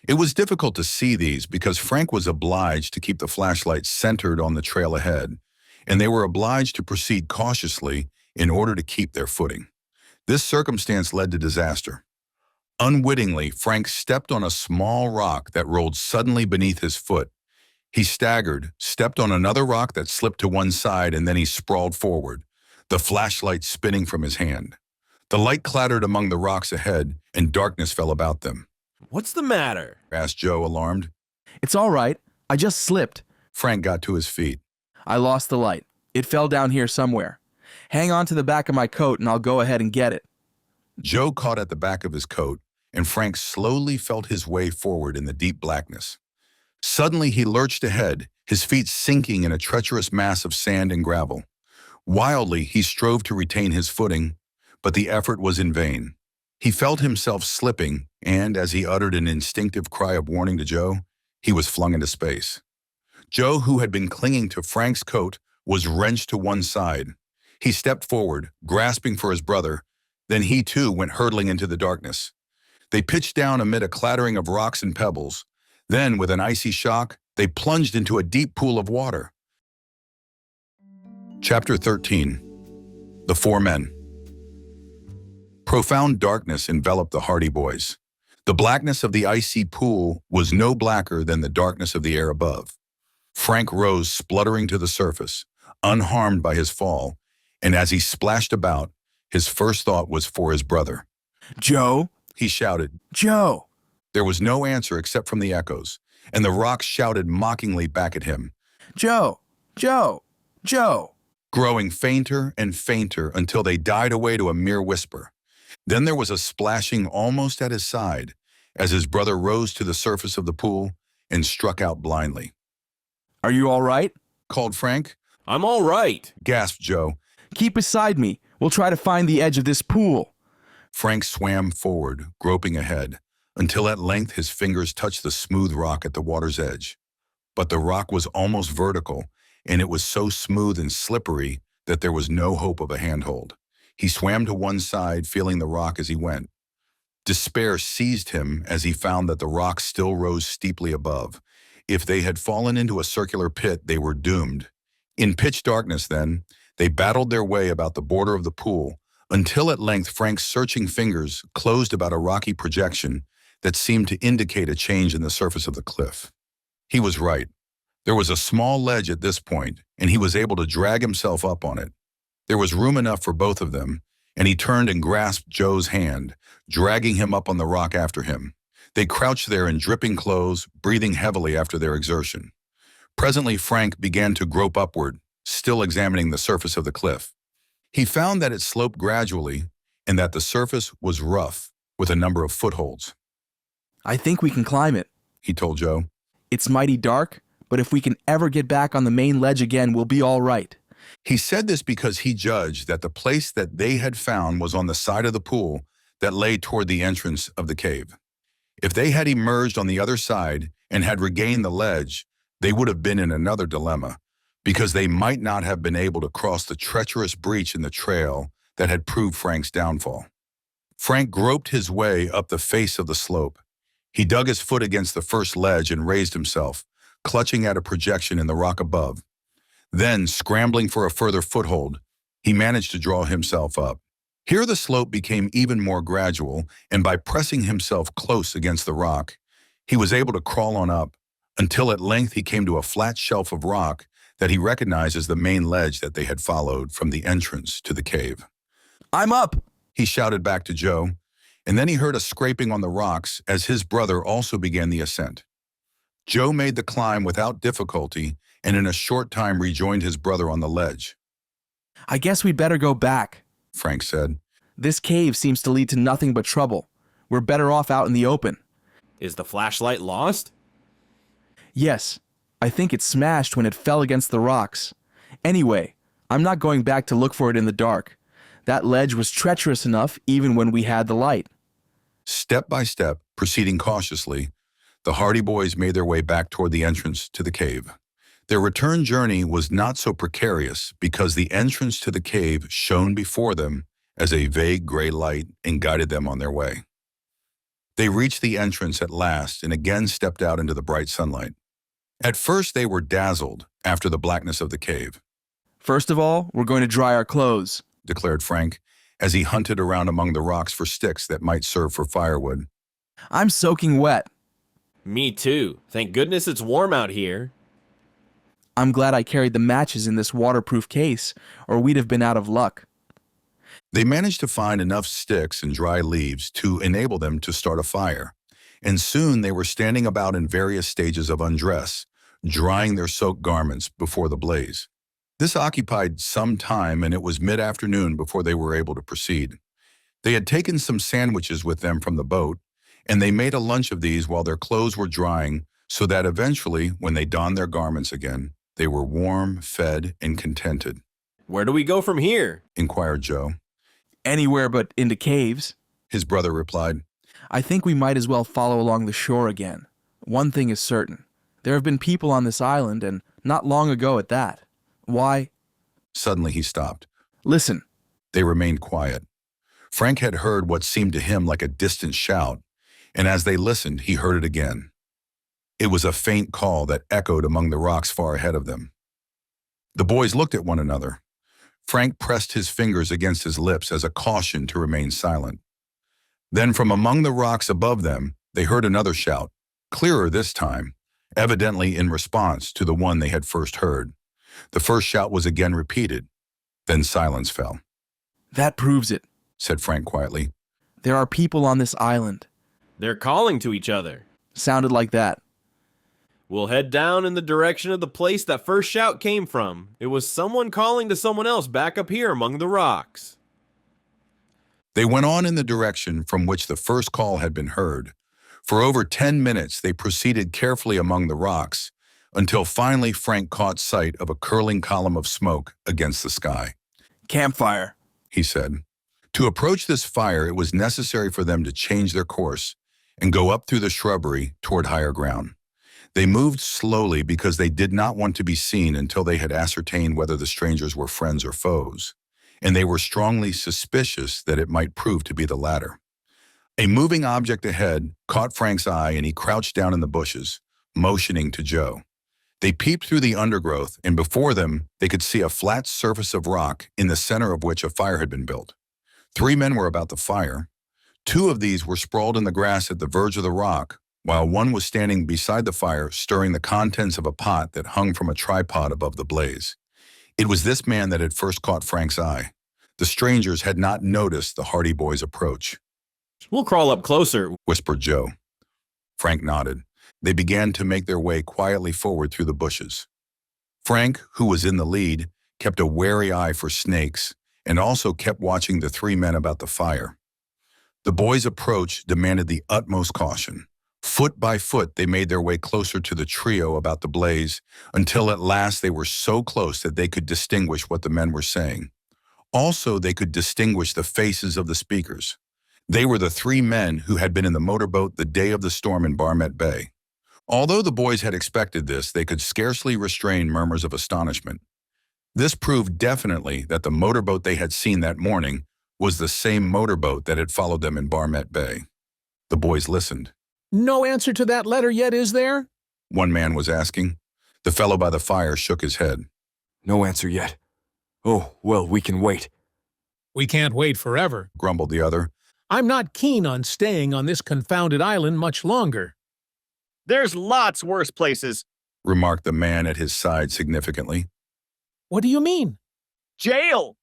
It was difficult to see these because Frank was obliged to keep the flashlight centered on the trail ahead, and they were obliged to proceed cautiously in order to keep their footing. This circumstance led to disaster. Unwittingly, Frank stepped on a small rock that rolled suddenly beneath his foot. He staggered, stepped on another rock that slipped to one side, and then he sprawled forward, the flashlight spinning from his hand. The light clattered among the rocks ahead, and darkness fell about them. "What's the matter?" asked Joe, alarmed. "It's all right. I just slipped." Frank got to his feet. "I lost the light. It fell down here somewhere. Hang on to the back of my coat and I'll go ahead and get it." Joe caught at the back of his coat, and Frank slowly felt his way forward in the deep blackness. Suddenly he lurched ahead, his feet sinking in a treacherous mass of sand and gravel. Wildly, he strove to retain his footing, but the effort was in vain. He felt himself slipping, and as he uttered an instinctive cry of warning to Joe, he was flung into space. Joe, who had been clinging to Frank's coat, was wrenched to one side. He stepped forward, grasping for his brother, then he too went hurtling into the darkness. They pitched down amid a clattering of rocks and pebbles. Then, with an icy shock, they plunged into a deep pool of water. Chapter 13. The Four Men. Profound darkness enveloped the Hardy Boys. The blackness of the icy pool was no blacker than the darkness of the air above. Frank rose spluttering to the surface, unharmed by his fall, and as he splashed about, his first thought was for his brother. Joe? He shouted. Joe! There was no answer except from the echoes, and the rocks shouted mockingly back at him. Joe! Joe! Joe! Growing fainter and fainter until they died away to a mere whisper. Then there was a splashing almost at his side as his brother rose to the surface of the pool and struck out blindly. Are you all right? Called Frank. I'm all right, gasped Joe. Keep beside me. We'll try to find the edge of this pool. Frank swam forward, groping ahead, until at length his fingers touched the smooth rock at the water's edge. But the rock was almost vertical, and it was so smooth and slippery that there was no hope of a handhold. He swam to one side, feeling the rock as he went. Despair seized him as he found that the rock still rose steeply above. If they had fallen into a circular pit, they were doomed. In pitch darkness, then, they battled their way about the border of the pool, until at length Frank's searching fingers closed about a rocky projection that seemed to indicate a change in the surface of the cliff. He was right. There was a small ledge at this point, and he was able to drag himself up on it. There was room enough for both of them, and he turned and grasped Joe's hand, dragging him up on the rock after him. They crouched there in dripping clothes, breathing heavily after their exertion. Presently, Frank began to grope upward, still examining the surface of the cliff. He found that it sloped gradually, and that the surface was rough, with a number of footholds. I think we can climb it, he told Joe. It's mighty dark, but if we can ever get back on the main ledge again, we'll be all right. He said this because he judged that the place that they had found was on the side of the pool that lay toward the entrance of the cave. If they had emerged on the other side and had regained the ledge, they would have been in another dilemma, because they might not have been able to cross the treacherous breach in the trail that had proved Frank's downfall. Frank groped his way up the face of the slope. He dug his foot against the first ledge and raised himself, clutching at a projection in the rock above. Then, scrambling for a further foothold, he managed to draw himself up. Here the slope became even more gradual, and by pressing himself close against the rock, he was able to crawl on up, until at length he came to a flat shelf of rock that he recognized as the main ledge that they had followed from the entrance to the cave. I'm up, he shouted back to Joe, and then he heard a scraping on the rocks as his brother also began the ascent. Joe made the climb without difficulty, and in a short time rejoined his brother on the ledge. I guess we'd better go back, Frank said. This cave seems to lead to nothing but trouble. We're better off out in the open. Is the flashlight lost? Yes, I think it smashed when it fell against the rocks. Anyway, I'm not going back to look for it in the dark. That ledge was treacherous enough even when we had the light. Step by step, proceeding cautiously, the Hardy Boys made their way back toward the entrance to the cave. Their return journey was not so precarious because the entrance to the cave shone before them as a vague gray light and guided them on their way. They reached the entrance at last and again stepped out into the bright sunlight. At first they were dazzled after the blackness of the cave. First of all, we're going to dry our clothes, declared Frank, as he hunted around among the rocks for sticks that might serve for firewood. I'm soaking wet. Me too. Thank goodness it's warm out here. I'm glad I carried the matches in this waterproof case, or we'd have been out of luck. They managed to find enough sticks and dry leaves to enable them to start a fire, and soon they were standing about in various stages of undress, drying their soaked garments before the blaze. This occupied some time, and it was mid-afternoon before they were able to proceed. They had taken some sandwiches with them from the boat, and they made a lunch of these while their clothes were drying, so that eventually, when they donned their garments again, they were warm, fed, and contented. Where do we go from here? Inquired Joe. Anywhere but into caves. His brother replied. I think we might as well follow along the shore again. One thing is certain. There have been people on this island, and not long ago at that. Why? Suddenly he stopped. Listen. They remained quiet. Frank had heard what seemed to him like a distant shout, and as they listened, he heard it again. It was a faint call that echoed among the rocks far ahead of them. The boys looked at one another. Frank pressed his fingers against his lips as a caution to remain silent. Then from among the rocks above them, they heard another shout, clearer this time, evidently in response to the one they had first heard. The first shout was again repeated. Then silence fell. That proves it, said Frank quietly. There are people on this island. They're calling to each other. Sounded like that. We'll head down in the direction of the place that first shout came from. It was someone calling to someone else back up here among the rocks. They went on in the direction from which the first call had been heard. For over 10 minutes, they proceeded carefully among the rocks, until finally Frank caught sight of a curling column of smoke against the sky. Campfire, he said. To approach this fire, it was necessary for them to change their course and go up through the shrubbery toward higher ground. They moved slowly because they did not want to be seen until they had ascertained whether the strangers were friends or foes, and they were strongly suspicious that it might prove to be the latter. A moving object ahead caught Frank's eye, and he crouched down in the bushes, motioning to Joe. They peeped through the undergrowth, and before them they could see a flat surface of rock in the center of which a fire had been built. 3 men were about the fire. 2 of these were sprawled in the grass at the verge of the rock, while one was standing beside the fire stirring the contents of a pot that hung from a tripod above the blaze. It was this man that had first caught Frank's eye. The strangers had not noticed the hardy boy's approach. We'll crawl up closer, whispered Joe. Frank nodded. They began to make their way quietly forward through the bushes. Frank, who was in the lead, kept a wary eye for snakes and also kept watching the 3 men about the fire. The boys' approach demanded the utmost caution. Foot by foot, they made their way closer to the trio about the blaze until at last they were so close that they could distinguish what the men were saying. Also, they could distinguish the faces of the speakers. They were the 3 men who had been in the motorboat the day of the storm in Barmet Bay. Although the boys had expected this, they could scarcely restrain murmurs of astonishment. This proved definitely that the motorboat they had seen that morning was the same motorboat that had followed them in Barmet Bay. The boys listened. No answer to that letter yet, is there? One man was asking. The fellow by the fire shook his head. No answer yet. Oh, well, we can wait. We can't wait forever, grumbled the other. I'm not keen on staying on this confounded island much longer. There's lots worse places, remarked the man at his side significantly. What do you mean? Jail!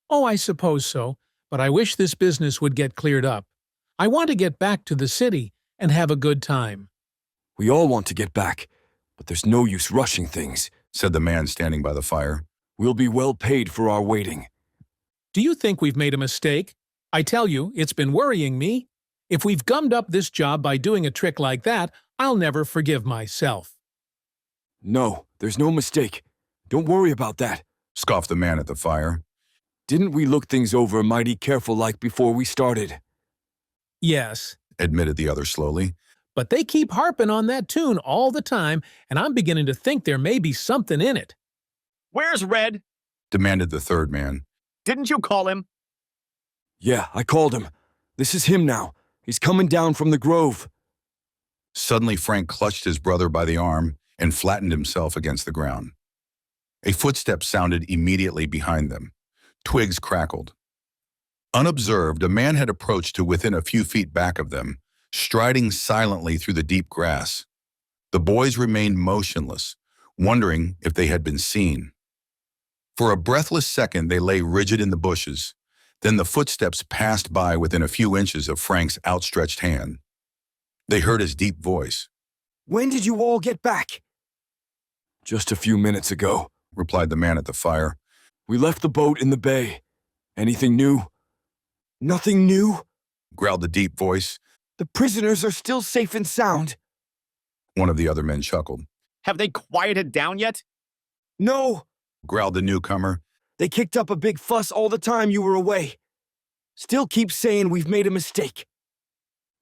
Oh, I suppose so, but I wish this business would get cleared up. I want to get back to the city and have a good time. We all want to get back, but there's no use rushing things, said the man standing by the fire. We'll be well paid for our waiting. Do you think we've made a mistake? I tell you, it's been worrying me. If we've gummed up this job by doing a trick like that, I'll never forgive myself. No, there's no mistake. Don't worry about that, scoffed the man at the fire. Didn't we look things over mighty careful like before we started? Yes, admitted the other slowly. But they keep harping on that tune all the time, and I'm beginning to think there may be something in it. Where's Red? Demanded the third man. Didn't you call him? Yeah, I called him. This is him now. He's coming down from the grove. Suddenly, Frank clutched his brother by the arm and flattened himself against the ground. A footstep sounded immediately behind them. Twigs crackled. Unobserved, a man had approached to within a few feet back of them, striding silently through the deep grass. The boys remained motionless, wondering if they had been seen. For a breathless second, they lay rigid in the bushes. Then the footsteps passed by within a few inches of Frank's outstretched hand. They heard his deep voice. When did you all get back? Just a few minutes ago, replied the man at the fire. We left the boat in the bay. Anything new? Nothing new, growled the deep voice. The prisoners are still safe and sound. One of the other men chuckled. Have they quieted down yet? No, growled the newcomer. They kicked up a big fuss all the time you were away. Still keep saying we've made a mistake.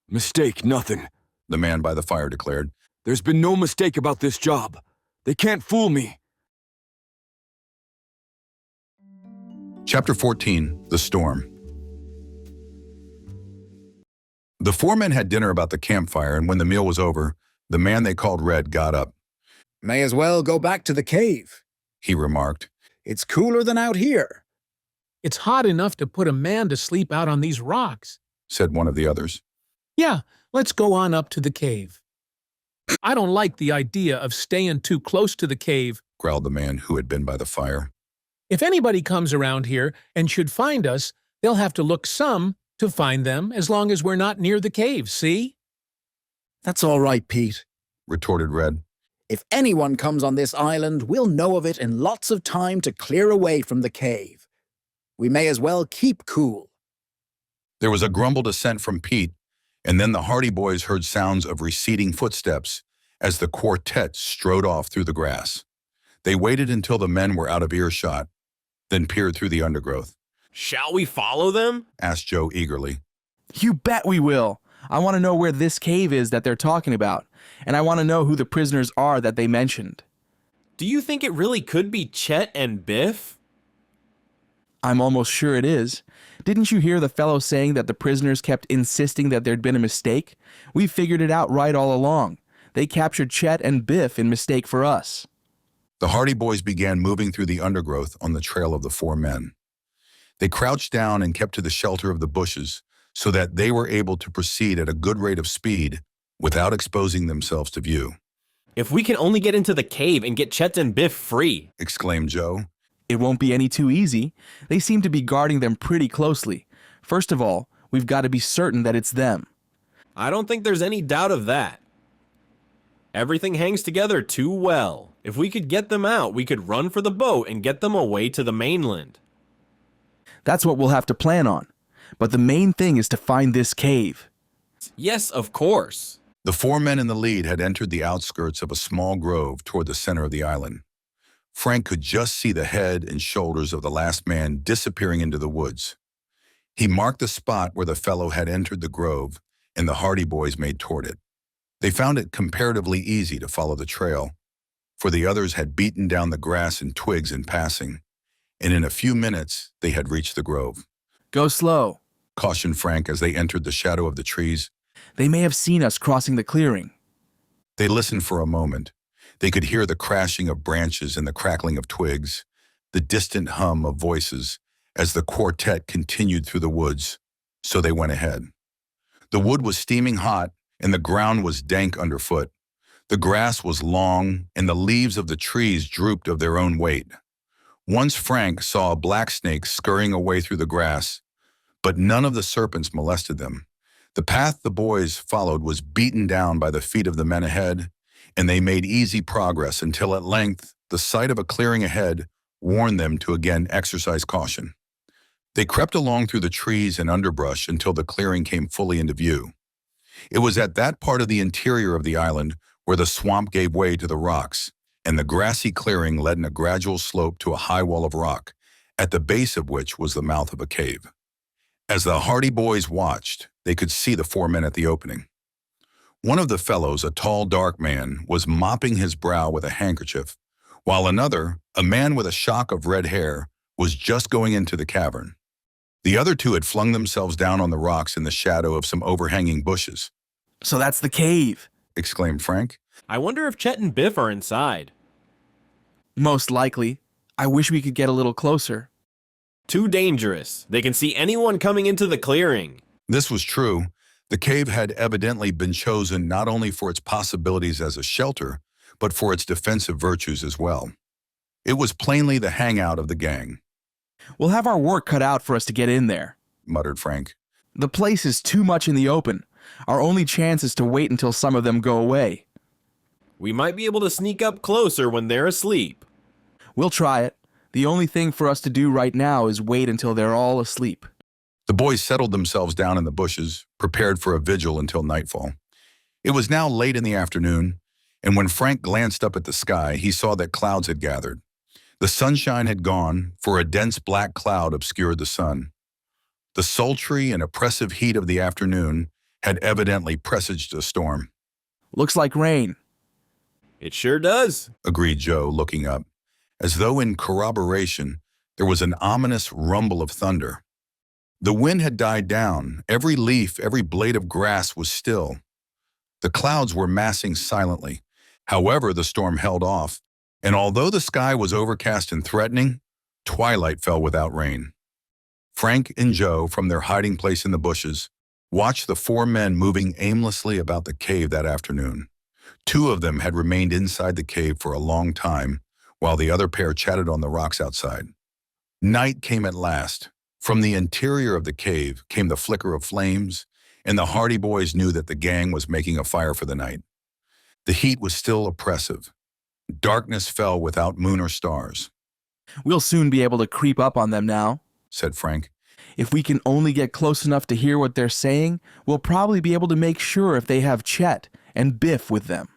Mistake, nothing, the man by the fire declared. There's been no mistake about this job. They can't fool me. Chapter 14, The Storm. The four men had dinner about the campfire, and when the meal was over, the man they called Red got up. May as well go back to the cave, he remarked. It's cooler than out here. It's hot enough to put a man to sleep out on these rocks, said one of the others. Yeah, let's go on up to the cave. I don't like the idea of staying too close to the cave, growled the man who had been by the fire. If anybody comes around here and should find us, they'll have to look some to find them as long as we're not near the cave, see? That's all right, Pete, retorted Red. If anyone comes on this island, we'll know of it in lots of time to clear away from the cave. We may as well keep cool. There was a grumbled assent from Pete, and then the Hardy Boys heard sounds of receding footsteps as the quartet strode off through the grass. They waited until the men were out of earshot, then peered through the undergrowth. Shall we follow them? Asked Joe eagerly. You bet we will. I want to know where this cave is that they're talking about, and I want to know who the prisoners are that they mentioned. Do you think it really could be Chet and Biff? I'm almost sure it is. Didn't you hear the fellow saying that the prisoners kept insisting that there'd been a mistake? We figured it out right all along. They captured Chet and Biff in mistake for us. The Hardy Boys began moving through the undergrowth on the trail of the four men. They crouched down and kept to the shelter of the bushes so that they were able to proceed at a good rate of speed without exposing themselves to view. If we can only get into the cave and get Chet and Biff free, exclaimed Joe. It won't be any too easy. They seem to be guarding them pretty closely. First of all, we've got to be certain that it's them. I don't think there's any doubt of that. Everything hangs together too well. If we could get them out, we could run for the boat and get them away to the mainland. That's what we'll have to plan on. But the main thing is to find this cave. Yes, of course. The four men in the lead had entered the outskirts of a small grove toward the center of the island. Frank could just see the head and shoulders of the last man disappearing into the woods. He marked the spot where the fellow had entered the grove, and the Hardy Boys made toward it. They found it comparatively easy to follow the trail, for the others had beaten down the grass and twigs in passing, and in a few minutes they had reached the grove. Go slow, cautioned Frank as they entered the shadow of the trees. They may have seen us crossing the clearing. They listened for a moment. They could hear the crashing of branches and the crackling of twigs, the distant hum of voices as the quartet continued through the woods, so they went ahead. The wood was steaming hot, and the ground was dank underfoot. The grass was long, and the leaves of the trees drooped of their own weight. Once Frank saw a blacksnake scurrying away through the grass, but none of the serpents molested them. The path the boys followed was beaten down by the feet of the men ahead, and they made easy progress until at length the sight of a clearing ahead warned them to again exercise caution. They crept along through the trees and underbrush until the clearing came fully into view. It was at that part of the interior of the island where the swamp gave way to the rocks, and the grassy clearing led in a gradual slope to a high wall of rock, at the base of which was the mouth of a cave. As the Hardy Boys watched, they could see the four men at the opening. One of the fellows, a tall, dark man, was mopping his brow with a handkerchief, while another, a man with a shock of red hair, was just going into the cavern. The other two had flung themselves down on the rocks in the shadow of some overhanging bushes. So that's the cave, exclaimed Frank. I wonder if Chet and Biff are inside. Most likely. I wish we could get a little closer. Too dangerous. They can see anyone coming into the clearing. This was true. The cave had evidently been chosen not only for its possibilities as a shelter, but for its defensive virtues as well. It was plainly the hangout of the gang. We'll have our work cut out for us to get in there, muttered Frank. The place is too much in the open. Our only chance is to wait until some of them go away. We might be able to sneak up closer when they're asleep. We'll try it. The only thing for us to do right now is wait until they're all asleep. The boys settled themselves down in the bushes, prepared for a vigil until nightfall. It was now late in the afternoon, and when Frank glanced up at the sky, he saw that clouds had gathered. The sunshine had gone, for a dense black cloud obscured the sun. The sultry and oppressive heat of the afternoon had evidently presaged a storm. Looks like rain. It sure does, agreed Joe, looking up. As though in corroboration, there was an ominous rumble of thunder. The wind had died down. Every leaf, every blade of grass was still. The clouds were massing silently. However, the storm held off, and although the sky was overcast and threatening, twilight fell without rain. Frank and Joe, from their hiding place in the bushes, watched the four men moving aimlessly about the cave that afternoon. Two of them had remained inside the cave for a long time, while the other pair chatted on the rocks outside. Night came at last. From the interior of the cave came the flicker of flames, and the Hardy Boys knew that the gang was making a fire for the night. The heat was still oppressive. Darkness fell without moon or stars. We'll soon be able to creep up on them now, said Frank. If we can only get close enough to hear what they're saying, we'll probably be able to make sure if they have Chet and Biff with them.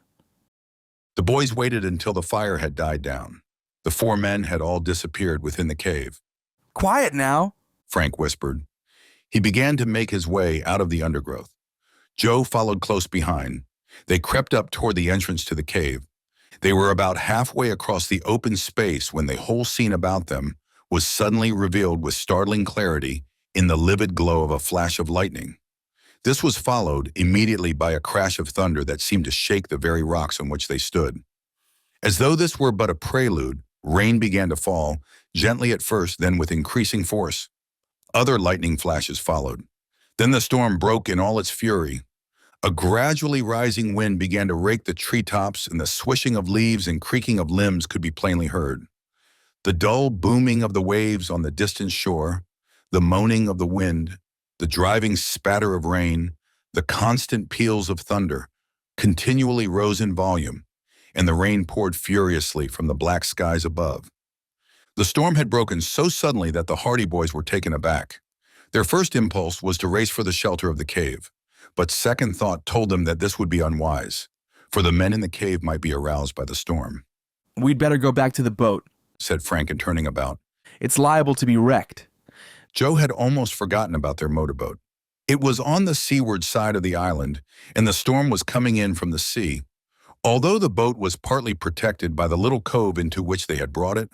The boys waited until the fire had died down. The four men had all disappeared within the cave. Quiet now, Frank whispered. He began to make his way out of the undergrowth. Joe followed close behind. They crept up toward the entrance to the cave. They were about halfway across the open space when the whole scene about them was suddenly revealed with startling clarity in the livid glow of a flash of lightning. This was followed immediately by a crash of thunder that seemed to shake the very rocks on which they stood. As though this were but a prelude, rain began to fall, gently at first, then with increasing force. Other lightning flashes followed. Then the storm broke in all its fury. A gradually rising wind began to rake the treetops, and the swishing of leaves and creaking of limbs could be plainly heard. The dull booming of the waves on the distant shore, the moaning of the wind, the driving spatter of rain, the constant peals of thunder, continually rose in volume, and the rain poured furiously from the black skies above. The storm had broken so suddenly that the Hardy Boys were taken aback. Their first impulse was to race for the shelter of the cave, but second thought told them that this would be unwise, for the men in the cave might be aroused by the storm. We'd better go back to the boat, said Frank, and turning about. It's liable to be wrecked. Joe had almost forgotten about their motorboat. It was on the seaward side of the island, and the storm was coming in from the sea. Although the boat was partly protected by the little cove into which they had brought it,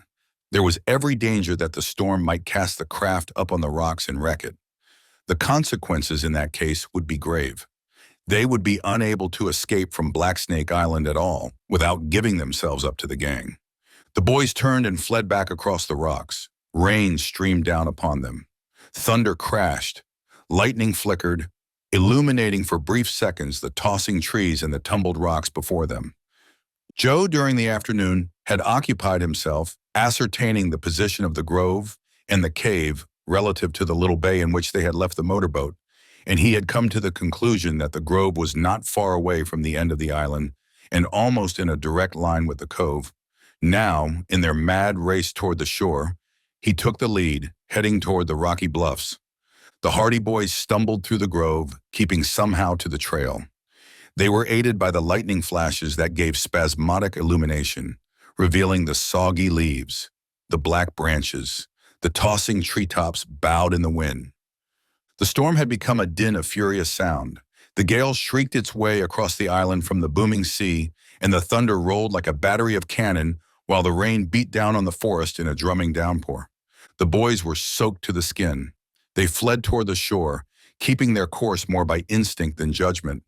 there was every danger that the storm might cast the craft up on the rocks and wreck it. The consequences in that case would be grave. They would be unable to escape from Blacksnake Island at all without giving themselves up to the gang. The boys turned and fled back across the rocks. Rain streamed down upon them. Thunder crashed. Lightning flickered, illuminating for brief seconds the tossing trees and the tumbled rocks before them. Joe, during the afternoon, had occupied himself ascertaining the position of the grove and the cave relative to the little bay in which they had left the motorboat, and he had come to the conclusion that the grove was not far away from the end of the island and almost in a direct line with the cove. Now, in their mad race toward the shore, he took the lead, heading toward the rocky bluffs. The Hardy Boys stumbled through the grove, keeping somehow to the trail. They were aided by the lightning flashes that gave spasmodic illumination, revealing the soggy leaves, the black branches, the tossing treetops bowed in the wind. The storm had become a din of furious sound. The gale shrieked its way across the island from the booming sea, and the thunder rolled like a battery of cannon while the rain beat down on the forest in a drumming downpour. The boys were soaked to the skin. They fled toward the shore, keeping their course more by instinct than judgment,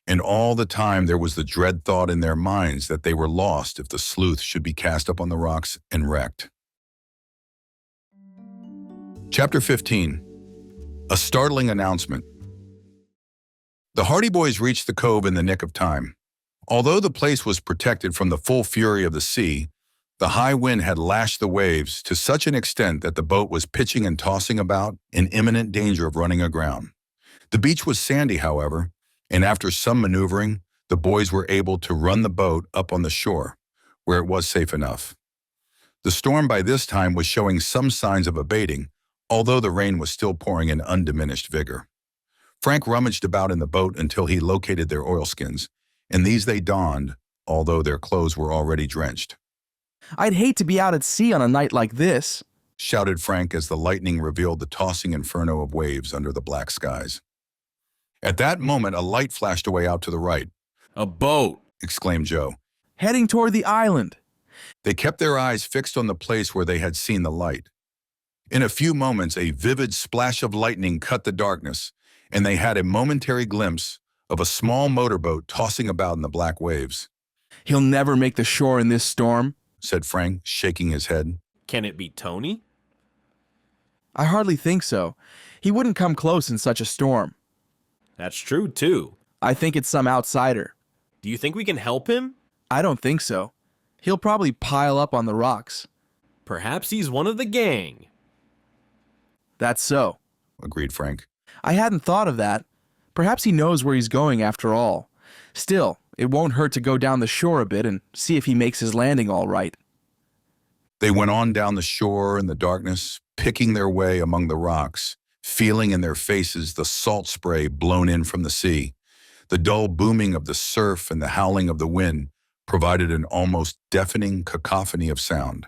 and all the time there was the dread thought in their minds that they were lost if the sleuth should be cast up on the rocks and wrecked. Chapter 15. A Startling Announcement. The Hardy Boys reached the cove in the nick of time. Although the place was protected from the full fury of the sea, the high wind had lashed the waves to such an extent that the boat was pitching and tossing about in imminent danger of running aground. The beach was sandy, however, and after some maneuvering, the boys were able to run the boat up on the shore, where it was safe enough. The storm by this time was showing some signs of abating, although the rain was still pouring in undiminished vigor. Frank rummaged about in the boat until he located their oilskins, and these they donned, although their clothes were already drenched. I'd hate to be out at sea on a night like this, shouted Frank as the lightning revealed the tossing inferno of waves under the black skies. At that moment, a light flashed away out to the right. A boat, exclaimed Joe. Heading toward the island. They kept their eyes fixed on the place where they had seen the light. In a few moments, a vivid splash of lightning cut the darkness, and they had a momentary glimpse of a small motorboat tossing about in the black waves. He'll never make the shore in this storm, said Frank, shaking his head. Can it be Tony? I hardly think so. He wouldn't come close in such a storm. That's true, too. I think it's some outsider. Do you think we can help him? I don't think so. He'll probably pile up on the rocks. Perhaps he's one of the gang. That's so, agreed Frank. I hadn't thought of that. Perhaps he knows where he's going after all. Still, it won't hurt to go down the shore a bit and see if he makes his landing all right. They went on down the shore in the darkness, picking their way among the rocks, feeling in their faces the salt spray blown in from the sea. The dull booming of the surf and the howling of the wind provided an almost deafening cacophony of sound.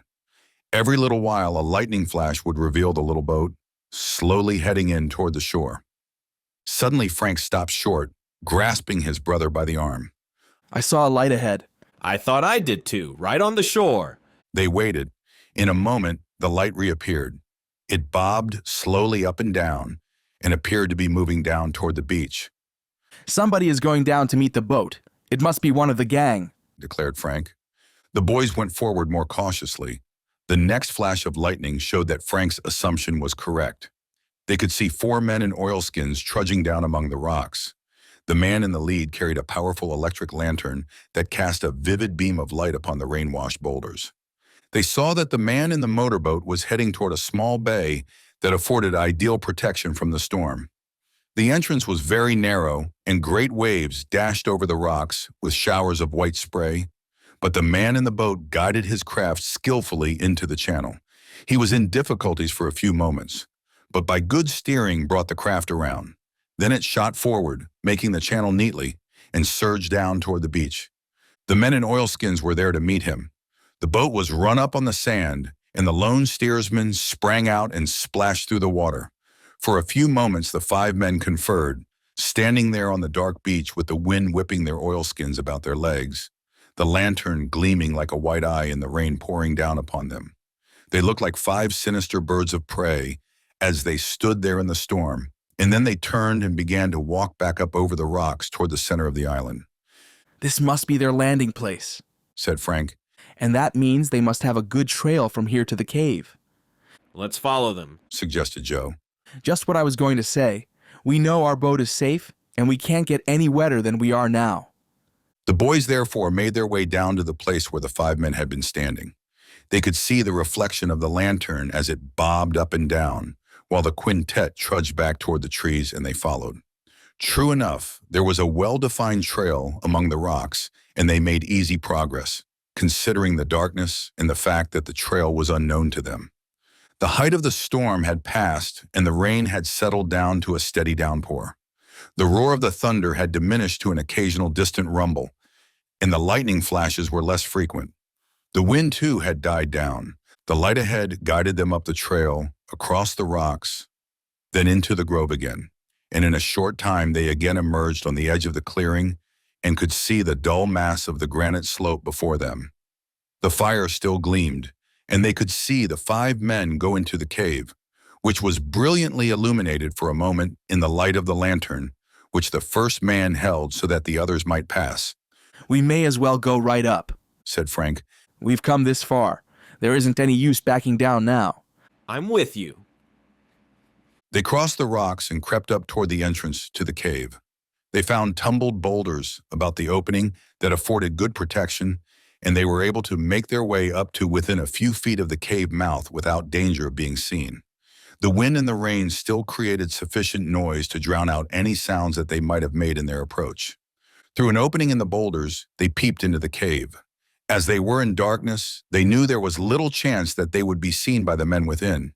Every little while, a lightning flash would reveal the little boat, slowly heading in toward the shore. Suddenly, Frank stopped short, grasping his brother by the arm. I saw a light ahead. I thought I did too, right on the shore. They waited. In a moment, the light reappeared. It bobbed slowly up and down and appeared to be moving down toward the beach. Somebody is going down to meet the boat. It must be one of the gang, declared Frank. The boys went forward more cautiously. The next flash of lightning showed that Frank's assumption was correct. They could see 4 men in oilskins trudging down among the rocks. The man in the lead carried a powerful electric lantern that cast a vivid beam of light upon the rain-washed boulders. They saw that the man in the motorboat was heading toward a small bay that afforded ideal protection from the storm. The entrance was very narrow, and great waves dashed over the rocks with showers of white spray, but the man in the boat guided his craft skillfully into the channel. He was in difficulties for a few moments, but by good steering brought the craft around. Then it shot forward, making the channel neatly, and surged down toward the beach. The men in oilskins were there to meet him. The boat was run up on the sand, and the lone steersman sprang out and splashed through the water. For a few moments, the 5 men conferred, standing there on the dark beach with the wind whipping their oilskins about their legs, the lantern gleaming like a white eye in the rain pouring down upon them. They looked like 5 sinister birds of prey as they stood there in the storm, and then they turned and began to walk back up over the rocks toward the center of the island. This must be their landing place, said Frank. And that means they must have a good trail from here to the cave. Let's follow them, suggested Joe. Just what I was going to say. We know our boat is safe, and we can't get any wetter than we are now. The boys therefore made their way down to the place where the 5 men had been standing. They could see the reflection of the lantern as it bobbed up and down, while the quintet trudged back toward the trees, and they followed. True enough, there was a well-defined trail among the rocks, and they made easy progress, considering the darkness and the fact that the trail was unknown to them. The height of the storm had passed, and the rain had settled down to a steady downpour. The roar of the thunder had diminished to an occasional distant rumble, and the lightning flashes were less frequent. The wind, too, had died down. The light ahead guided them up the trail, across the rocks, then into the grove again, and in a short time they again emerged on the edge of the clearing and could see the dull mass of the granite slope before them. The fire still gleamed, and they could see the 5 men go into the cave, which was brilliantly illuminated for a moment in the light of the lantern, which the first man held so that the others might pass. We may as well go right up, said Frank. We've come this far. There isn't any use backing down now. I'm with you. They crossed the rocks and crept up toward the entrance to the cave. They found tumbled boulders about the opening that afforded good protection, and they were able to make their way up to within a few feet of the cave mouth without danger of being seen. The wind and the rain still created sufficient noise to drown out any sounds that they might have made in their approach. Through an opening in the boulders, they peeped into the cave. As they were in darkness, they knew there was little chance that they would be seen by the men within.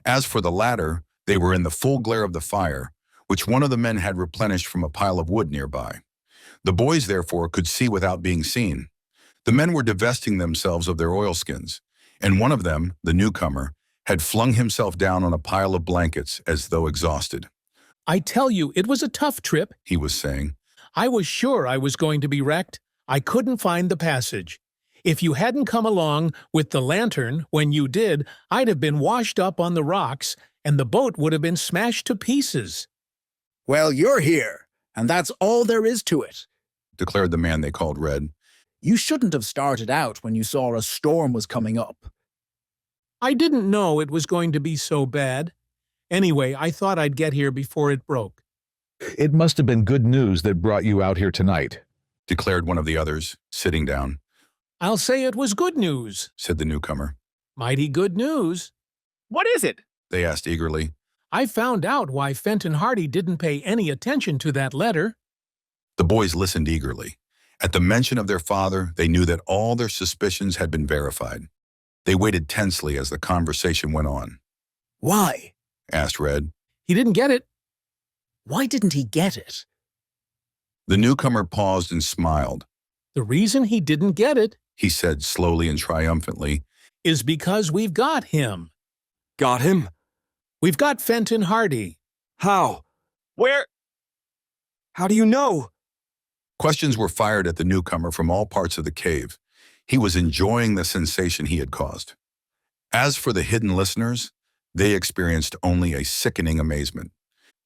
As for the latter, they were in the full glare of the fire, which one of the men had replenished from a pile of wood nearby. The boys, therefore, could see without being seen. The men were divesting themselves of their oilskins, and one of them, the newcomer, had flung himself down on a pile of blankets as though exhausted. I tell you, it was a tough trip, he was saying. I was sure I was going to be wrecked. I couldn't find the passage. If you hadn't come along with the lantern when you did, I'd have been washed up on the rocks, and the boat would have been smashed to pieces. Well, you're here, and that's all there is to it, declared the man they called Red. You shouldn't have started out when you saw a storm was coming up. I didn't know it was going to be so bad. Anyway, I thought I'd get here before it broke. It must have been good news that brought you out here tonight, declared one of the others, sitting down. I'll say it was good news, said the newcomer. Mighty good news. What is it? They asked eagerly. I found out why Fenton Hardy didn't pay any attention to that letter. The boys listened eagerly. At the mention of their father, they knew that all their suspicions had been verified. They waited tensely as the conversation went on. Why? Asked Red. He didn't get it. Why didn't he get it? The newcomer paused and smiled. The reason he didn't get it, he said slowly and triumphantly, is because we've got him. Got him? We've got Fenton Hardy. How? Where? How do you know? Questions were fired at the newcomer from all parts of the cave. He was enjoying the sensation he had caused. As for the hidden listeners, they experienced only a sickening amazement.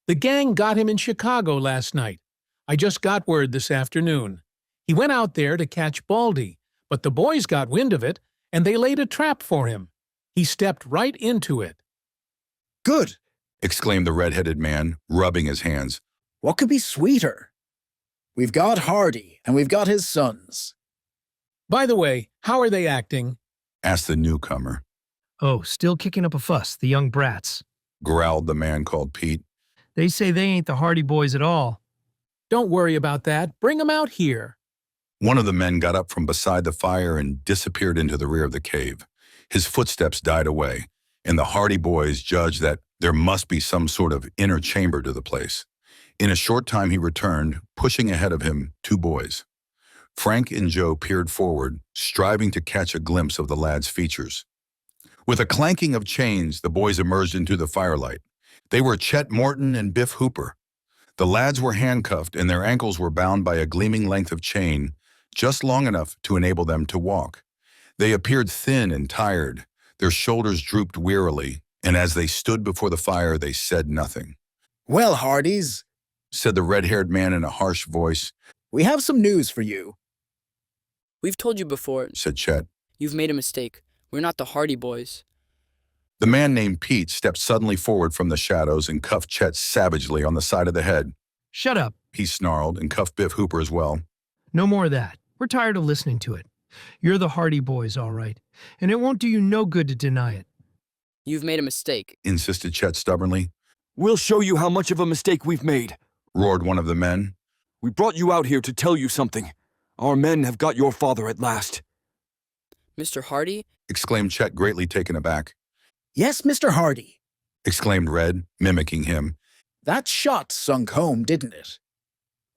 The gang got him in Chicago last night. I just got word this afternoon. He went out there to catch Baldy, but the boys got wind of it, and they laid a trap for him. He stepped right into it. Good, exclaimed the red-headed man, rubbing his hands. What could be sweeter? We've got Hardy, and we've got his sons. By the way, how are they acting? Asked the newcomer. Oh, still kicking up a fuss, the young brats. Growled the man called Pete. They say they ain't the Hardy boys at all. Don't worry about that. Bring 'em out here. One of the men got up from beside the fire and disappeared into the rear of the cave. His footsteps died away, and the Hardy boys judged that there must be some sort of inner chamber to the place. In a short time he returned, pushing ahead of him 2 boys. Frank and Joe peered forward, striving to catch a glimpse of the lad's features. With a clanking of chains, the boys emerged into the firelight. They were Chet Morton and Biff Hooper. The lads were handcuffed and their ankles were bound by a gleaming length of chain, just long enough to enable them to walk. They appeared thin and tired. Their shoulders drooped wearily, and as they stood before the fire, they said nothing. Well, Hardys, said the red-haired man in a harsh voice, we have some news for you. We've told you before, said Chet. You've made a mistake. We're not the Hardy boys. The man named Pete stepped suddenly forward from the shadows and cuffed Chet savagely on the side of the head. Shut up, he snarled, and cuffed Biff Hooper as well. No more of that. We're tired of listening to it. You're the Hardy boys, all right, and it won't do you no good to deny it. You've made a mistake, insisted Chet stubbornly. We'll show you how much of a mistake we've made, roared one of the men. We brought you out here to tell you something. Our men have got your father at last. Mr. Hardy? Exclaimed Chet, greatly taken aback. Yes, Mr. Hardy, exclaimed Red, mimicking him. That shot sunk home, didn't it?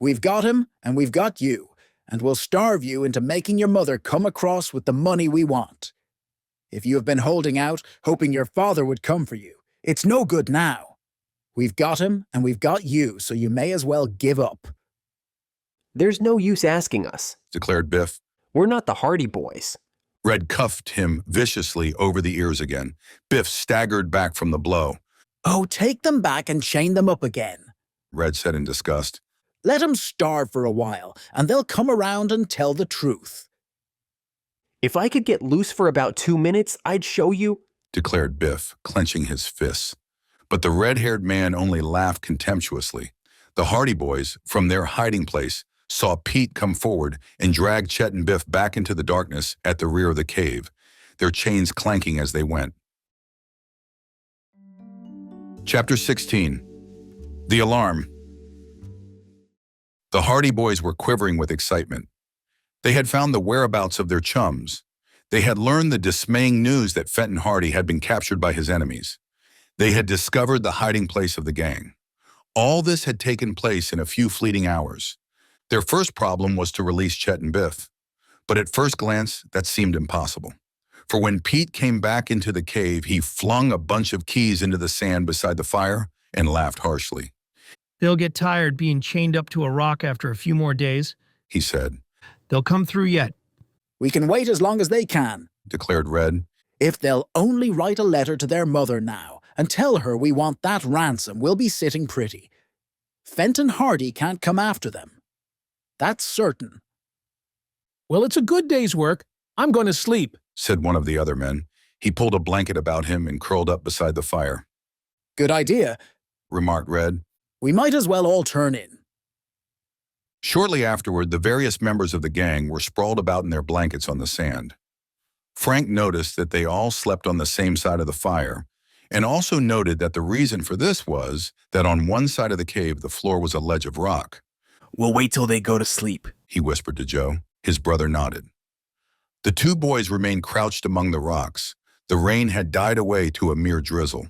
We've got him, and we've got you, and we'll starve you into making your mother come across with the money we want. If you have been holding out, hoping your father would come for you, it's no good now. We've got him, and we've got you, so you may as well give up. There's no use asking us, declared Biff. We're not the Hardy boys. Red cuffed him viciously over the ears again. Biff staggered back from the blow. Oh, take them back and chain them up again, Red said in disgust. Let them starve for a while, and they'll come around and tell the truth. If I could get loose for about 2 minutes, I'd show you, declared Biff, clenching his fists. But the red-haired man only laughed contemptuously. The Hardy boys, from their hiding place, saw Pete come forward and drag Chet and Biff back into the darkness at the rear of the cave, their chains clanking as they went. Chapter 16. The Alarm. The Hardy boys were quivering with excitement. They had found the whereabouts of their chums. They had learned the dismaying news that Fenton Hardy had been captured by his enemies. They had discovered the hiding place of the gang. All this had taken place in a few fleeting hours. Their first problem was to release Chet and Biff. But at first glance, that seemed impossible. For when Pete came back into the cave, he flung a bunch of keys into the sand beside the fire and laughed harshly. They'll get tired being chained up to a rock after a few more days, he said. They'll come through yet. We can wait as long as they can, declared Red. If they'll only write a letter to their mother now and tell her we want that ransom, we'll be sitting pretty. Fenton Hardy can't come after them. That's certain. Well, it's a good day's work. I'm going to sleep, said one of the other men. He pulled a blanket about him and curled up beside the fire. Good idea, remarked Red. We might as well all turn in. Shortly afterward, the various members of the gang were sprawled about in their blankets on the sand. Frank noticed that they all slept on the same side of the fire, and also noted that the reason for this was that on one side of the cave the floor was a ledge of rock. We'll wait till they go to sleep, he whispered to Joe. His brother nodded. The two boys remained crouched among the rocks. The rain had died away to a mere drizzle.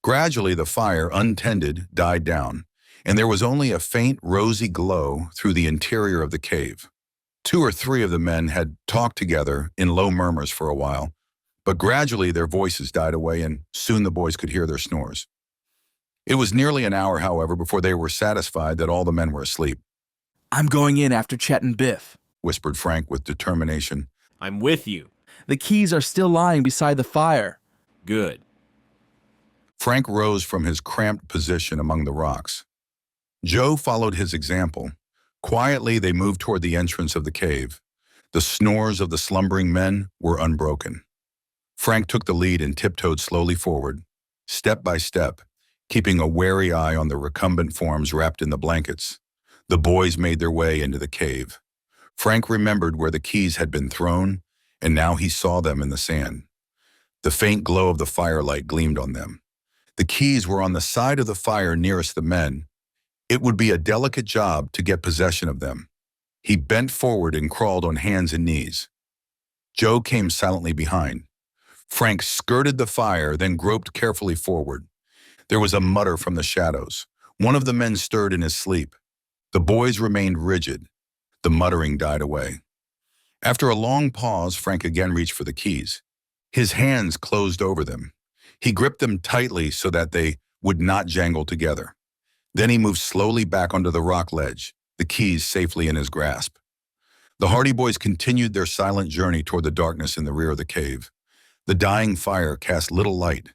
Gradually, the fire, untended, died down, and there was only a faint, rosy glow through the interior of the cave. 2 or 3 of the men had talked together in low murmurs for a while, but gradually their voices died away, and soon the boys could hear their snores. It was nearly an hour, however, before they were satisfied that all the men were asleep. I'm going in after Chet and Biff, whispered Frank with determination. I'm with you. The keys are still lying beside the fire. Good. Frank rose from his cramped position among the rocks. Joe followed his example. Quietly, they moved toward the entrance of the cave. The snores of the slumbering men were unbroken. Frank took the lead and tiptoed slowly forward, step by step, keeping a wary eye on the recumbent forms wrapped in the blankets. The boys made their way into the cave. Frank remembered where the keys had been thrown, and now he saw them in the sand. The faint glow of the firelight gleamed on them. The keys were on the side of the fire nearest the men. It would be a delicate job to get possession of them. He bent forward and crawled on hands and knees. Joe came silently behind. Frank skirted the fire, then groped carefully forward. There was a mutter from the shadows. One of the men stirred in his sleep. The boys remained rigid. The muttering died away. After a long pause, Frank again reached for the keys. His hands closed over them. He gripped them tightly so that they would not jangle together. Then he moved slowly back onto the rock ledge, the keys safely in his grasp. The Hardy boys continued their silent journey toward the darkness in the rear of the cave. The dying fire cast little light.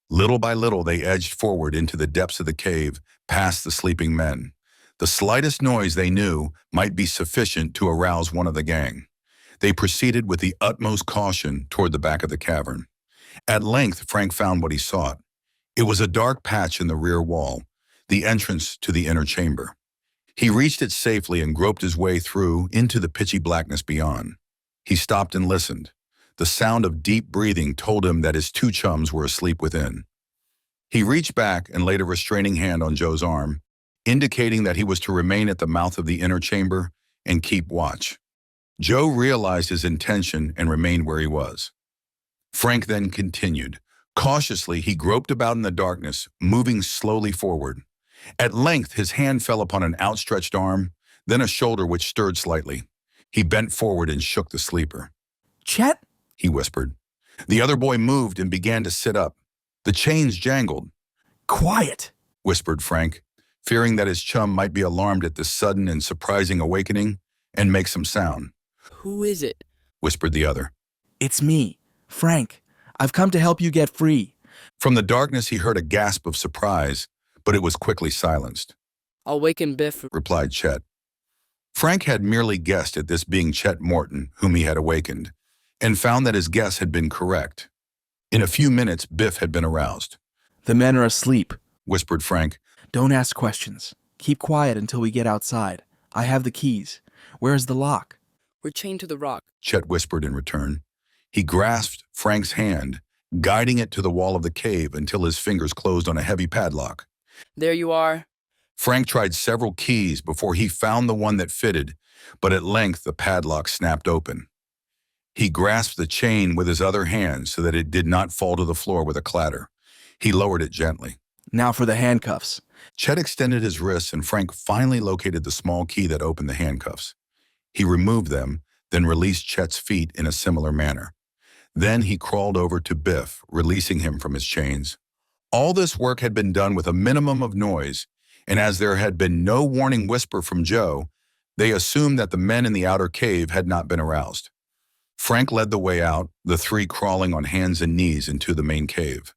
Little by little, they edged forward into the depths of the cave, past the sleeping men. The slightest noise, they knew, might be sufficient to arouse one of the gang. They proceeded with the utmost caution toward the back of the cavern. At length, Frank found what he sought. It was a dark patch in the rear wall, the entrance to the inner chamber. He reached it safely and groped his way through into the pitchy blackness beyond. He stopped and listened. The sound of deep breathing told him that his 2 chums were asleep within. He reached back and laid a restraining hand on Joe's arm, indicating that he was to remain at the mouth of the inner chamber and keep watch. Joe realized his intention and remained where he was. Frank then continued. Cautiously, he groped about in the darkness, moving slowly forward. At length, his hand fell upon an outstretched arm, then a shoulder which stirred slightly. He bent forward and shook the sleeper. Chet? He whispered. The other boy moved and began to sit up. The chains jangled. Quiet, whispered Frank, fearing that his chum might be alarmed at this sudden and surprising awakening and make some sound. Who is it? Whispered the other. It's me, Frank. I've come to help you get free. From the darkness, he heard a gasp of surprise, but it was quickly silenced. I'll waken Biff, replied Chet. Frank had merely guessed at this being Chet Morton, whom he had awakened, and found that his guess had been correct. In a few minutes, Biff had been aroused. The men are asleep, whispered Frank. Don't ask questions. Keep quiet until we get outside. I have the keys. Where's the lock? We're chained to the rock, Chet whispered in return. He grasped Frank's hand, guiding it to the wall of the cave until his fingers closed on a heavy padlock. There you are. Frank tried several keys before he found the one that fitted, but at length the padlock snapped open. He grasped the chain with his other hand so that it did not fall to the floor with a clatter. He lowered it gently. Now for the handcuffs. Chet extended his wrists and Frank finally located the small key that opened the handcuffs. He removed them, then released Chet's feet in a similar manner. Then he crawled over to Biff, releasing him from his chains. All this work had been done with a minimum of noise, and as there had been no warning whisper from Joe, they assumed that the men in the outer cave had not been aroused. Frank led the way out, the three crawling on hands and knees into the main cave.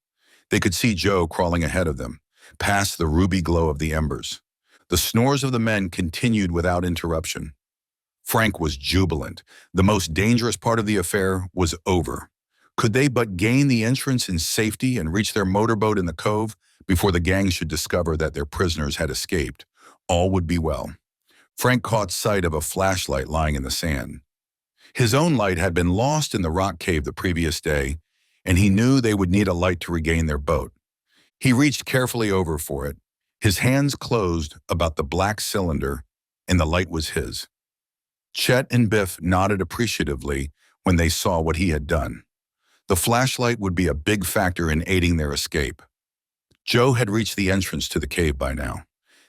They could see Joe crawling ahead of them, past the ruby glow of the embers. The snores of the men continued without interruption. Frank was jubilant. The most dangerous part of the affair was over. Could they but gain the entrance in safety and reach their motorboat in the cove before the gang should discover that their prisoners had escaped, all would be well. Frank caught sight of a flashlight lying in the sand. His own light had been lost in the rock cave the previous day, and he knew they would need a light to regain their boat. He reached carefully over for it. His hands closed about the black cylinder, and the light was his. Chet and Biff nodded appreciatively when they saw what he had done. The flashlight would be a big factor in aiding their escape. Joe had reached the entrance to the cave by now.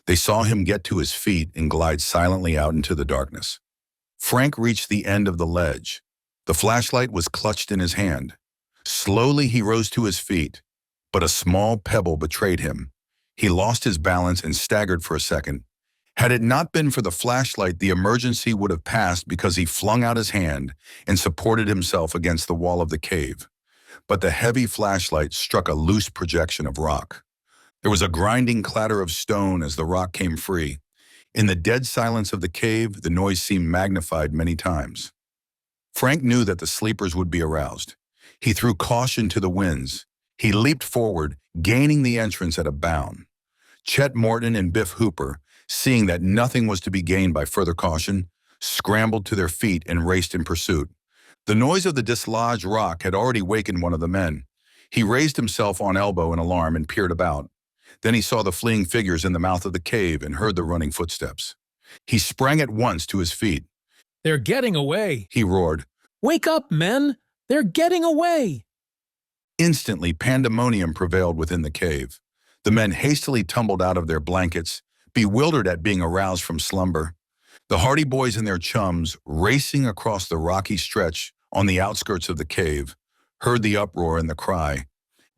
They saw him get to his feet and glide silently out into the darkness. Frank reached the end of the ledge. The flashlight was clutched in his hand. Slowly he rose to his feet, but a small pebble betrayed him. He lost his balance and staggered for a second. Had it not been for the flashlight, the emergency would have passed because he flung out his hand and supported himself against the wall of the cave. But the heavy flashlight struck a loose projection of rock. There was a grinding clatter of stone as the rock came free. In the dead silence of the cave, the noise seemed magnified many times. Frank knew that the sleepers would be aroused. He threw caution to the winds. He leaped forward, gaining the entrance at a bound. Chet Morton and Biff Hooper, seeing that nothing was to be gained by further caution, scrambled to their feet and raced in pursuit. The noise of the dislodged rock had already wakened one of the men. He raised himself on elbow in alarm and peered about. Then he saw the fleeing figures in the mouth of the cave and heard the running footsteps. He sprang at once to his feet. "They're getting away," he roared. "Wake up, men! They're getting away!" Instantly, pandemonium prevailed within the cave. The men hastily tumbled out of their blankets, bewildered at being aroused from slumber. The Hardy Boys and their chums, racing across the rocky stretch on the outskirts of the cave, heard the uproar and the cry,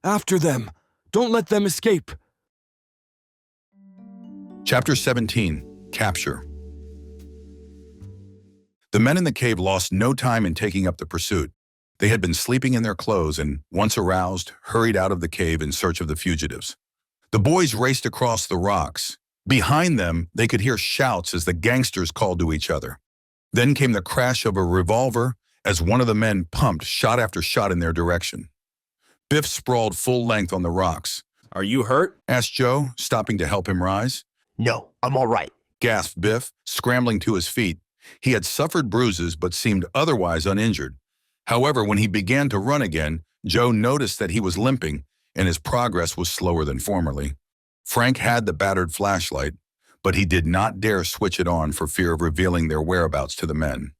"After them! Don't let them escape!" Chapter 17, Capture. The men in the cave lost no time in taking up the pursuit. They had been sleeping in their clothes and, once aroused, hurried out of the cave in search of the fugitives. The boys raced across the rocks. Behind them, they could hear shouts as the gangsters called to each other. Then came the crash of a revolver as one of the men pumped shot after shot in their direction. Biff sprawled full length on the rocks. "Are you hurt?" asked Joe, stopping to help him rise. "No, I'm all right," gasped Biff, scrambling to his feet. He had suffered bruises but seemed otherwise uninjured. However, when he began to run again, Joe noticed that he was limping and his progress was slower than formerly. Frank had the battered flashlight, but he did not dare switch it on for fear of revealing their whereabouts to the men.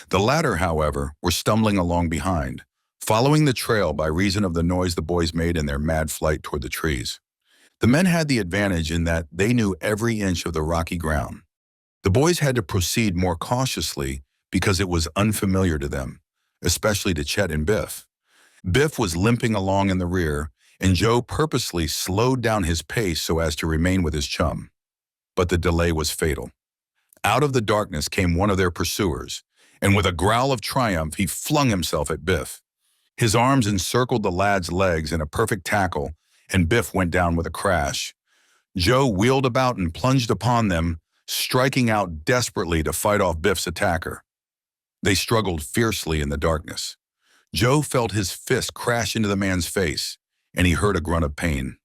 The latter, however, were stumbling along behind, following the trail by reason of the noise the boys made in their mad flight toward the trees. The men had the advantage in that they knew every inch of the rocky ground. The boys had to proceed more cautiously because it was unfamiliar to them, especially to Chet and Biff. Biff was limping along in the rear, and Joe purposely slowed down his pace so as to remain with his chum. But the delay was fatal. Out of the darkness came one of their pursuers, and with a growl of triumph, he flung himself at Biff. His arms encircled the lad's legs in a perfect tackle, and Biff went down with a crash. Joe wheeled about and plunged upon them, striking out desperately to fight off Biff's attacker. They struggled fiercely in the darkness. Joe felt his fist crash into the man's face, and he heard a grunt of pain.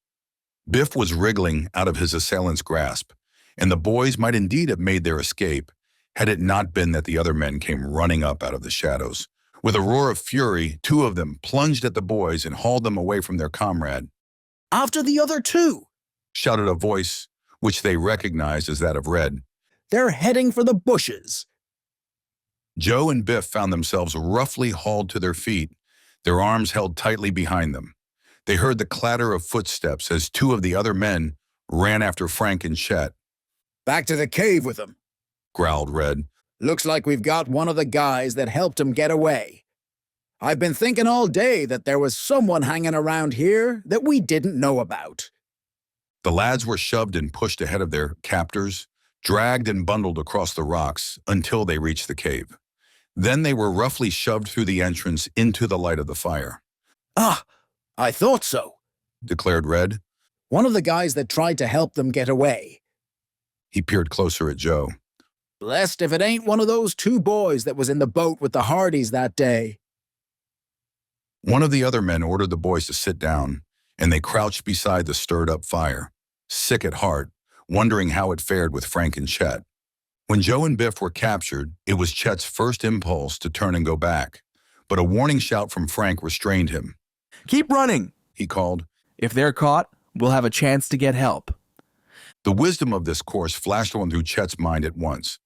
Biff was wriggling out of his assailant's grasp, and the boys might indeed have made their escape had it not been that the other men came running up out of the shadows. With a roar of fury, two of them plunged at the boys and hauled them away from their comrade. "After the other two!" shouted a voice which they recognized as that of Red. "They're heading for the bushes!" Joe and Biff found themselves roughly hauled to their feet, their arms held tightly behind them. They heard the clatter of footsteps as two of the other men ran after Frank and Chet. "Back to the cave with them," growled Red. Looks like we've got one of the guys that helped him get away. I've been thinking all day that there was someone hanging around here that we didn't know about. The lads were shoved and pushed ahead of their captors, dragged and bundled across the rocks until they reached the cave. Then they were roughly shoved through the entrance into the light of the fire. Ah, I thought so, declared Red. One of the guys that tried to help them get away. He peered closer at Joe. Blessed if it ain't one of those two boys that was in the boat with the Hardys that day. One of the other men ordered the boys to sit down, and they crouched beside the stirred-up fire, sick at heart, wondering how it fared with Frank and Chet. When Joe and Biff were captured, it was Chet's first impulse to turn and go back, but a warning shout from Frank restrained him. "Keep running," he called. "If they're caught, we'll have a chance to get help." The wisdom of this course flashed on through Chet's mind at once.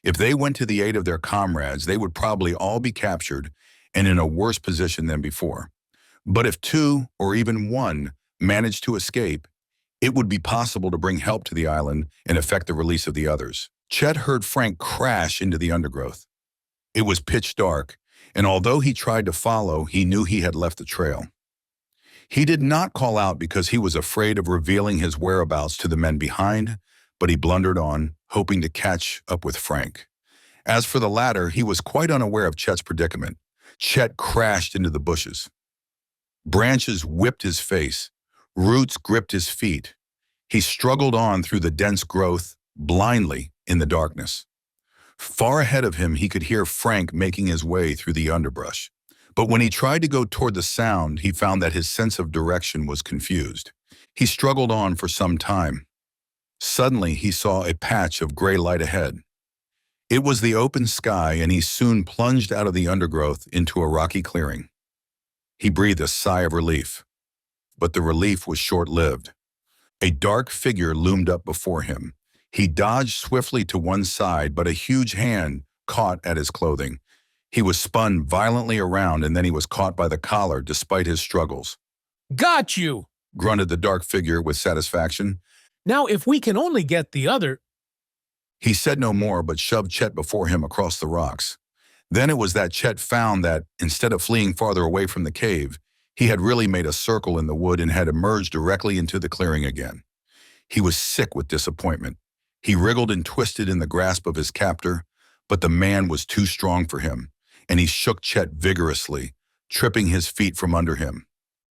If they went to the aid of their comrades, they would probably all be captured and in a worse position than before. But if two, or even one, managed to escape, it would be possible to bring help to the island and effect the release of the others. Chet heard Frank crash into the undergrowth. It was pitch dark, and although he tried to follow, he knew he had left the trail. He did not call out because he was afraid of revealing his whereabouts to the men behind, but he blundered on, hoping to catch up with Frank. As for the latter, he was quite unaware of Chet's predicament. Chet crashed into the bushes. Branches whipped his face. Roots gripped his feet. He struggled on through the dense growth, blindly in the darkness. Far ahead of him, he could hear Frank making his way through the underbrush. But when he tried to go toward the sound, he found that his sense of direction was confused. He struggled on for some time. Suddenly, he saw a patch of gray light ahead. It was the open sky, and he soon plunged out of the undergrowth into a rocky clearing. He breathed a sigh of relief, but the relief was short-lived. A dark figure loomed up before him. He dodged swiftly to one side, but a huge hand caught at his clothing. He was spun violently around, and then he was caught by the collar despite his struggles. "Got you!" grunted the dark figure with satisfaction. "Now if we can only get the other—" He said no more, but shoved Chet before him across the rocks. Then it was that Chet found that, instead of fleeing farther away from the cave, he had really made a circle in the wood and had emerged directly into the clearing again. He was sick with disappointment. He wriggled and twisted in the grasp of his captor, but the man was too strong for him, and he shook Chet vigorously, tripping his feet from under him.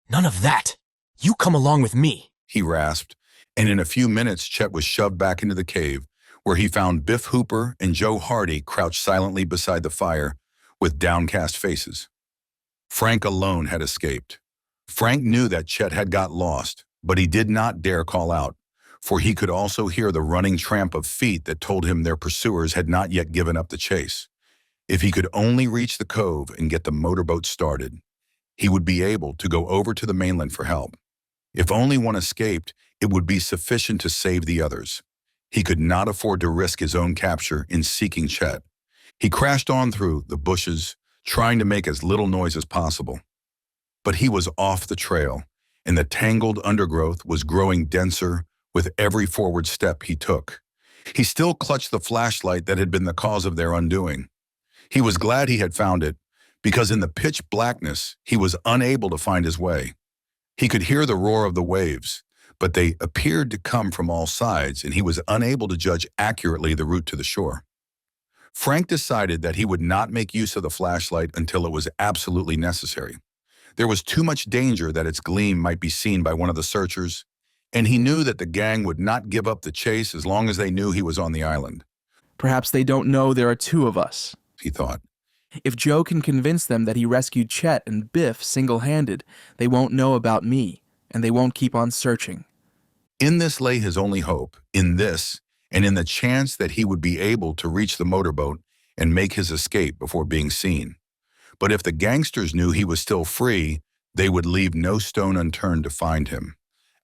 "None of that! You come along with me!" he rasped, and in a few minutes Chet was shoved back into the cave, where he found Biff Hooper and Joe Hardy crouched silently beside the fire with downcast faces. Frank alone had escaped. Frank knew that Chet had got lost, but he did not dare call out, for he could also hear the running tramp of feet that told him their pursuers had not yet given up the chase. If he could only reach the cove and get the motorboat started, he would be able to go over to the mainland for help. If only one escaped, it would be sufficient to save the others. He could not afford to risk his own capture in seeking Chet. He crashed on through the bushes, trying to make as little noise as possible. But he was off the trail, and the tangled undergrowth was growing denser with every forward step he took. He still clutched the flashlight that had been the cause of their undoing. He was glad he had found it, because in the pitch blackness, he was unable to find his way. He could hear the roar of the waves, but they appeared to come from all sides, and he was unable to judge accurately the route to the shore. Frank decided that he would not make use of the flashlight until it was absolutely necessary. There was too much danger that its gleam might be seen by one of the searchers, and he knew that the gang would not give up the chase as long as they knew he was on the island. "Perhaps they don't know there are two of us," he thought. "If Joe can convince them that he rescued Chet and Biff single-handed, they won't know about me, and they won't keep on searching." In this lay his only hope, in this, and in the chance that he would be able to reach the motorboat and make his escape before being seen. But if the gangsters knew he was still free, they would leave no stone unturned to find him,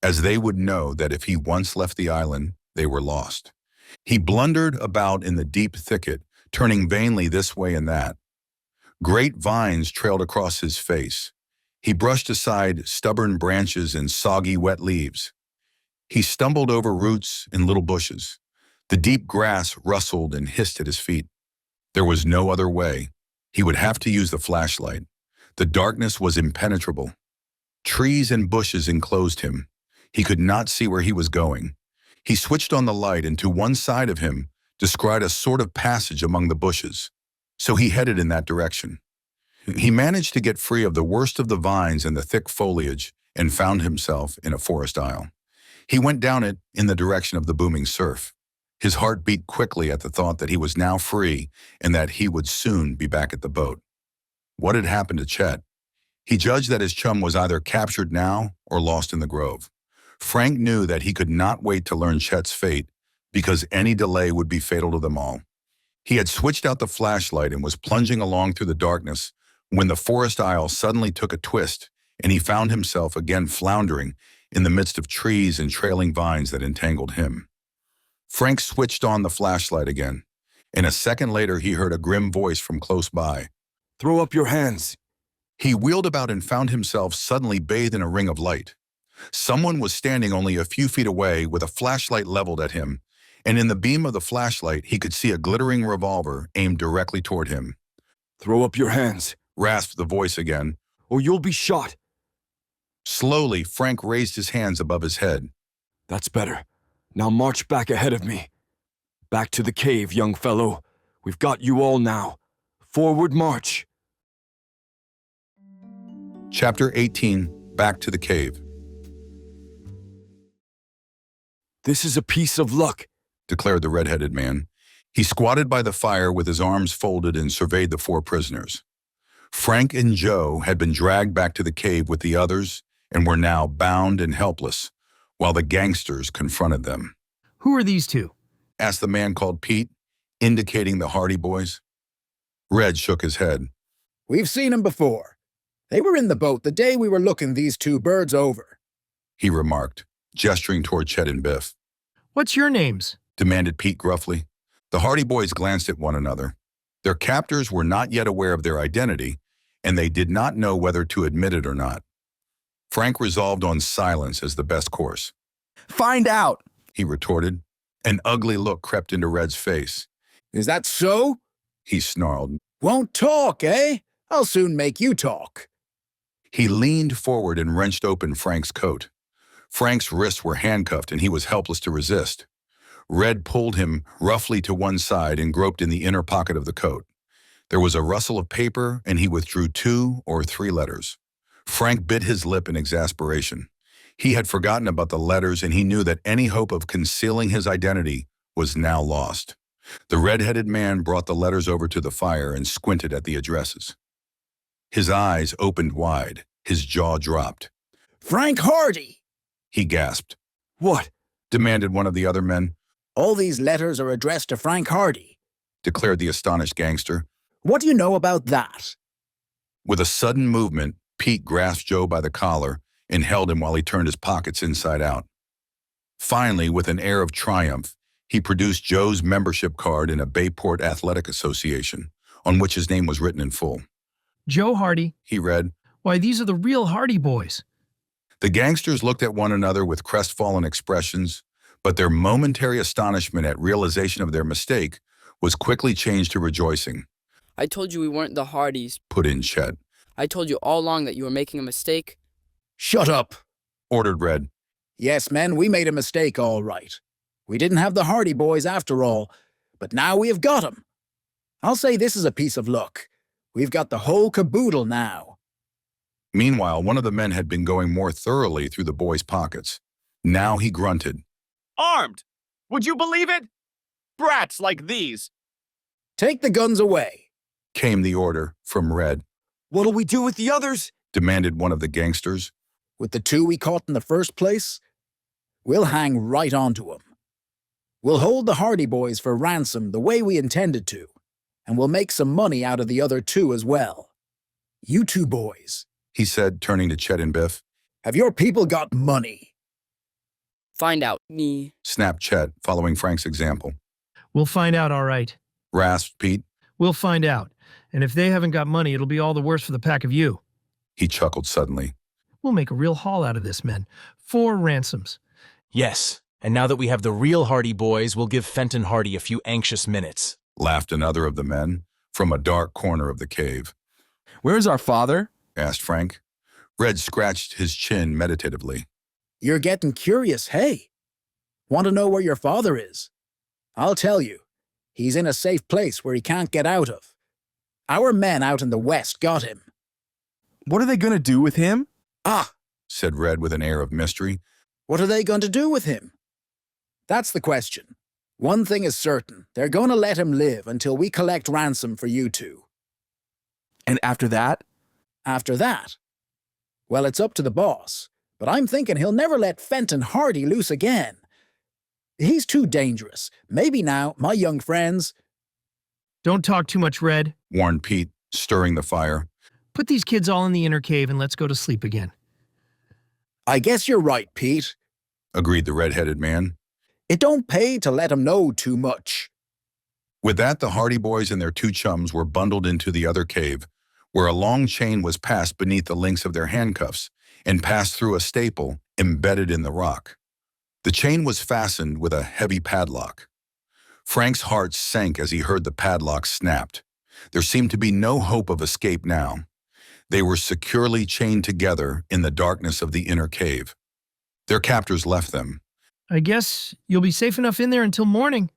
as they would know that if he once left the island, they were lost. He blundered about in the deep thicket, turning vainly this way and that. Great vines trailed across his face. He brushed aside stubborn branches and soggy, wet leaves. He stumbled over roots and little bushes. The deep grass rustled and hissed at his feet. There was no other way. He would have to use the flashlight. The darkness was impenetrable. Trees and bushes enclosed him. He could not see where he was going. He switched on the light, and to one side of him descried a sort of passage among the bushes. So he headed in that direction. He managed to get free of the worst of the vines and the thick foliage and found himself in a forest aisle. He went down it in the direction of the booming surf. His heart beat quickly at the thought that he was now free and that he would soon be back at the boat. What had happened to Chet? He judged that his chum was either captured now or lost in the grove. Frank knew that he could not wait to learn Chet's fate because any delay would be fatal to them all. He had switched out the flashlight and was plunging along through the darkness when the forest aisle suddenly took a twist and he found himself again floundering in the midst of trees and trailing vines that entangled him. Frank switched on the flashlight again, and a second later he heard a grim voice from close by. Throw up your hands. He wheeled about and found himself suddenly bathed in a ring of light. Someone was standing only a few feet away with a flashlight leveled at him, and in the beam of the flashlight he could see a glittering revolver aimed directly toward him. Throw up your hands, rasped the voice again, or you'll be shot. Slowly, Frank raised his hands above his head. That's better. Now march back ahead of me. Back to the cave, young fellow. We've got you all now. Forward march. Chapter 18, Back to the Cave. This is a piece of luck, declared the red-headed man. He squatted by the fire with his arms folded and surveyed the 4 prisoners. Frank and Joe had been dragged back to the cave with the others and were now bound and helpless, while the gangsters confronted them. Who are these two? Asked the man called Pete, indicating the Hardy Boys. Red shook his head. We've seen them before. They were in the boat the day we were looking these 2 birds over, he remarked, gesturing toward Chet and Biff. What's your names? Demanded Pete gruffly. The Hardy Boys glanced at one another. Their captors were not yet aware of their identity, and they did not know whether to admit it or not. Frank resolved on silence as the best course. Find out, he retorted. An ugly look crept into Red's face. Is that so? He snarled. Won't talk, eh? I'll soon make you talk. He leaned forward and wrenched open Frank's coat. Frank's wrists were handcuffed and he was helpless to resist. Red pulled him roughly to one side and groped in the inner pocket of the coat. There was a rustle of paper and he withdrew 2 or 3 letters. Frank bit his lip in exasperation. He had forgotten about the letters and he knew that any hope of concealing his identity was now lost. The red-headed man brought the letters over to the fire and squinted at the addresses. His eyes opened wide. His jaw dropped. Frank Hardy! He gasped. What? Demanded one of the other men. All these letters are addressed to Frank Hardy, declared the astonished gangster. What do you know about that? With a sudden movement, Pete grasped Joe by the collar and held him while he turned his pockets inside out. Finally, with an air of triumph, he produced Joe's membership card in a Bayport Athletic Association, on which his name was written in full. Joe Hardy, he read. Why, these are the real Hardy Boys. The gangsters looked at one another with crestfallen expressions, but their momentary astonishment at realization of their mistake was quickly changed to rejoicing. I told you we weren't the Hardys, put in Chet. I told you all along that you were making a mistake. Shut up, ordered Red. Yes, men, we made a mistake, all right. We didn't have the Hardy Boys after all, but now we have got 'em. I'll say this is a piece of luck. We've got the whole caboodle now. Meanwhile, one of the men had been going more thoroughly through the boys' pockets. Now he grunted. Armed! Would you believe it? Brats like these. Take the guns away, came the order from Red. What'll we do with the others? Demanded one of the gangsters. With the 2 we caught in the first place, we'll hang right onto 'em. We'll hold the Hardy Boys for ransom the way we intended to, and we'll make some money out of the other 2 as well. You 2 boys, he said, turning to Chet and Biff. Have your people got money? Find out, snapped Chet, following Frank's example. We'll find out, all right, rasped Pete. We'll find out, and if they haven't got money, it'll be all the worse for the pack of you. He chuckled suddenly. We'll make a real haul out of this, men. 4 ransoms. Yes, and now that we have the real Hardy Boys, we'll give Fenton Hardy a few anxious minutes. laughed another of the men from a dark corner of the cave. Where's our father? Asked Frank. Red scratched his chin meditatively. You're getting curious, hey? Want to know where your father is? I'll tell you. He's in a safe place where he can't get out of. Our men out in the west got him. What are they going to do with him? Ah, said Red with an air of mystery. What are they going to do with him? That's the question. One thing is certain. They're going to let him live until we collect ransom for you two. And after that? After that? Well, it's up to the boss, but I'm thinking he'll never let Fenton Hardy loose again. He's too dangerous. Maybe now, my young friends... Don't talk too much, Red, warned Pete, stirring the fire. Put these kids all in the inner cave and let's go to sleep again. I guess you're right, Pete, agreed the red-headed man. It don't pay to let 'em know too much. With that, the Hardy Boys and their two chums were bundled into the other cave, where a long chain was passed beneath the links of their handcuffs and passed through a staple embedded in the rock. The chain was fastened with a heavy padlock. Frank's heart sank as he heard the padlock snapped. There seemed to be no hope of escape now. They were securely chained together in the darkness of the inner cave. Their captors left them. I guess you'll be safe enough in there until morning,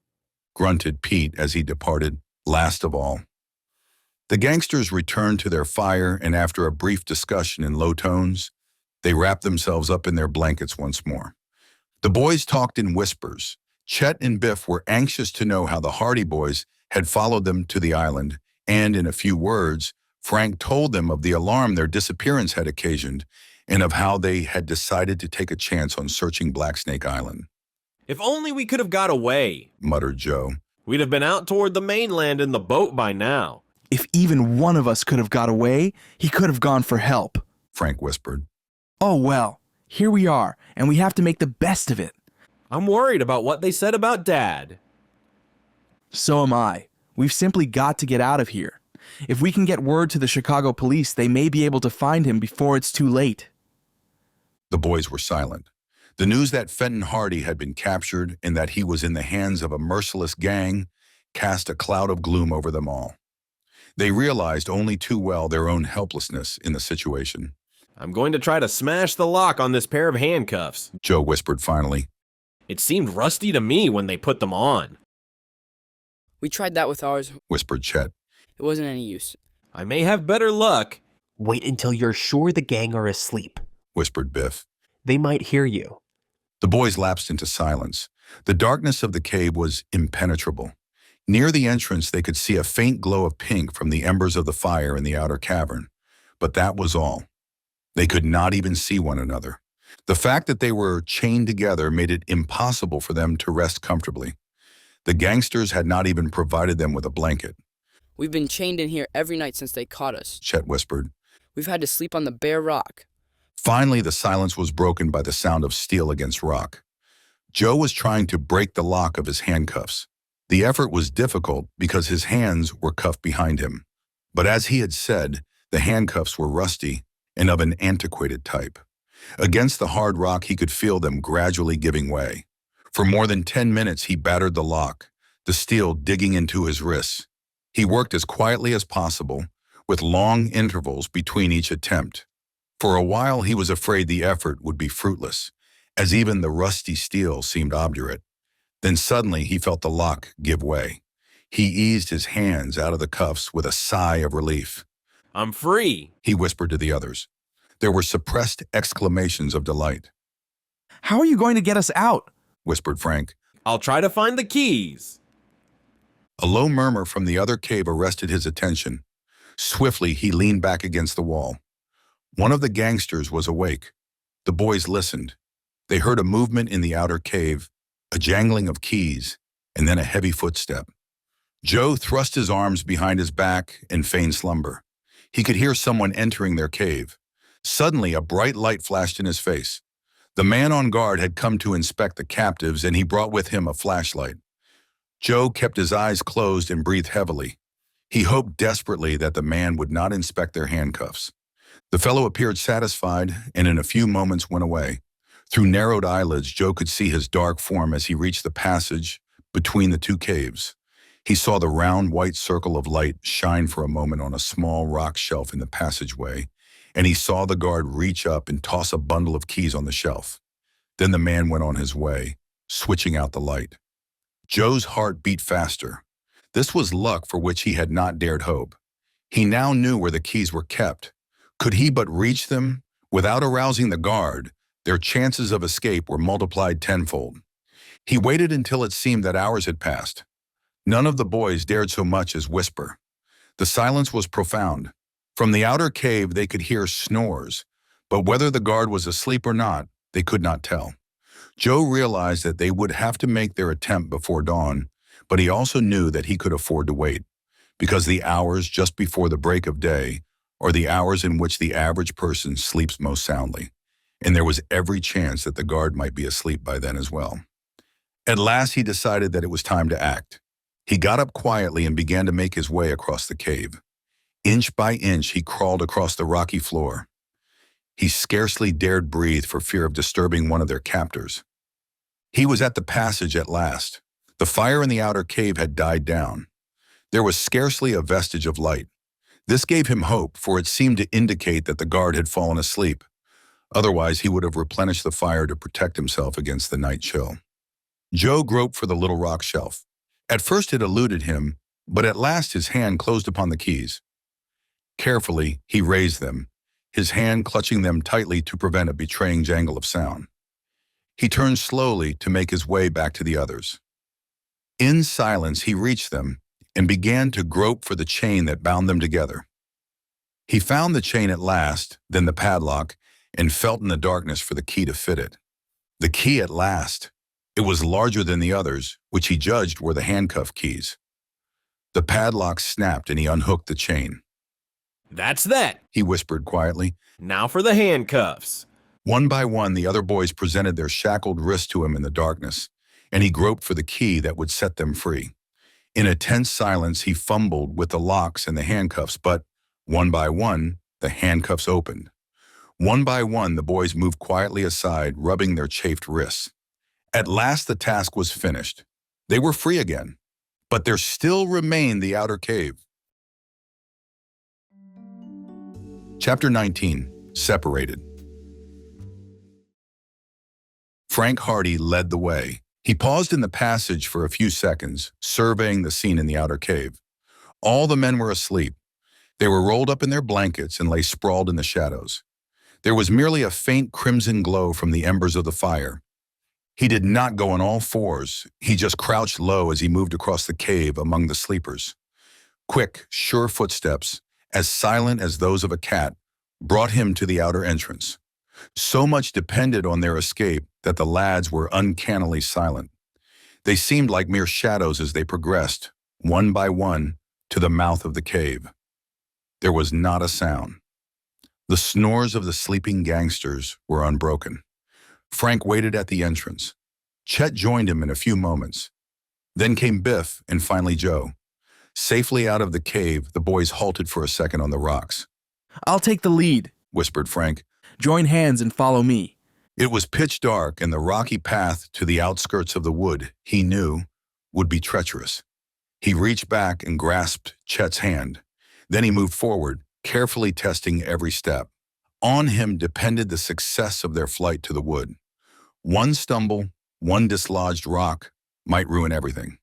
grunted Pete as he departed, last of all. The gangsters returned to their fire, and after a brief discussion in low tones, they wrapped themselves up in their blankets once more. The boys talked in whispers. Chet and Biff were anxious to know how the Hardy Boys had followed them to the island, and in a few words, Frank told them of the alarm their disappearance had occasioned and of how they had decided to take a chance on searching Blacksnake Island. If only we could have got away, muttered Joe. We'd have been out toward the mainland in the boat by now. If even one of us could have got away, he could have gone for help, Frank whispered. Oh well, here we are, and we have to make the best of it. I'm worried about what they said about Dad. So am I. We've simply got to get out of here. If we can get word to the Chicago police, they may be able to find him before it's too late. The boys were silent. The news that Fenton Hardy had been captured and that he was in the hands of a merciless gang cast a cloud of gloom over them all. They realized only too well their own helplessness in the situation. I'm going to try to smash the lock on this pair of handcuffs, Joe whispered finally. It seemed rusty to me when they put them on. We tried that with ours, whispered Chet. It wasn't any use. I may have better luck. Wait until you're sure the gang are asleep, whispered Biff. They might hear you. The boys lapsed into silence. The darkness of the cave was impenetrable. Near the entrance, they could see a faint glow of pink from the embers of the fire in the outer cavern. But that was all. They could not even see one another. The fact that they were chained together made it impossible for them to rest comfortably. The gangsters had not even provided them with a blanket. We've been chained in here every night since they caught us, Chet whispered. We've had to sleep on the bare rock. Finally, the silence was broken by the sound of steel against rock. Joe was trying to break the lock of his handcuffs. The effort was difficult because his hands were cuffed behind him. But as he had said, the handcuffs were rusty and of an antiquated type. Against the hard rock, he could feel them gradually giving way. For more than 10 minutes, he battered the lock, the steel digging into his wrists. He worked as quietly as possible, with long intervals between each attempt. For a while, he was afraid the effort would be fruitless, as even the rusty steel seemed obdurate. Then suddenly, he felt the lock give way. He eased his hands out of the cuffs with a sigh of relief. I'm free, he whispered to the others. There were suppressed exclamations of delight. How are you going to get us out? Whispered Frank. I'll try to find the keys. A low murmur from the other cave arrested his attention. Swiftly, he leaned back against the wall. One of the gangsters was awake. The boys listened. They heard a movement in the outer cave, a jangling of keys, and then a heavy footstep. Joe thrust his arms behind his back and feigned slumber. He could hear someone entering their cave. Suddenly, a bright light flashed in his face. The man on guard had come to inspect the captives, and he brought with him a flashlight. Joe kept his eyes closed and breathed heavily. He hoped desperately that the man would not inspect their handcuffs. The fellow appeared satisfied and in a few moments went away. Through narrowed eyelids, Joe could see his dark form as he reached the passage between the two caves. He saw the round white circle of light shine for a moment on a small rock shelf in the passageway, and he saw the guard reach up and toss a bundle of keys on the shelf. Then the man went on his way, switching out the light. Joe's heart beat faster. This was luck for which he had not dared hope. He now knew where the keys were kept. Could he but reach them, without arousing the guard, their chances of escape were multiplied tenfold. He waited until it seemed that hours had passed. None of the boys dared so much as whisper. The silence was profound. From the outer cave they could hear snores, but whether the guard was asleep or not, they could not tell. Joe realized that they would have to make their attempt before dawn, but he also knew that he could afford to wait, because the hours just before the break of day are the hours in which the average person sleeps most soundly, and there was every chance that the guard might be asleep by then as well. At last he decided that it was time to act. He got up quietly and began to make his way across the cave. Inch by inch he crawled across the rocky floor. He scarcely dared breathe for fear of disturbing one of their captors. He was at the passage at last. The fire in the outer cave had died down. There was scarcely a vestige of light. This gave him hope, for it seemed to indicate that the guard had fallen asleep. Otherwise, he would have replenished the fire to protect himself against the night chill. Joe groped for the little rock shelf. At first it eluded him, but at last his hand closed upon the keys. Carefully, he raised them, his hand clutching them tightly to prevent a betraying jangle of sound. He turned slowly to make his way back to the others. In silence, he reached them and began to grope for the chain that bound them together. He found the chain at last, then the padlock, and felt in the darkness for the key to fit it. The key at last. It was larger than the others, which he judged were the handcuff keys. The padlock snapped and he unhooked the chain. "That's that," he whispered quietly. "Now for the handcuffs." One by one, the other boys presented their shackled wrists to him in the darkness, and he groped for the key that would set them free. In a tense silence, he fumbled with the locks and the handcuffs, but one by one, the handcuffs opened. One by one, the boys moved quietly aside, rubbing their chafed wrists. At last, the task was finished. They were free again, but there still remained the outer cave. Chapter 19, Separated. Frank Hardy led the way. He paused in the passage for a few seconds, surveying the scene in the outer cave. All the men were asleep. They were rolled up in their blankets and lay sprawled in the shadows. There was merely a faint crimson glow from the embers of the fire. He did not go on all fours. He just crouched low as he moved across the cave among the sleepers. Quick, sure footsteps, as silent as those of a cat, brought him to the outer entrance. So much depended on their escape that the lads were uncannily silent. They seemed like mere shadows as they progressed, one by one, to the mouth of the cave. There was not a sound. The snores of the sleeping gangsters were unbroken. Frank waited at the entrance. Chet joined him in a few moments. Then came Biff and finally Joe. Safely out of the cave, the boys halted for a second on the rocks. "I'll take the lead," whispered Frank. "Join hands and follow me." It was pitch dark, and the rocky path to the outskirts of the wood, he knew, would be treacherous. He reached back and grasped Chet's hand. Then he moved forward, carefully testing every step. On him depended the success of their flight to the wood. One stumble, one dislodged rock might ruin everything.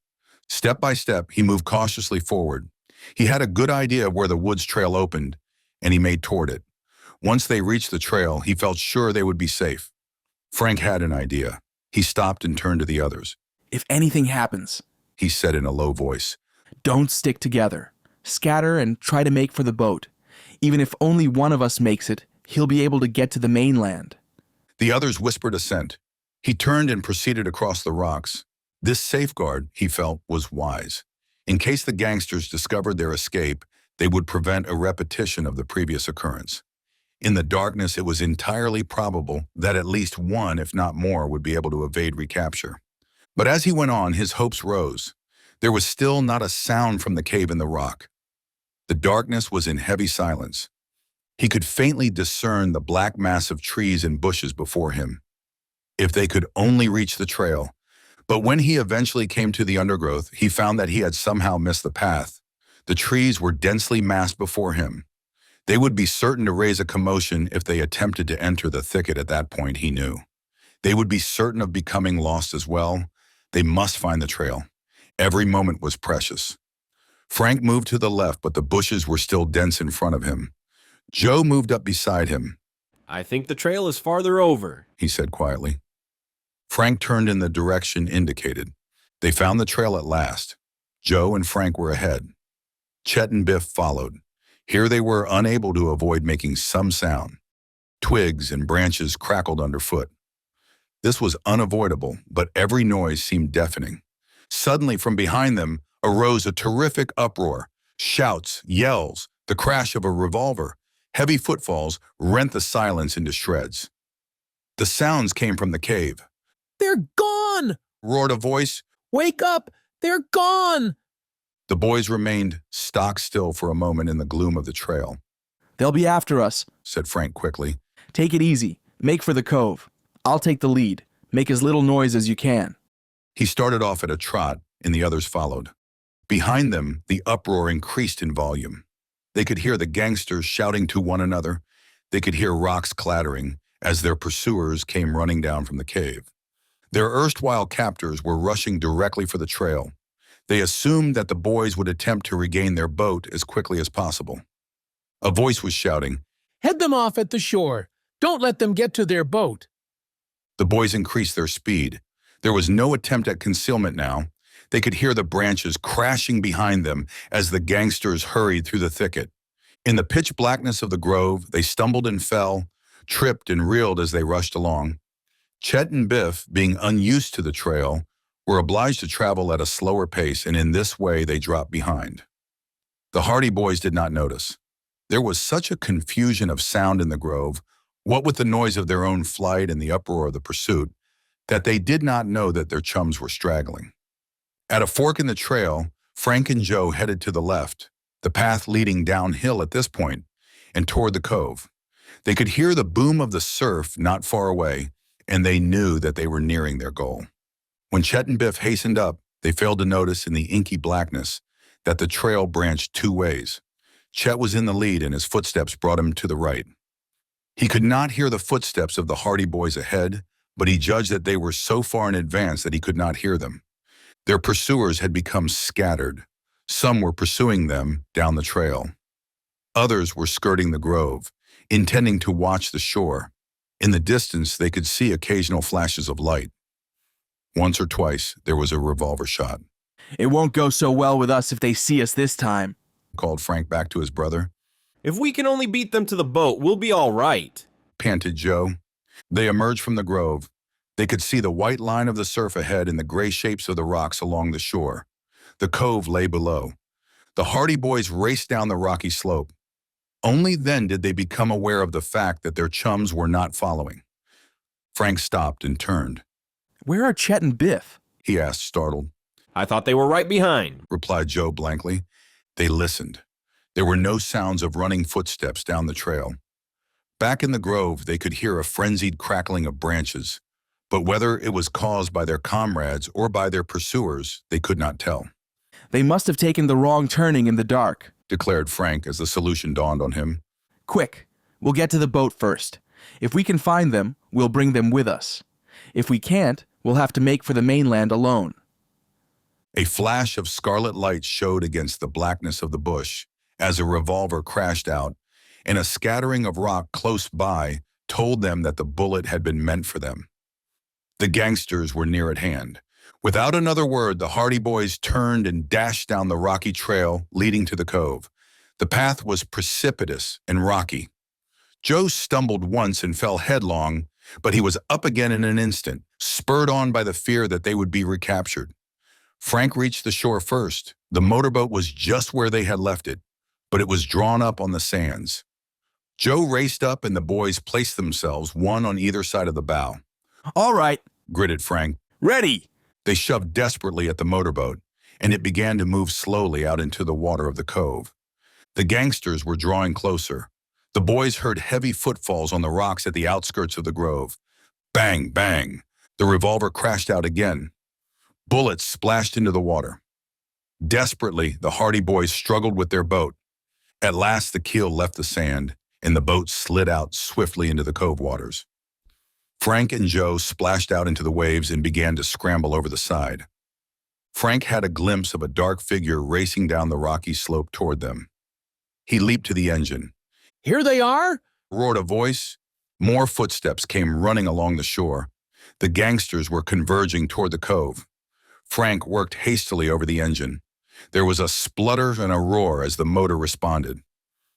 Step by step, he moved cautiously forward. He had a good idea of where the woods trail opened, and he made toward it. Once they reached the trail, he felt sure they would be safe. Frank had an idea. He stopped and turned to the others. "If anything happens," he said in a low voice, "don't stick together. Scatter and try to make for the boat. Even if only one of us makes it, he'll be able to get to the mainland." The others whispered assent. He turned and proceeded across the rocks. This safeguard, he felt, was wise. In case the gangsters discovered their escape, they would prevent a repetition of the previous occurrence. In the darkness, it was entirely probable that at least one, if not more, would be able to evade recapture. But as he went on, his hopes rose. There was still not a sound from the cave in the rock. The darkness was in heavy silence. He could faintly discern the black mass of trees and bushes before him. If they could only reach the trail. But when he eventually came to the undergrowth, he found that he had somehow missed the path. The trees were densely massed before him. They would be certain to raise a commotion if they attempted to enter the thicket at that point, he knew. They would be certain of becoming lost as well. They must find the trail. Every moment was precious. Frank moved to the left, but the bushes were still dense in front of him. Joe moved up beside him. I think the trail is farther over, he said quietly. Frank turned in the direction indicated. They found the trail at last. Joe and Frank were ahead. Chet and Biff followed. Here they were unable to avoid making some sound. Twigs and branches crackled underfoot. This was unavoidable, but every noise seemed deafening. Suddenly, from behind them, arose a terrific uproar. Shouts, yells, the crash of a revolver. Heavy footfalls rent the silence into shreds. The sounds came from the cave. "They're gone!" roared a voice. "Wake up! They're gone!" The boys remained stock still for a moment in the gloom of the trail. "They'll be after us," said Frank quickly. "Take it easy. Make for the cove. I'll take the lead. Make as little noise as you can." He started off at a trot, and the others followed. Behind them, the uproar increased in volume. They could hear the gangsters shouting to one another. They could hear rocks clattering as their pursuers came running down from the cave. Their erstwhile captors were rushing directly for the trail. They assumed that the boys would attempt to regain their boat as quickly as possible. A voice was shouting, "Head them off at the shore. Don't let them get to their boat." The boys increased their speed. There was no attempt at concealment now. They could hear the branches crashing behind them as the gangsters hurried through the thicket. In the pitch blackness of the grove, they stumbled and fell, tripped and reeled as they rushed along. Chet and Biff, being unused to the trail, were obliged to travel at a slower pace, and in this way they dropped behind. The Hardy Boys did not notice. There was such a confusion of sound in the grove, what with the noise of their own flight and the uproar of the pursuit, that they did not know that their chums were straggling. At a fork in the trail, Frank and Joe headed to the left, the path leading downhill at this point, and toward the cove. They could hear the boom of the surf not far away, and they knew that they were nearing their goal. When Chet and Biff hastened up, they failed to notice in the inky blackness that the trail branched two ways. Chet was in the lead, and his footsteps brought him to the right. He could not hear the footsteps of the Hardy Boys ahead, but he judged that they were so far in advance that he could not hear them. Their pursuers had become scattered. Some were pursuing them down the trail. Others were skirting the grove, intending to watch the shore. In the distance, they could see occasional flashes of light. Once or twice, there was a revolver shot. "It won't go so well with us if they see us this time," called Frank back to his brother. If we can only beat them to the boat, we'll be all right, panted Joe. They emerged from the grove. They could see the white line of the surf ahead and the gray shapes of the rocks along the shore. The cove lay below. The Hardy Boys raced down the rocky slope. Only then did they become aware of the fact that their chums were not following. Frank stopped and turned. "Where are Chet and Biff?" he asked, startled. "I thought they were right behind," replied Joe blankly. They listened. There were no sounds of running footsteps down the trail. Back in the grove, they could hear a frenzied crackling of branches, but whether it was caused by their comrades or by their pursuers, they could not tell. "They must have taken the wrong turning in the dark," declared Frank as the solution dawned on him. "Quick, we'll get to the boat first. If we can find them, we'll bring them with us. If we can't, we'll have to make for the mainland alone." A flash of scarlet light showed against the blackness of the bush as a revolver crashed out, and a scattering of rock close by told them that the bullet had been meant for them. The gangsters were near at hand. Without another word, the Hardy Boys turned and dashed down the rocky trail leading to the cove. The path was precipitous and rocky. Joe stumbled once and fell headlong, but he was up again in an instant, spurred on by the fear that they would be recaptured. Frank reached the shore first. The motorboat was just where they had left it, but it was drawn up on the sands. Joe raced up and the boys placed themselves one on either side of the bow. "All right," gritted Frank. "Ready!" They shoved desperately at the motorboat, and it began to move slowly out into the water of the cove. The gangsters were drawing closer. The boys heard heavy footfalls on the rocks at the outskirts of the grove. Bang, bang. The revolver crashed out again. Bullets splashed into the water. Desperately, the Hardy Boys struggled with their boat. At last, the keel left the sand, and the boat slid out swiftly into the cove waters. Frank and Joe splashed out into the waves and began to scramble over the side. Frank had a glimpse of a dark figure racing down the rocky slope toward them. He leaped to the engine. "Here they are!" Roared a voice. More footsteps came running along the shore. The gangsters were converging toward the cove. Frank worked hastily over the engine. There was a splutter and a roar as the motor responded.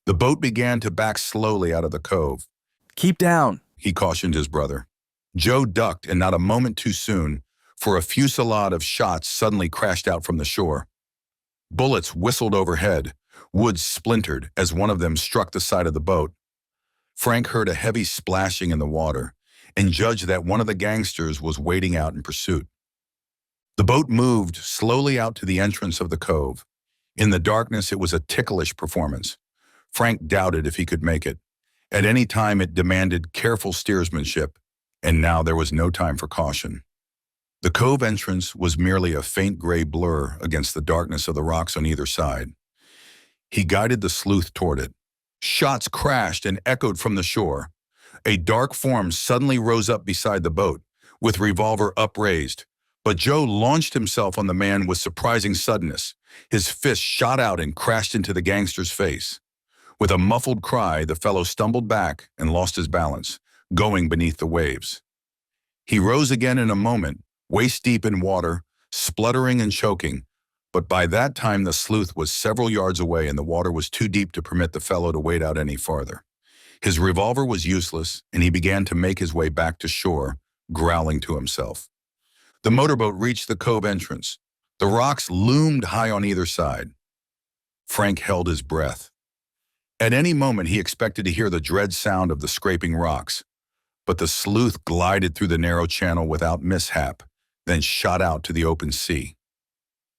The boat began to back slowly out of the cove. "Keep down," he cautioned his brother. Joe ducked, and not a moment too soon, for a fusillade of shots suddenly crashed out from the shore. Bullets whistled overhead. Wood splintered as one of them struck the side of the boat. Frank heard a heavy splashing in the water and judged that one of the gangsters was wading out in pursuit. The boat moved slowly out to the entrance of the cove. In the darkness, it was a ticklish performance. Frank doubted if he could make it. At any time, it demanded careful steersmanship, and now there was no time for caution. The cove entrance was merely a faint gray blur against the darkness of the rocks on either side. He guided the sleuth toward it. Shots crashed and echoed from the shore. A dark form suddenly rose up beside the boat, with revolver upraised. But Joe launched himself on the man with surprising suddenness. His fist shot out and crashed into the gangster's face. With a muffled cry, the fellow stumbled back and lost his balance, going beneath the waves. He rose again in a moment, waist-deep in water, spluttering and choking. But by that time, the sleuth was several yards away and the water was too deep to permit the fellow to wade out any farther. His revolver was useless, and he began to make his way back to shore, growling to himself. The motorboat reached the cove entrance. The rocks loomed high on either side. Frank held his breath. At any moment, he expected to hear the dread sound of the scraping rocks. But the sleuth glided through the narrow channel without mishap, then shot out to the open sea.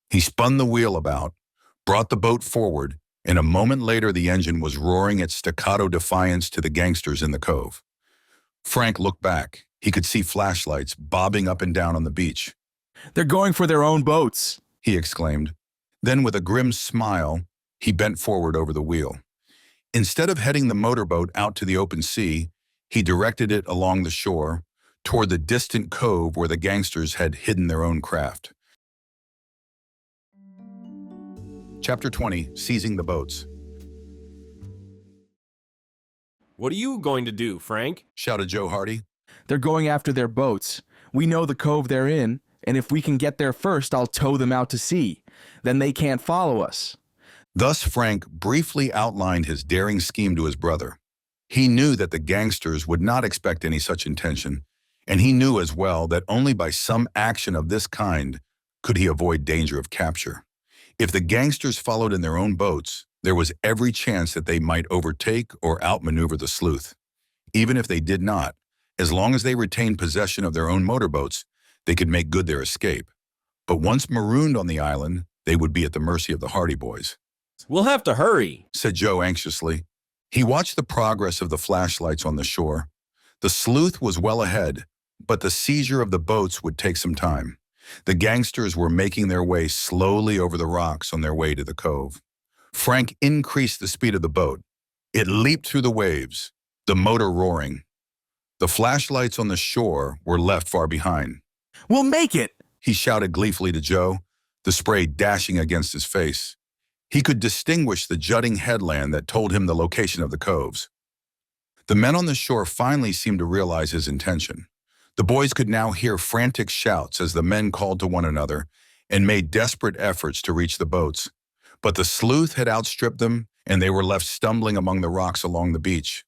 He spun the wheel about, brought the boat forward, and a moment later the engine was roaring its staccato defiance to the gangsters in the cove. Frank looked back. He could see flashlights bobbing up and down on the beach. "They're going for their own boats," he exclaimed. Then with a grim smile, he bent forward over the wheel. Instead of heading the motorboat out to the open sea, he directed it along the shore, toward the distant cove where the gangsters had hidden their own craft. Chapter 20, Seizing the Boats. "What are you going to do, Frank?" shouted Joe Hardy. "They're going after their boats. We know the cove they're in, and if we can get there first, I'll tow them out to sea. Then they can't follow us." Thus Frank briefly outlined his daring scheme to his brother. He knew that the gangsters would not expect any such intention, and he knew as well that only by some action of this kind could he avoid danger of capture. If the gangsters followed in their own boats, there was every chance that they might overtake or outmaneuver the sleuth. Even if they did not, as long as they retained possession of their own motorboats, they could make good their escape. But once marooned on the island, they would be at the mercy of the Hardy Boys. "We'll have to hurry," said Joe anxiously. He watched the progress of the flashlights on the shore. The sleuth was well ahead, but the seizure of the boats would take some time. The gangsters were making their way slowly over the rocks on their way to the cove. Frank increased the speed of the boat. It leaped through the waves, the motor roaring. The flashlights on the shore were left far behind. "We'll make it!" he shouted gleefully to Joe, the spray dashing against his face. He could distinguish the jutting headland that told him the location of the coves. The men on the shore finally seemed to realize his intention. The boys could now hear frantic shouts as the men called to one another and made desperate efforts to reach the boats. But the sleuth had outstripped them, and they were left stumbling among the rocks along the beach.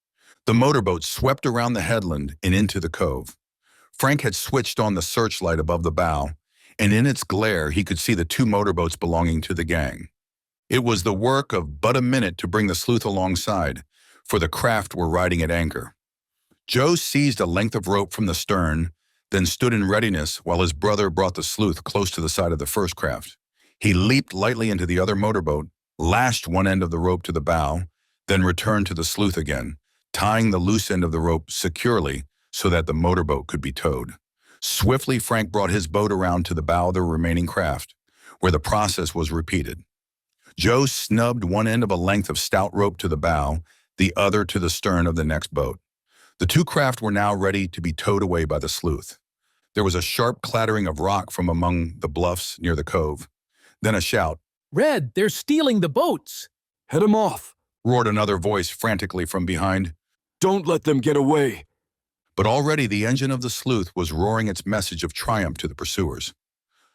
The motorboat swept around the headland and into the cove. Frank had switched on the searchlight above the bow, and in its glare he could see the two motorboats belonging to the gang. It was the work of but a minute to bring the sleuth alongside, for the craft were riding at anchor. Joe seized a length of rope from the stern, then stood in readiness while his brother brought the sleuth close to the side of the first craft. He leaped lightly into the other motorboat, lashed one end of the rope to the bow, then returned to the sleuth again, tying the loose end of the rope securely so that the motorboat could be towed. Swiftly, Frank brought his boat around to the bow of the remaining craft, where the process was repeated. Joe snubbed one end of a length of stout rope to the bow, the other to the stern of the next boat. The two craft were now ready to be towed away by the sleuth. There was a sharp clattering of rock from among the bluffs near the cove. Then a shout. Red, they're stealing the boats. Head 'em off, roared another voice frantically from behind. Don't let them get away. But already the engine of the sleuth was roaring its message of triumph to the pursuers.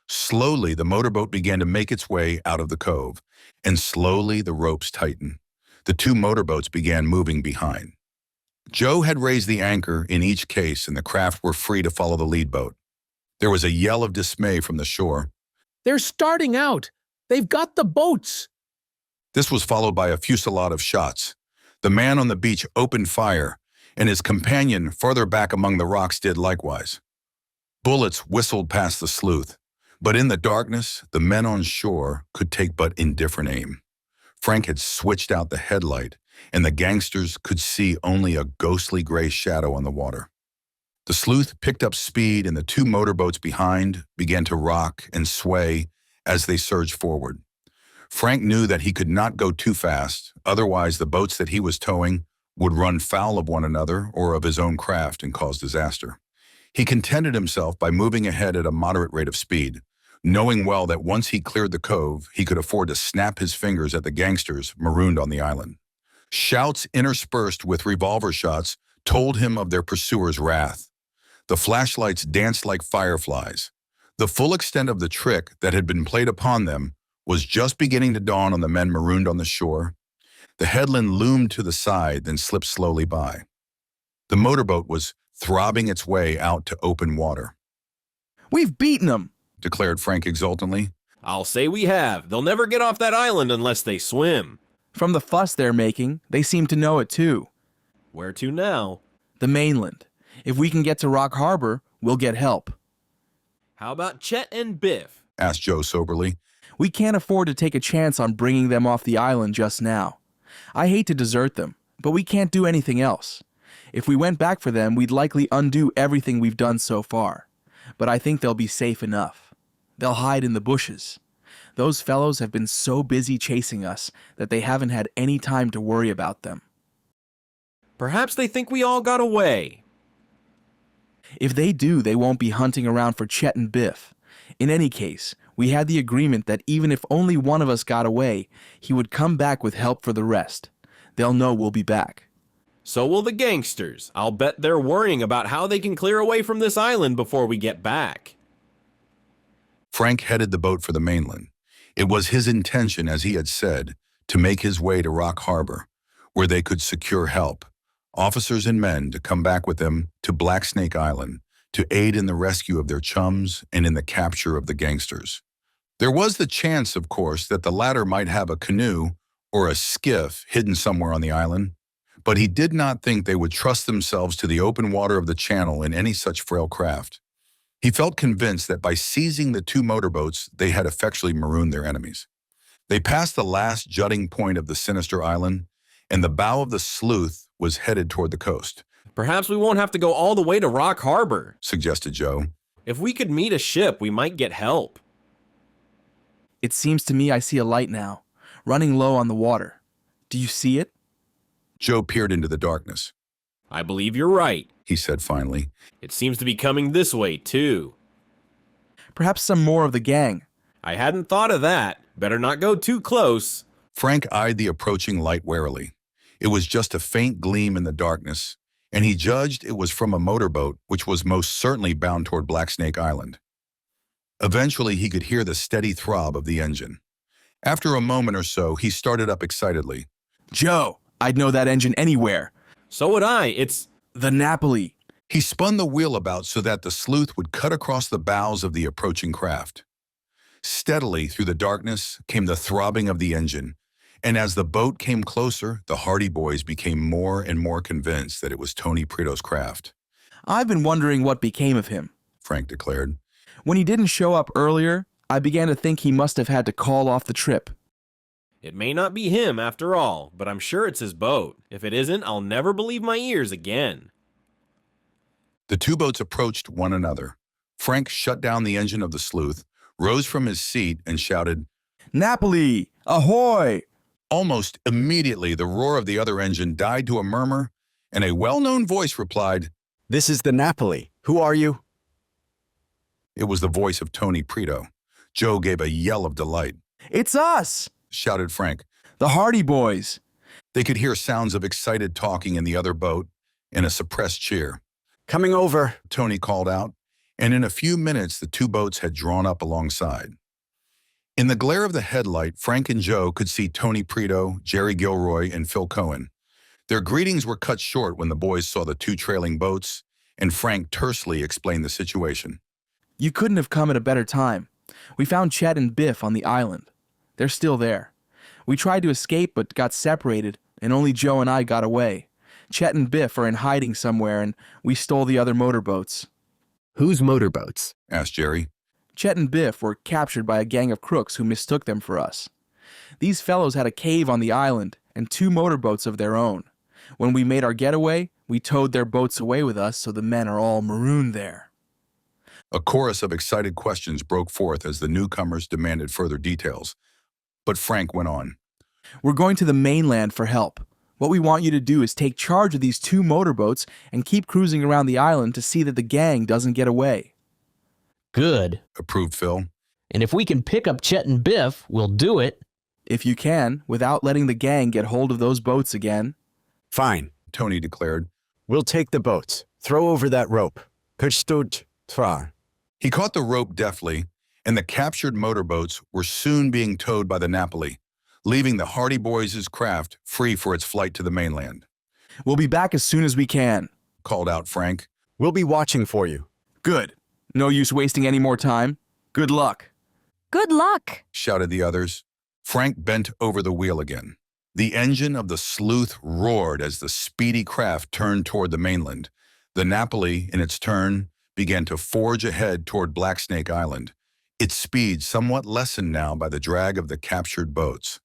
Slowly, the motorboat began to make its way out of the cove, and slowly the ropes tightened. The two motorboats began moving behind. Joe had raised the anchor in each case, and the craft were free to follow the lead boat. There was a yell of dismay from the shore. They're starting out. They've got the boats. This was followed by a fusillade of shots. The man on the beach opened fire, and his companion farther back among the rocks did likewise. Bullets whistled past the sleuth, but in the darkness, the men on shore could take but indifferent aim. Frank had switched out the headlight, and the gangsters could see only a ghostly gray shadow on the water. The sleuth picked up speed, and the two motorboats behind began to rock and sway as they surged forward. Frank knew that he could not go too fast, otherwise the boats that he was towing would run foul of one another or of his own craft and cause disaster. He contented himself by moving ahead at a moderate rate of speed, knowing well that once he cleared the cove, he could afford to snap his fingers at the gangsters marooned on the island. Shouts interspersed with revolver shots told him of their pursuers' wrath. The flashlights danced like fireflies. The full extent of the trick that had been played upon them was just beginning to dawn on the men marooned on the shore. The headland loomed to the side, then slipped slowly by. The motorboat was throbbing its way out to open water. "We've beaten them," declared Frank exultantly. "I'll say we have. They'll never get off that island unless they swim." From the fuss they're making, they seem to know it too. "Where to now?" "The mainland. If we can get to Rock Harbor, we'll get help." "How about Chet and Biff?" asked Joe soberly. "We can't afford to take a chance on bringing them off the island just now. I hate to desert them, but we can't do anything else. If we went back for them, we'd likely undo everything we've done so far. But I think they'll be safe enough. They'll hide in the bushes. Those fellows have been so busy chasing us that they haven't had any time to worry about them." "Perhaps they think we all got away." "If they do, they won't be hunting around for Chet and Biff. In any case, we had the agreement that even if only one of us got away, he would come back with help for the rest. They'll know we'll be back." "So will the gangsters. I'll bet they're worrying about how they can clear away from this island before we get back." Frank headed the boat for the mainland. It was his intention, as he had said, to make his way to Rock Harbor, where they could secure help, officers and men to come back with them to Blacksnake Island, to aid in the rescue of their chums and in the capture of the gangsters. There was the chance, of course, that the latter might have a canoe or a skiff hidden somewhere on the island, but he did not think they would trust themselves to the open water of the channel in any such frail craft. He felt convinced that by seizing the two motorboats, they had effectually marooned their enemies. They passed the last jutting point of the sinister island, and the bow of the sleuth was headed toward the coast. "Perhaps we won't have to go all the way to Rock Harbor," suggested Joe. "If we could meet a ship, we might get help." "It seems to me I see a light now, running low on the water. Do you see it?" Joe peered into the darkness. "I believe you're right," he said finally. "It seems to be coming this way, too." "Perhaps some more of the gang." "I hadn't thought of that. Better not go too close." Frank eyed the approaching light warily. It was just a faint gleam in the darkness, and he judged it was from a motorboat which was most certainly bound toward Blacksnake Island. Eventually, he could hear the steady throb of the engine. After a moment or so, he started up excitedly. "Joe, I'd know that engine anywhere." "So would I. It's the Napoli." He spun the wheel about so that the sleuth would cut across the bows of the approaching craft. Steadily through the darkness came the throbbing of the engine, and as the boat came closer, the Hardy Boys became more and more convinced that it was Tony Prito's craft. "I've been wondering what became of him," Frank declared. "When he didn't show up earlier, I began to think he must have had to call off the trip." It may not be him after all, but I'm sure it's his boat. If it isn't, I'll never believe my ears again." The two boats approached one another. Frank shut down the engine of the sleuth, rose from his seat, and shouted, "Napoli, ahoy!" Almost immediately, the roar of the other engine died to a murmur, and a well-known voice replied, "This is the Napoli. Who are you?" It was the voice of Tony Prito. Joe gave a yell of delight. "It's us!" shouted Frank. "The Hardy Boys." They could hear sounds of excited talking in the other boat and a suppressed cheer. "Coming over," Tony called out, and in a few minutes the two boats had drawn up alongside. In the glare of the headlight, Frank and Joe could see Tony Prito, Jerry Gilroy, and Phil Cohen. Their greetings were cut short when the boys saw the two trailing boats, and Frank tersely explained the situation. "You couldn't have come at a better time. We found Chet and Biff on the island. They're still there. We tried to escape but got separated, and only Joe and I got away. Chet and Biff are in hiding somewhere, and we stole the other motorboats." "Whose motorboats?" asked Jerry. "Chet and Biff were captured by a gang of crooks who mistook them for us. These fellows had a cave on the island and 2 motorboats of their own. When we made our getaway, we towed their boats away with us, so the men are all marooned there." A chorus of excited questions broke forth as the newcomers demanded further details. But Frank went on. "We're going to the mainland for help. What we want you to do is take charge of these 2 motorboats and keep cruising around the island to see that the gang doesn't get away." "Good," approved Phil. "And if we can pick up Chet and Biff, we'll do it." "If you can, without letting the gang get hold of those boats again." "Fine," Tony declared. "We'll take the boats. Throw over that rope. Pushtut tra." He caught the rope deftly, and the captured motorboats were soon being towed by the Napoli, leaving the Hardy Boys' craft free for its flight to the mainland. "We'll be back as soon as we can," called out Frank. "We'll be watching for you." "Good. No use wasting any more time. Good luck." Good luck, shouted the others. Frank bent over the wheel again. The engine of the sleuth roared as the speedy craft turned toward the mainland. The Napoli, in its turn, began to forge ahead toward Blacksnake Island, its speed somewhat lessened now by the drag of the captured boats.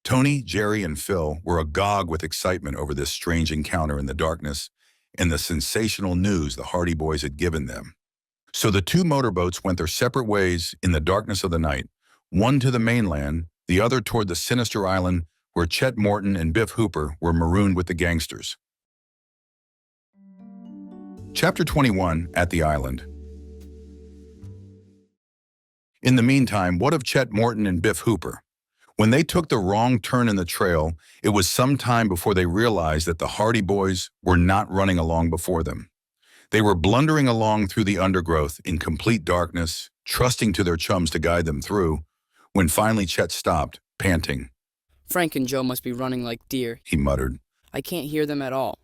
Tony, Jerry, and Phil were agog with excitement over this strange encounter in the darkness and the sensational news the Hardy Boys had given them. So the 2 motorboats went their separate ways in the darkness of the night, one to the mainland, the other toward the sinister island where Chet Morton and Biff Hooper were marooned with the gangsters. Chapter 21, At the Island. In the meantime, what of Chet Morton and Biff Hooper? When they took the wrong turn in the trail, it was some time before they realized that the Hardy Boys were not running along before them. They were blundering along through the undergrowth in complete darkness, trusting to their chums to guide them through, when finally Chet stopped, panting. "Frank and Joe must be running like deer," he muttered. "I can't hear them at all."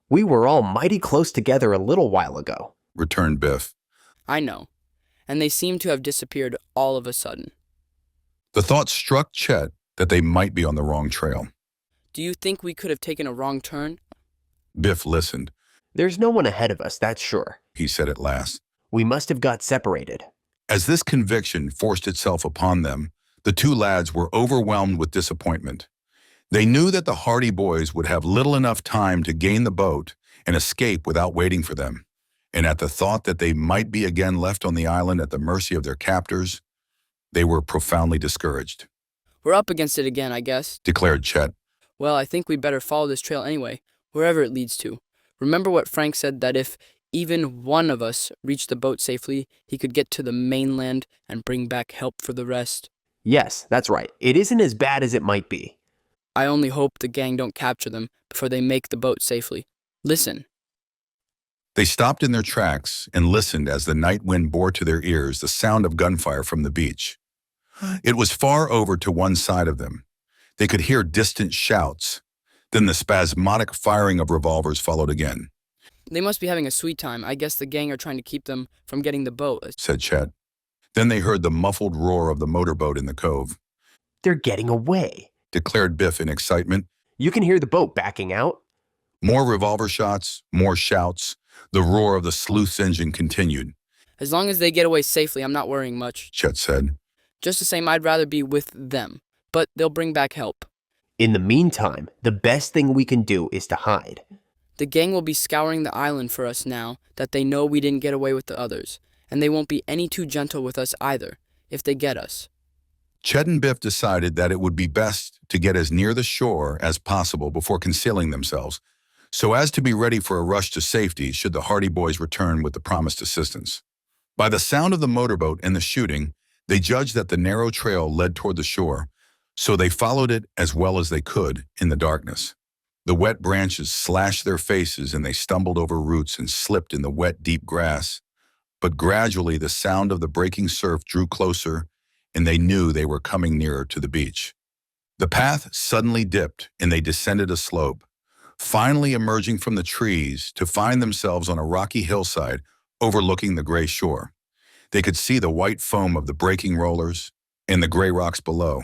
"We were all mighty close together a little while ago," returned Biff. "I know. And they seem to have disappeared all of a sudden." The thought struck Chet that they might be on the wrong trail. "Do you think we could have taken a wrong turn?" Biff listened. "There's no one ahead of us, that's sure," he said at last. "We must have got separated." As this conviction forced itself upon them, the 2 lads were overwhelmed with disappointment. They knew that the Hardy Boys would have little enough time to gain the boat and escape without waiting for them, and at the thought that they might be again left on the island at the mercy of their captors, they were profoundly discouraged. "We're up against it again, I guess," declared Chet. "Well, I think we'd better follow this trail anyway, wherever it leads to. Remember what Frank said, that if even one of us reached the boat safely, he could get to the mainland and bring back help for the rest?" "Yes, that's right. It isn't as bad as it might be." "I only hope the gang don't capture them before they make the boat safely. Listen." They stopped in their tracks and listened as the night wind bore to their ears the sound of gunfire from the beach. It was far over to one side of them. They could hear distant shouts. Then the spasmodic firing of revolvers followed again. "They must be having a sweet time. I guess the gang are trying to keep them from getting the boat," said Chet. Then they heard the muffled roar of the motorboat in the cove. "They're getting away," declared Biff in excitement. "You can hear the boat backing out." More revolver shots, more shouts. The roar of the sleuth's engine continued. "As long as they get away safely, I'm not worrying much," Chet said. "Just the same, I'd rather be with them. But they'll bring back help." "In the meantime, the best thing we can do is to hide." "The gang will be scouring the island for us now that they know we didn't get away with the others. And they won't be any too gentle with us either, if they get us. Chet and Biff decided that it would be best to get as near the shore as possible before concealing themselves, so as to be ready for a rush to safety should the Hardy Boys return with the promised assistance. By the sound of the motorboat and the shooting, they judged that the narrow trail led toward the shore, so they followed it as well as they could in the darkness. The wet branches slashed their faces and they stumbled over roots and slipped in the wet, deep grass. But gradually the sound of the breaking surf drew closer, and they knew they were coming nearer to the beach. The path suddenly dipped, and they descended a slope, finally emerging from the trees to find themselves on a rocky hillside overlooking the gray shore. They could see the white foam of the breaking rollers and the gray rocks below.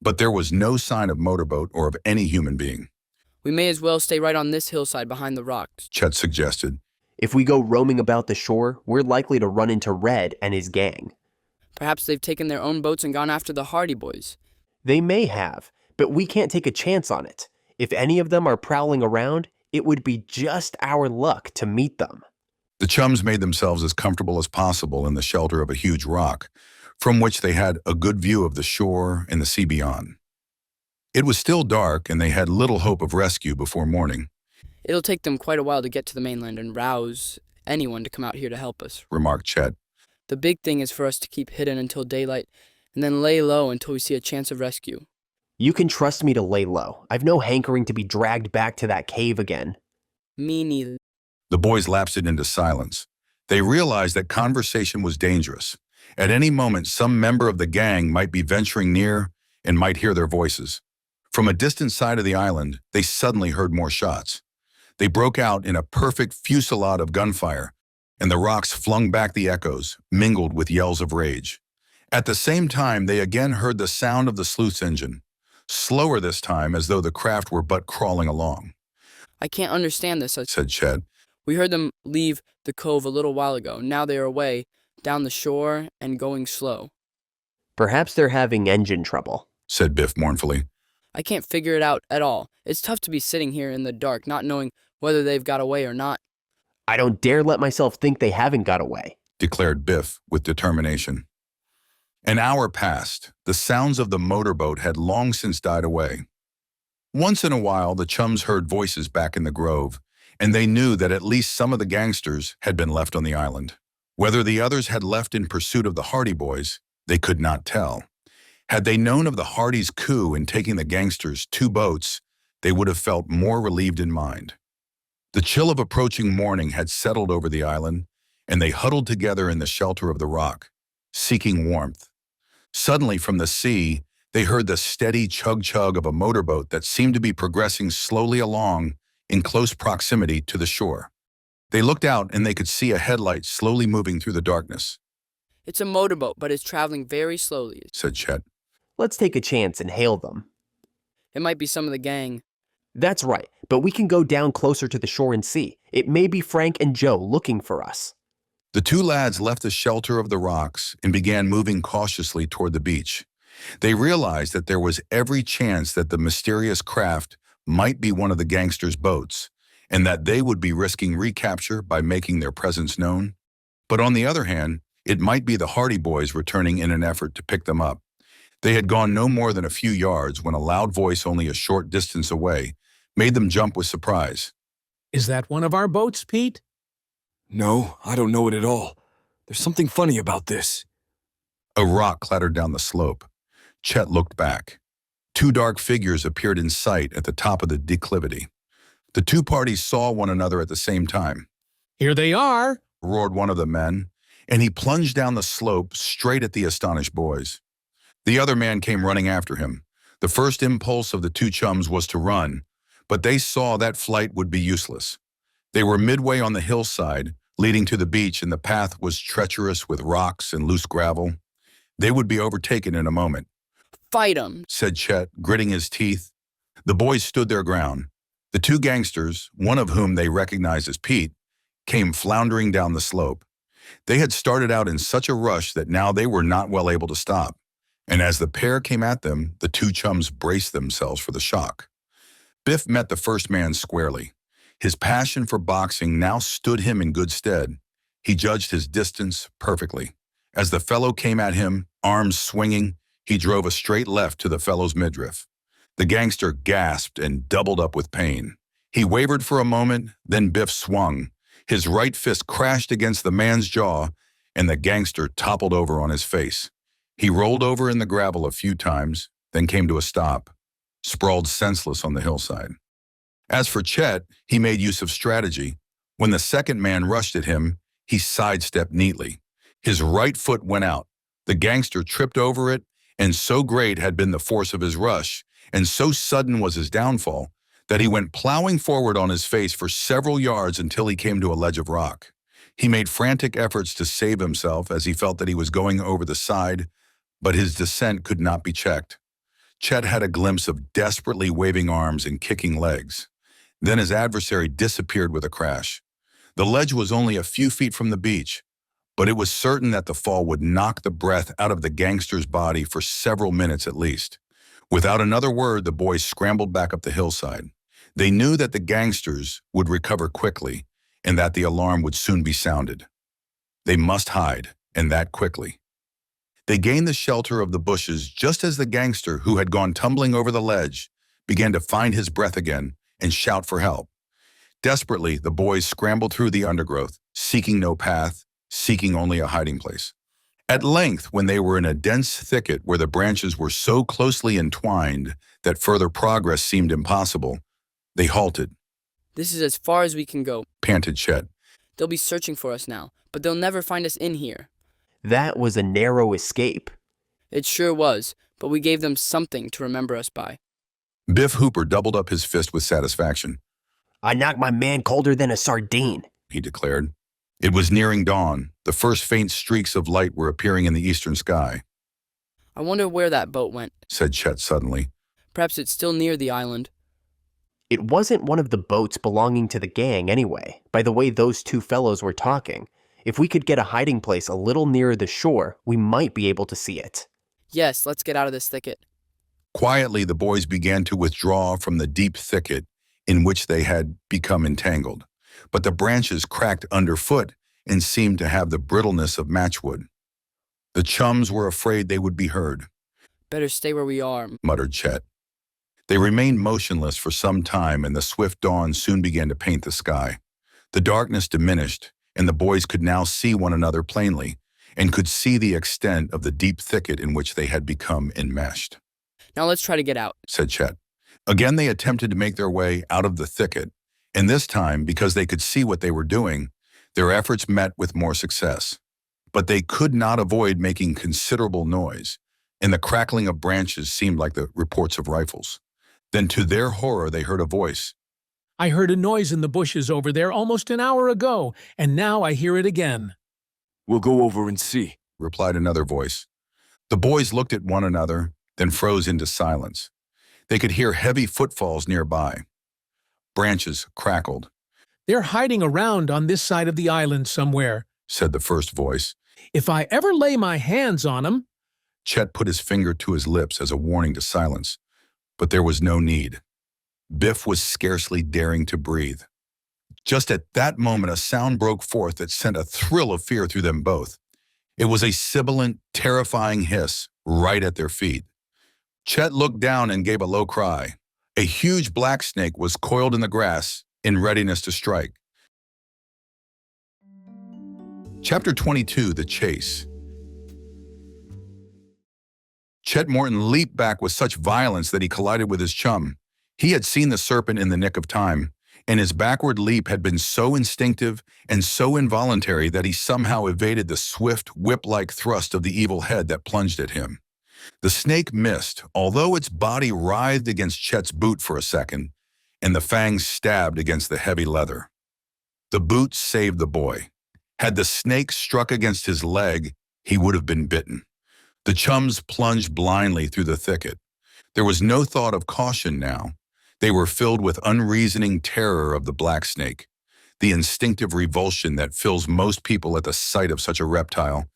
But there was no sign of motorboat or of any human being. We may as well stay right on this hillside behind the rocks, Chet suggested. If we go roaming about the shore, we're likely to run into Red and his gang. Perhaps they've taken their own boats and gone after the Hardy Boys. They may have, but we can't take a chance on it. If any of them are prowling around, it would be just our luck to meet them. The chums made themselves as comfortable as possible in the shelter of a huge rock, from which they had a good view of the shore and the sea beyond. It was still dark, and they had little hope of rescue before morning. It'll take them quite a while to get to the mainland and rouse anyone to come out here to help us, remarked Chet. The big thing is for us to keep hidden until daylight, and then lay low until we see a chance of rescue. You can trust me to lay low. I've no hankering to be dragged back to that cave again. Me neither. The boys lapsed into silence. They realized that conversation was dangerous. At any moment, some member of the gang might be venturing near and might hear their voices. From a distant side of the island, they suddenly heard more shots. They broke out in a perfect fusillade of gunfire, and the rocks flung back the echoes, mingled with yells of rage. At the same time, they again heard the sound of the sluice engine, slower this time as though the craft were but crawling along. I can't understand this, said Chet. We heard them leave the cove a little while ago. Now they are away, down the shore, and going slow. Perhaps they're having engine trouble, said Biff mournfully. I can't figure it out at all. It's tough to be sitting here in the dark, not knowing whether they've got away or not. I don't dare let myself think they haven't got away, declared Biff with determination. An hour passed. The sounds of the motorboat had long since died away. Once in a while, the chums heard voices back in the grove, and they knew that at least some of the gangsters had been left on the island. Whether the others had left in pursuit of the Hardy Boys, they could not tell. Had they known of the Hardys' coup in taking the gangsters 2 boats, they would have felt more relieved in mind. The chill of approaching morning had settled over the island, and they huddled together in the shelter of the rock, seeking warmth. Suddenly, from the sea, they heard the steady chug-chug of a motorboat that seemed to be progressing slowly along in close proximity to the shore. They looked out, and they could see a headlight slowly moving through the darkness. It's a motorboat, but it's traveling very slowly, said Chet. Let's take a chance and hail them. It might be some of the gang. That's right, but we can go down closer to the shore and see. It may be Frank and Joe looking for us. The 2 lads left the shelter of the rocks and began moving cautiously toward the beach. They realized that there was every chance that the mysterious craft might be one of the gangsters' boats, and that they would be risking recapture by making their presence known. But on the other hand, it might be the Hardy Boys returning in an effort to pick them up. They had gone no more than a few yards when a loud voice only a short distance away made them jump with surprise. Is that one of our boats, Pete? No, I don't know it at all. There's something funny about this. A rock clattered down the slope. Chet looked back. 2 dark figures appeared in sight at the top of the declivity. The 2 parties saw one another at the same time. Here they are, roared one of the men, and he plunged down the slope straight at the astonished boys. The other man came running after him. The first impulse of the 2 chums was to run, but they saw that flight would be useless. They were midway on the hillside, leading to the beach, and the path was treacherous with rocks and loose gravel. They would be overtaken in a moment. Fight 'em, said Chet, gritting his teeth. The boys stood their ground. The 2 gangsters, one of whom they recognized as Pete, came floundering down the slope. They had started out in such a rush that now they were not well able to stop. And as the pair came at them, the 2 chums braced themselves for the shock. Biff met the first man squarely. His passion for boxing now stood him in good stead. He judged his distance perfectly. As the fellow came at him, arms swinging, he drove a straight left to the fellow's midriff. The gangster gasped and doubled up with pain. He wavered for a moment, then Biff swung. His right fist crashed against the man's jaw, and the gangster toppled over on his face. He rolled over in the gravel a few times, then came to a stop, sprawled senseless on the hillside. As for Chet, he made use of strategy. When the second man rushed at him, he sidestepped neatly. His right foot went out. The gangster tripped over it, and so great had been the force of his rush, and so sudden was his downfall, that he went plowing forward on his face for several yards until he came to a ledge of rock. He made frantic efforts to save himself as he felt that he was going over the side, but his descent could not be checked. Chet had a glimpse of desperately waving arms and kicking legs. Then his adversary disappeared with a crash. The ledge was only a few feet from the beach, but it was certain that the fall would knock the breath out of the gangster's body for several minutes at least. Without another word, the boys scrambled back up the hillside. They knew that the gangsters would recover quickly and that the alarm would soon be sounded. They must hide, and that quickly. They gained the shelter of the bushes just as the gangster, who had gone tumbling over the ledge, began to find his breath again and shout for help. Desperately, the boys scrambled through the undergrowth, seeking no path, seeking only a hiding place. At length, when they were in a dense thicket where the branches were so closely entwined that further progress seemed impossible, they halted. This is as far as we can go, Panted Chet. They'll be searching for us now, but they'll never find us in here. That was a narrow escape. It sure was, but we gave them something to remember us by. Biff Hooper doubled up his fist with satisfaction. I knocked my man colder than a sardine, he declared. It was nearing dawn. The first faint streaks of light were appearing in the eastern sky. I wonder where that boat went, said Chet suddenly. Perhaps it's still near the island. It wasn't one of the boats belonging to the gang anyway, by the way those two fellows were talking. If we could get a hiding place a little nearer the shore, we might be able to see it. Yes, let's get out of this thicket. Quietly, the boys began to withdraw from the deep thicket in which they had become entangled, but the branches cracked underfoot and seemed to have the brittleness of matchwood. The chums were afraid they would be heard. Better stay where we are, muttered Chet. They remained motionless for some time, and the swift dawn soon began to paint the sky. The darkness diminished, and the boys could now see one another plainly, and could see the extent of the deep thicket in which they had become enmeshed. Now let's try to get out, said Chet. Again they attempted to make their way out of the thicket, and this time, because they could see what they were doing, their efforts met with more success. But they could not avoid making considerable noise, and the crackling of branches seemed like the reports of rifles. Then to their horror they heard a voice. I heard a noise in the bushes over there almost an hour ago, and now I hear it again. We'll go over and see, replied another voice. The boys looked at one another, then froze into silence. They could hear heavy footfalls nearby. Branches crackled. They're hiding around on this side of the island somewhere, said the first voice. If I ever lay my hands on 'em. Chet put his finger to his lips as a warning to silence, but there was no need. Biff was scarcely daring to breathe. Just at that moment, a sound broke forth that sent a thrill of fear through them both. It was a sibilant, terrifying hiss right at their feet. Chet looked down and gave a low cry. A huge black snake was coiled in the grass in readiness to strike. Chapter 22, The Chase. Chet Morton leaped back with such violence that he collided with his chum. He had seen the serpent in the nick of time, and his backward leap had been so instinctive and so involuntary that he somehow evaded the swift, whip-like thrust of the evil head that plunged at him. The snake missed, although its body writhed against Chet's boot for a second, and the fangs stabbed against the heavy leather. The boot saved the boy. Had the snake struck against his leg, he would have been bitten. The chums plunged blindly through the thicket. There was no thought of caution now. They were filled with unreasoning terror of the black snake, the instinctive revulsion that fills most people at the sight of such a reptile,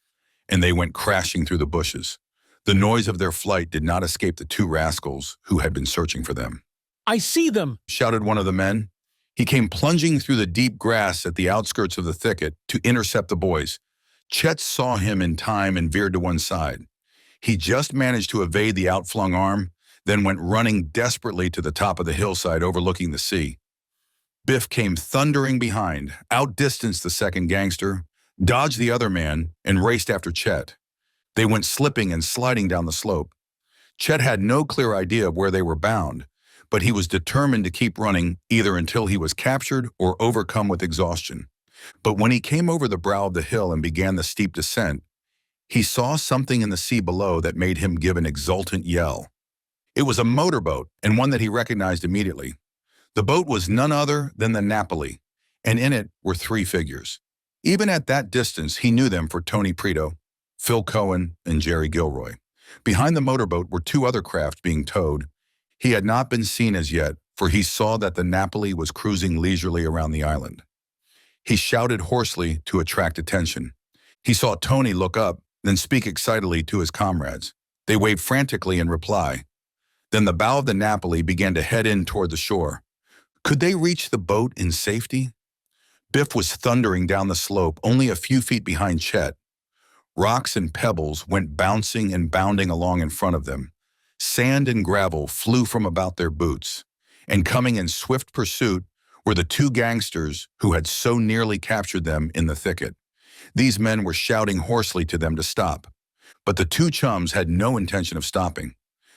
and they went crashing through the bushes. The noise of their flight did not escape the two rascals who had been searching for them. I see them, shouted one of the men. He came plunging through the deep grass at the outskirts of the thicket to intercept the boys. Chet saw him in time and veered to one side. He just managed to evade the outflung arm, then went running desperately to the top of the hillside overlooking the sea. Biff came thundering behind, outdistanced the second gangster, dodged the other man, and raced after Chet. They went slipping and sliding down the slope. Chet had no clear idea of where they were bound, but he was determined to keep running either until he was captured or overcome with exhaustion. But when he came over the brow of the hill and began the steep descent, he saw something in the sea below that made him give an exultant yell. It was a motorboat, and one that he recognized immediately. The boat was none other than the Napoli, and in it were 3 figures. Even at that distance, he knew them for Tony Prito, Phil Cohen, and Jerry Gilroy. Behind the motorboat were 2 other craft being towed. He had not been seen as yet, for he saw that the Napoli was cruising leisurely around the island. He shouted hoarsely to attract attention. He saw Tony look up, then speak excitedly to his comrades. They waved frantically in reply. Then the bow of the Napoli began to head in toward the shore. Could they reach the boat in safety? Biff was thundering down the slope, only a few feet behind Chet. Rocks and pebbles went bouncing and bounding along in front of them. Sand and gravel flew from about their boots. And coming in swift pursuit were the 2 gangsters who had so nearly captured them in the thicket. These men were shouting hoarsely to them to stop. But the 2 chums had no intention of stopping.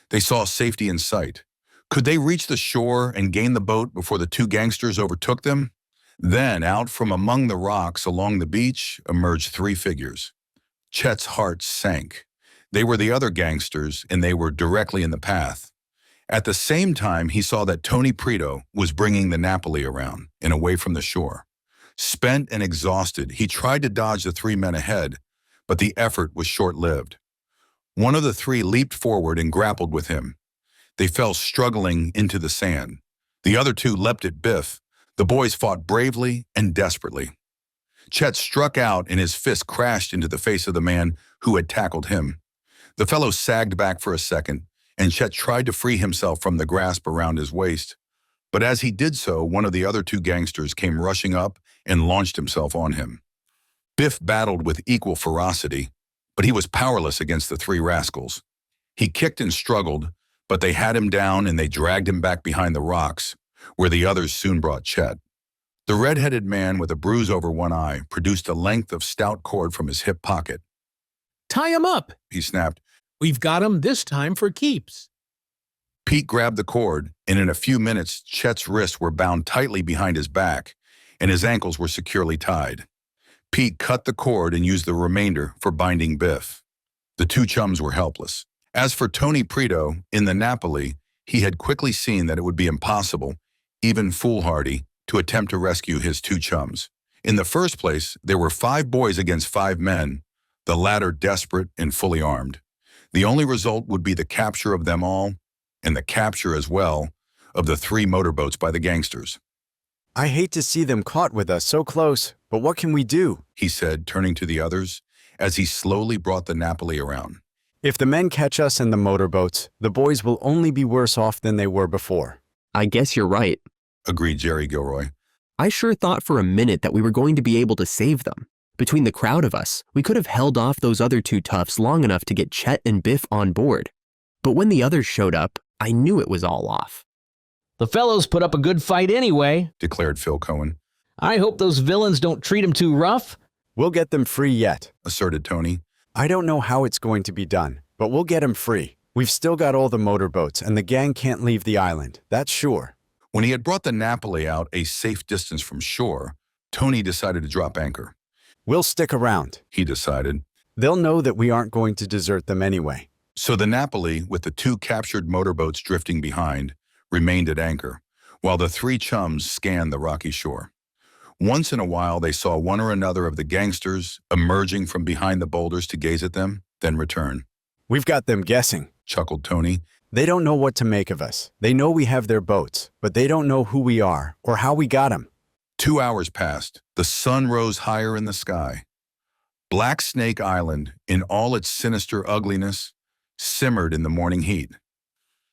They saw safety in sight. Could they reach the shore and gain the boat before the 2 gangsters overtook them? Then, out from among the rocks along the beach, emerged 3 figures. Chet's heart sank. They were the other gangsters, and they were directly in the path. At the same time, he saw that Tony Prito was bringing the Napoli around and away from the shore. Spent and exhausted, he tried to dodge the 3 men ahead, but the effort was short-lived. One of the 3 leaped forward and grappled with him. They fell struggling into the sand. The other 2 leapt at Biff. The boys fought bravely and desperately. Chet struck out and his fist crashed into the face of the man who had tackled him. The fellow sagged back for a second, and Chet tried to free himself from the grasp around his waist. But as he did so, one of the other 2 gangsters came rushing up and launched himself on him. Biff battled with equal ferocity, but he was powerless against the 3 rascals. He kicked and struggled, but they had him down and they dragged him back behind the rocks, where the others soon brought Chet. The red-headed man with a bruise over one eye produced a length of stout cord from his hip pocket. "Tie him up," he snapped. "We've got him this time for keeps." Pete grabbed the cord, and in a few minutes, Chet's wrists were bound tightly behind his back, and his ankles were securely tied. Pete cut the cord and used the remainder for binding Biff. The 2 chums were helpless. As for Tony Prito, in the Napoli, he had quickly seen that it would be impossible, even foolhardy, to attempt to rescue his 2 chums. In the first place, there were 5 boys against 5 men, the latter desperate and fully armed. The only result would be the capture of them all, and the capture as well of the 3 motorboats by the gangsters. I hate to see them caught with us so close, but what can we do? He said, turning to the others, as he slowly brought the Napoli around. If the men catch us in the motorboats, the boys will only be worse off than they were before. I guess you're right, agreed Jerry Gilroy. I sure thought for a minute that we were going to be able to save them. Between the crowd of us, we could have held off those other 2 toughs long enough to get Chet and Biff on board. But when the others showed up, I knew it was all off. "The fellows put up a good fight anyway," declared Phil Cohen. "I hope those villains don't treat him too rough." "We'll get them free yet," asserted Tony. "I don't know how it's going to be done, but we'll get them free. We've still got all the motorboats, and the gang can't leave the island, that's sure." When he had brought the Napoli out a safe distance from shore, Tony decided to drop anchor. "We'll stick around," he decided. "They'll know that we aren't going to desert them anyway." So the Napoli, with the 2 captured motorboats drifting behind, remained at anchor, while the 3 chums scanned the rocky shore. Once in a while, they saw one or another of the gangsters emerging from behind the boulders to gaze at them, then return. "We've got them guessing," chuckled Tony. "They don't know what to make of us. They know we have their boats, but they don't know who we are or how we got them." 2 hours passed. The sun rose higher in the sky. Blacksnake Island, in all its sinister ugliness, simmered in the morning heat.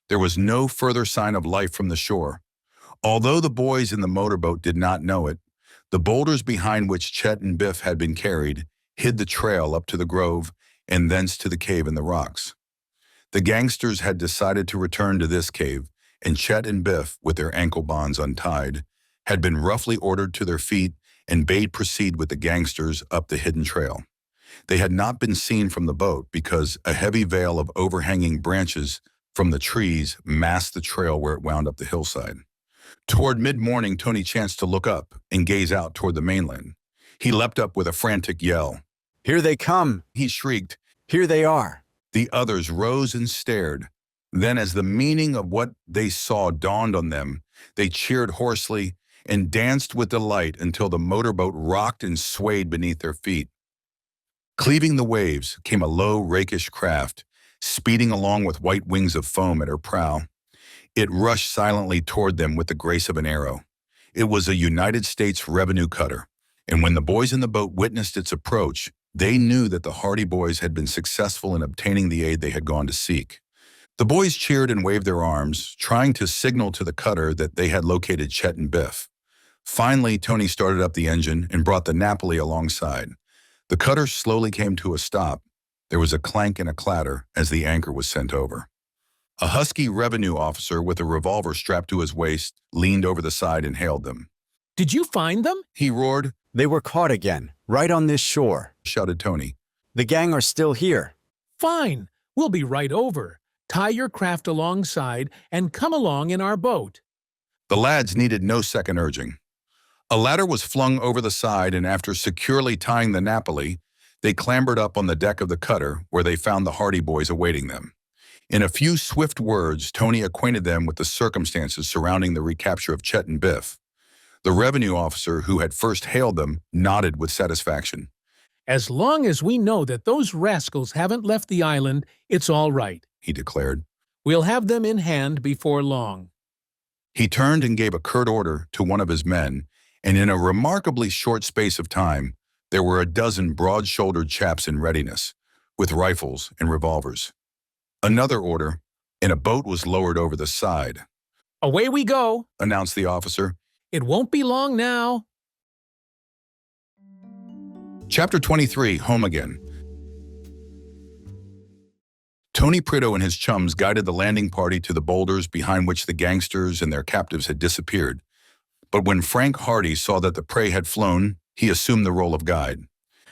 There was no further sign of life from the shore. Although the boys in the motorboat did not know it, the boulders behind which Chet and Biff had been carried hid the trail up to the grove and thence to the cave in the rocks. The gangsters had decided to return to this cave, and Chet and Biff, with their ankle bonds untied, had been roughly ordered to their feet and bade proceed with the gangsters up the hidden trail. They had not been seen from the boat because a heavy veil of overhanging branches from the trees masked the trail where it wound up the hillside. Toward mid-morning, Tony chanced to look up and gaze out toward the mainland. He leapt up with a frantic yell. "Here they come!" he shrieked. "Here they are!" The others rose and stared. Then, as the meaning of what they saw dawned on them, they cheered hoarsely and danced with delight until the motorboat rocked and swayed beneath their feet. Cleaving the waves came a low, rakish craft, speeding along with white wings of foam at her prow. It rushed silently toward them with the grace of an arrow. It was a United States revenue cutter, and when the boys in the boat witnessed its approach, they knew that the Hardy Boys had been successful in obtaining the aid they had gone to seek. The boys cheered and waved their arms, trying to signal to the cutter that they had located Chet and Biff. Finally, Tony started up the engine and brought the Napoli alongside. The cutter slowly came to a stop. There was a clank and a clatter as the anchor was sent over. A husky revenue officer with a revolver strapped to his waist leaned over the side and hailed them. "Did you find them?" he roared. "They were caught again, right on this shore," shouted Tony. "The gang are still here." "Fine. We'll be right over. Tie your craft alongside and come along in our boat." The lads needed no second urging. A ladder was flung over the side, and after securely tying the Napoli, they clambered up on the deck of the cutter where they found the Hardy Boys awaiting them. In a few swift words, Tony acquainted them with the circumstances surrounding the recapture of Chet and Biff. The revenue officer who had first hailed them nodded with satisfaction. "As long as we know that those rascals haven't left the island, it's all right," he declared. "We'll have them in hand before long." He turned and gave a curt order to one of his men, and in a remarkably short space of time, there were a dozen broad-shouldered chaps in readiness, with rifles and revolvers. Another order, and a boat was lowered over the side. "Away we go," announced the officer. "It won't be long now." Chapter 23, Home Again. Tony Pritto and his chums guided the landing party to the boulders behind which the gangsters and their captives had disappeared. But when Frank Hardy saw that the prey had flown, he assumed the role of guide.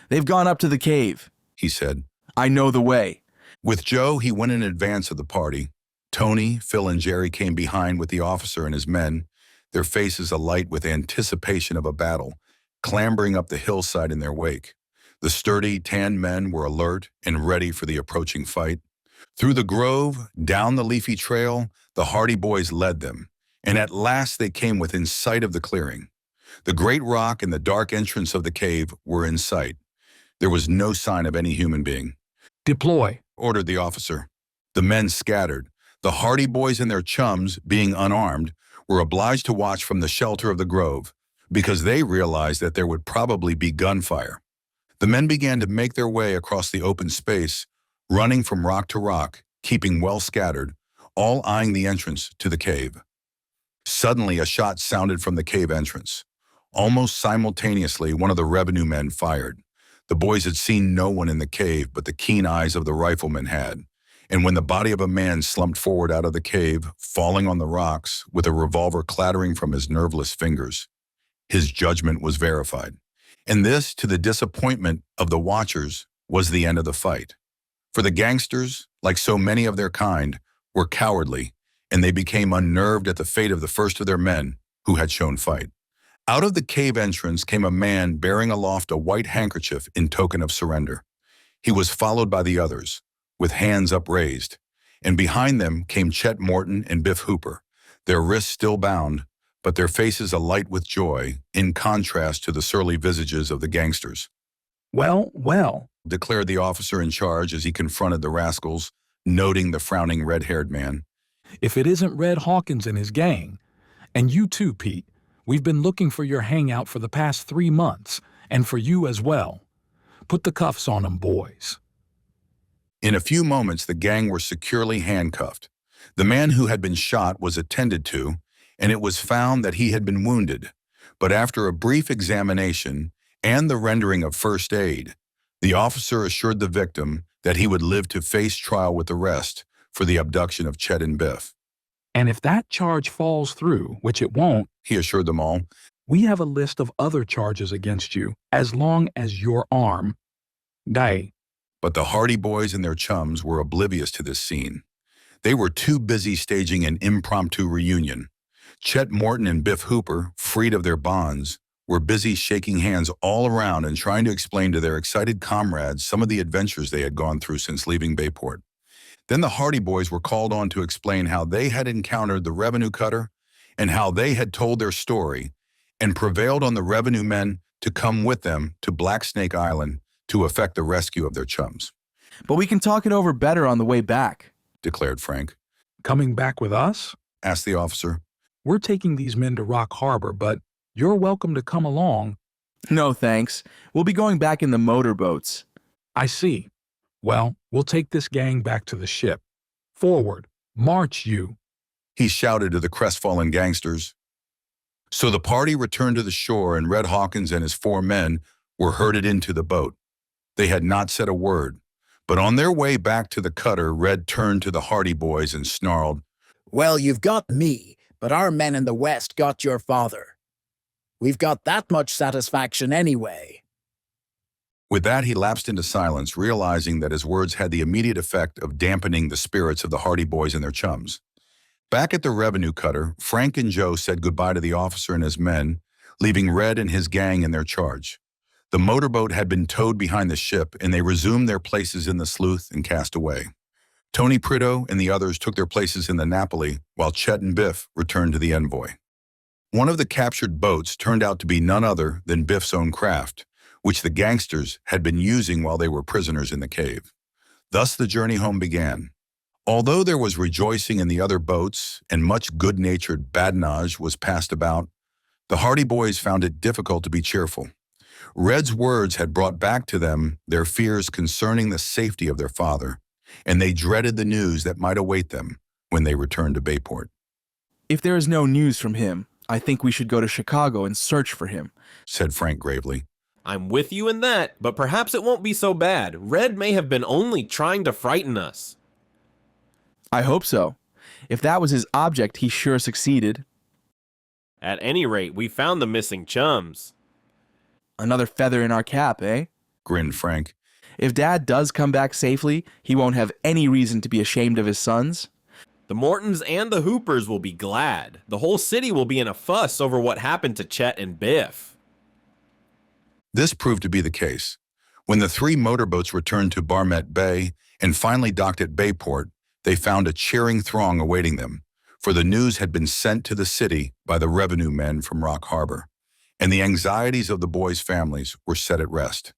"They've gone up to the cave," he said. "I know the way." With Joe, he went in advance of the party. Tony, Phil, and Jerry came behind with the officer and his men, their faces alight with anticipation of a battle, clambering up the hillside in their wake. The sturdy, tanned men were alert and ready for the approaching fight. Through the grove, down the leafy trail, the Hardy Boys led them, and at last they came within sight of the clearing. The great rock and the dark entrance of the cave were in sight. There was no sign of any human being. "Deploy," ordered the officer. The men scattered. The Hardy Boys and their chums, being unarmed, were obliged to watch from the shelter of the grove, because they realized that there would probably be gunfire. The men began to make their way across the open space, running from rock to rock, keeping well scattered, all eyeing the entrance to the cave. Suddenly, a shot sounded from the cave entrance. Almost simultaneously, one of the revenue men fired. The boys had seen no one in the cave, but the keen eyes of the riflemen had. And when the body of a man slumped forward out of the cave, falling on the rocks, with a revolver clattering from his nerveless fingers, his judgment was verified. And this, to the disappointment of the watchers, was the end of the fight. For the gangsters, like so many of their kind, were cowardly, and they became unnerved at the fate of the first of their men who had shown fight. Out of the cave entrance came a man bearing aloft a white handkerchief in token of surrender. He was followed by the others, with hands upraised, and behind them came Chet Morton and Biff Hooper, their wrists still bound, but their faces alight with joy, in contrast to the surly visages of the gangsters. "Well, well," declared the officer in charge as he confronted the rascals, noting the frowning red-haired man. "If it isn't Red Hawkins and his gang, and you too, Pete, we've been looking for your hangout for the past 3 months, and for you as well. Put the cuffs on 'em, boys." In a few moments, the gang were securely handcuffed. The man who had been shot was attended to, and it was found that he had been wounded. But after a brief examination and the rendering of first aid, the officer assured the victim that he would live to face trial with the rest for the abduction of Chet and Biff. And if that charge falls through, which it won't, he assured them all, we have a list of other charges against you, as long as your arm. Die. But the Hardy Boys and their chums were oblivious to this scene. They were too busy staging an impromptu reunion. Chet Morton and Biff Hooper, freed of their bonds, were busy shaking hands all around and trying to explain to their excited comrades some of the adventures they had gone through since leaving Bayport. Then the Hardy Boys were called on to explain how they had encountered the revenue cutter and how they had told their story and prevailed on the revenue men to come with them to Blacksnake Island to effect the rescue of their chums. But we can talk it over better on the way back, declared Frank. Coming back with us? Asked the officer. We're taking these men to Rock Harbor, but you're welcome to come along. No, thanks. We'll be going back in the motorboats. I see. Well, we'll take this gang back to the ship. Forward. March, you. He shouted to the crestfallen gangsters. So the party returned to the shore, and Red Hawkins and his 4 men were herded into the boat. They had not said a word, but on their way back to the cutter, Red turned to the Hardy Boys and snarled, "Well, you've got me, but our men in the West got your father. We've got that much satisfaction anyway." With that, he lapsed into silence, realizing that his words had the immediate effect of dampening the spirits of the Hardy Boys and their chums. Back at the revenue cutter, Frank and Joe said goodbye to the officer and his men, leaving Red and his gang in their charge. The motorboat had been towed behind the ship, and they resumed their places in the Sleuth and cast away. Tony Prideaux and the others took their places in the Napoli, while Chet and Biff returned to the Envoy. One of the captured boats turned out to be none other than Biff's own craft, which the gangsters had been using while they were prisoners in the cave. Thus the journey home began. Although there was rejoicing in the other boats and much good-natured badinage was passed about, the Hardy Boys found it difficult to be cheerful. Red's words had brought back to them their fears concerning the safety of their father, and they dreaded the news that might await them when they returned to Bayport. If there is no news from him, I think we should go to Chicago and search for him, said Frank gravely. I'm with you in that, but perhaps it won't be so bad. Red may have been only trying to frighten us. I hope so. If that was his object, he sure succeeded. At any rate, we found the missing chums. Another feather in our cap, eh? Grinned Frank. If Dad does come back safely, he won't have any reason to be ashamed of his sons. The Mortons and the Hoopers will be glad. The whole city will be in a fuss over what happened to Chet and Biff. This proved to be the case. When the 3 motorboats returned to Barmet Bay and finally docked at Bayport, they found a cheering throng awaiting them, for the news had been sent to the city by the revenue men from Rock Harbor, and the anxieties of the boys' families were set at rest.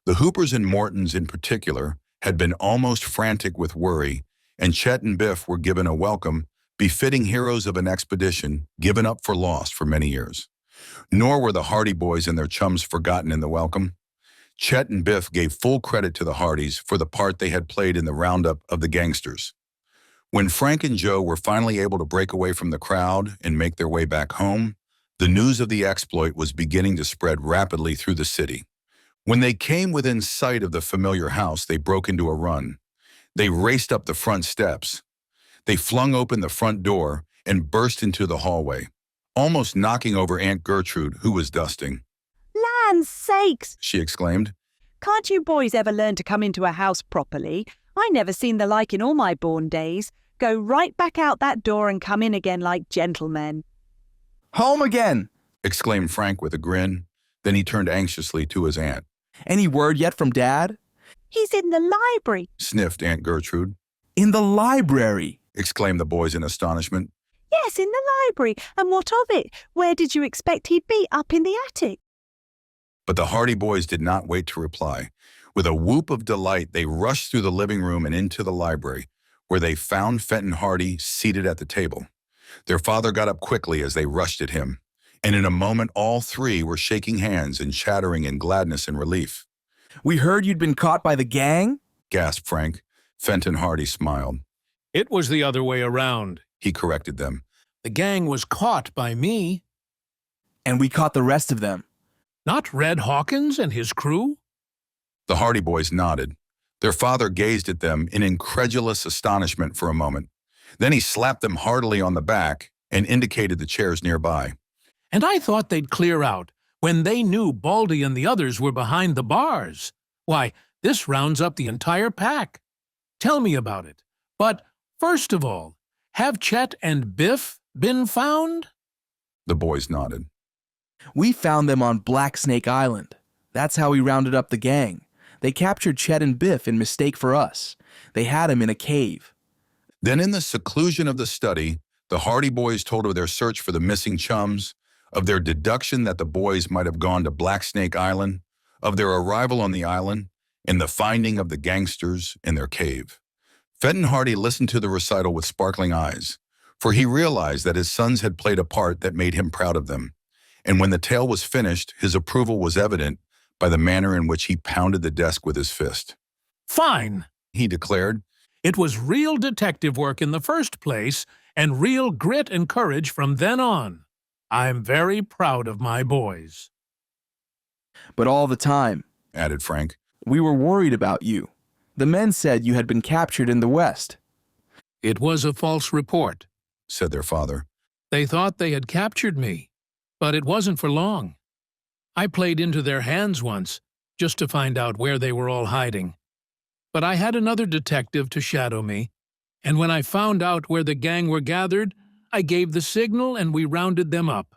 The Hoopers and Mortons in particular had been almost frantic with worry, and Chet and Biff were given a welcome befitting heroes of an expedition given up for lost for many years. Nor were the Hardy Boys and their chums forgotten in the welcome. Chet and Biff gave full credit to the Hardys for the part they had played in the roundup of the gangsters. When Frank and Joe were finally able to break away from the crowd and make their way back home, the news of the exploit was beginning to spread rapidly through the city. When they came within sight of the familiar house, they broke into a run. They raced up the front steps. They flung open the front door and burst into the hallway, almost knocking over Aunt Gertrude, who was dusting. Land's sakes! She exclaimed. Can't you boys ever learn to come into a house properly? I never seen the like in all my born days. Go right back out that door and come in again like gentlemen. Home again! Exclaimed Frank with a grin. Then he turned anxiously to his aunt. Any word yet from Dad? He's in the library, sniffed Aunt Gertrude. In the library! Exclaimed the boys in astonishment. Yes, in the library. And what of it? Where did you expect he'd be? Up in the attic? But the Hardy Boys did not wait to reply. With a whoop of delight, they rushed through the living room and into the library, where they found Fenton Hardy seated at the table. Their father got up quickly as they rushed at him, and in a moment all 3 were shaking hands and chattering in gladness and relief. We heard you'd been caught by the gang? Gasped Frank. Fenton Hardy smiled. It was the other way around, he corrected them. The gang was caught by me. And we caught the rest of them. Not Red Hawkins and his crew? The Hardy Boys nodded. Their father gazed at them in incredulous astonishment for a moment. Then he slapped them heartily on the back and indicated the chairs nearby. And I thought they'd clear out when they knew Baldy and the others were behind the bars. Why, this rounds up the entire pack. Tell me about it. But first of all, have Chet and Biff been found? The boys nodded. We found them on Blacksnake Island. That's how we rounded up the gang. They captured Chet and Biff in mistake for us. They had him in a cave. Then in the seclusion of the study, the Hardy Boys told of their search for the missing chums, of their deduction that the boys might have gone to Blacksnake Island, of their arrival on the island, and the finding of the gangsters in their cave. Fenton Hardy listened to the recital with sparkling eyes, for he realized that his sons had played a part that made him proud of them. And when the tale was finished, his approval was evident by the manner in which he pounded the desk with his fist. Fine, he declared. It was real detective work in the first place, and real grit and courage from then on. I'm very proud of my boys. But all the time, added Frank, we were worried about you. The men said you had been captured in the West. It was a false report, said their father. They thought they had captured me, but it wasn't for long. I played into their hands once, just to find out where they were all hiding. But I had another detective to shadow me, and when I found out where the gang were gathered, I gave the signal and we rounded them up.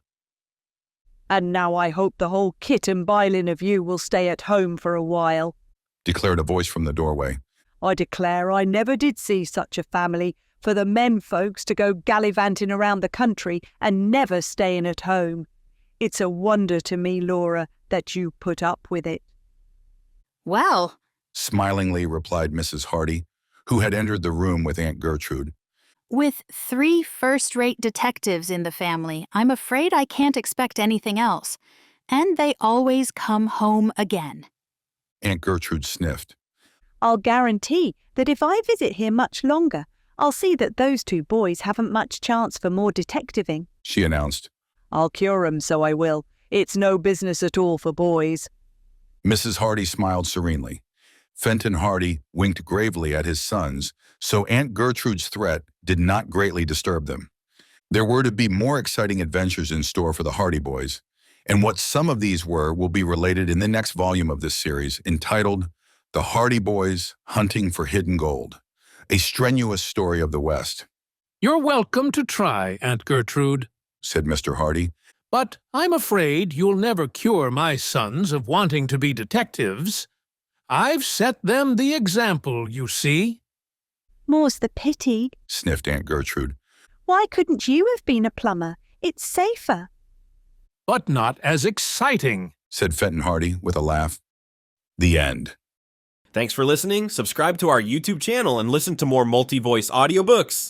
And now I hope the whole kit and bilin of you will stay at home for a while, declared a voice from the doorway. I declare I never did see such a family, for the men folks to go gallivanting around the country and never staying at home. It's a wonder to me, Laura, that you put up with it. Well, smilingly replied Mrs. Hardy, who had entered the room with Aunt Gertrude. with 3 first-rate detectives in the family, I'm afraid I can't expect anything else. And they always come home again. Aunt Gertrude sniffed. I'll guarantee that if I visit here much longer, I'll see that those 2 boys haven't much chance for more detectiving, she announced. I'll cure 'em, so I will. It's no business at all for boys. Mrs. Hardy smiled serenely. Fenton Hardy winked gravely at his sons, so Aunt Gertrude's threat did not greatly disturb them. There were to be more exciting adventures in store for the Hardy boys, and what some of these were will be related in the next volume of this series, entitled The Hardy Boys Hunting for Hidden Gold, a strenuous story of the West. You're welcome to try, Aunt Gertrude, said Mr. Hardy. But I'm afraid you'll never cure my sons of wanting to be detectives. I've set them the example, you see. More's the pity, sniffed Aunt Gertrude. Why couldn't you have been a plumber? It's safer. But not as exciting, said Fenton Hardy with a laugh. The end. Thanks for listening. Subscribe to our YouTube channel and listen to more multi-voice audiobooks.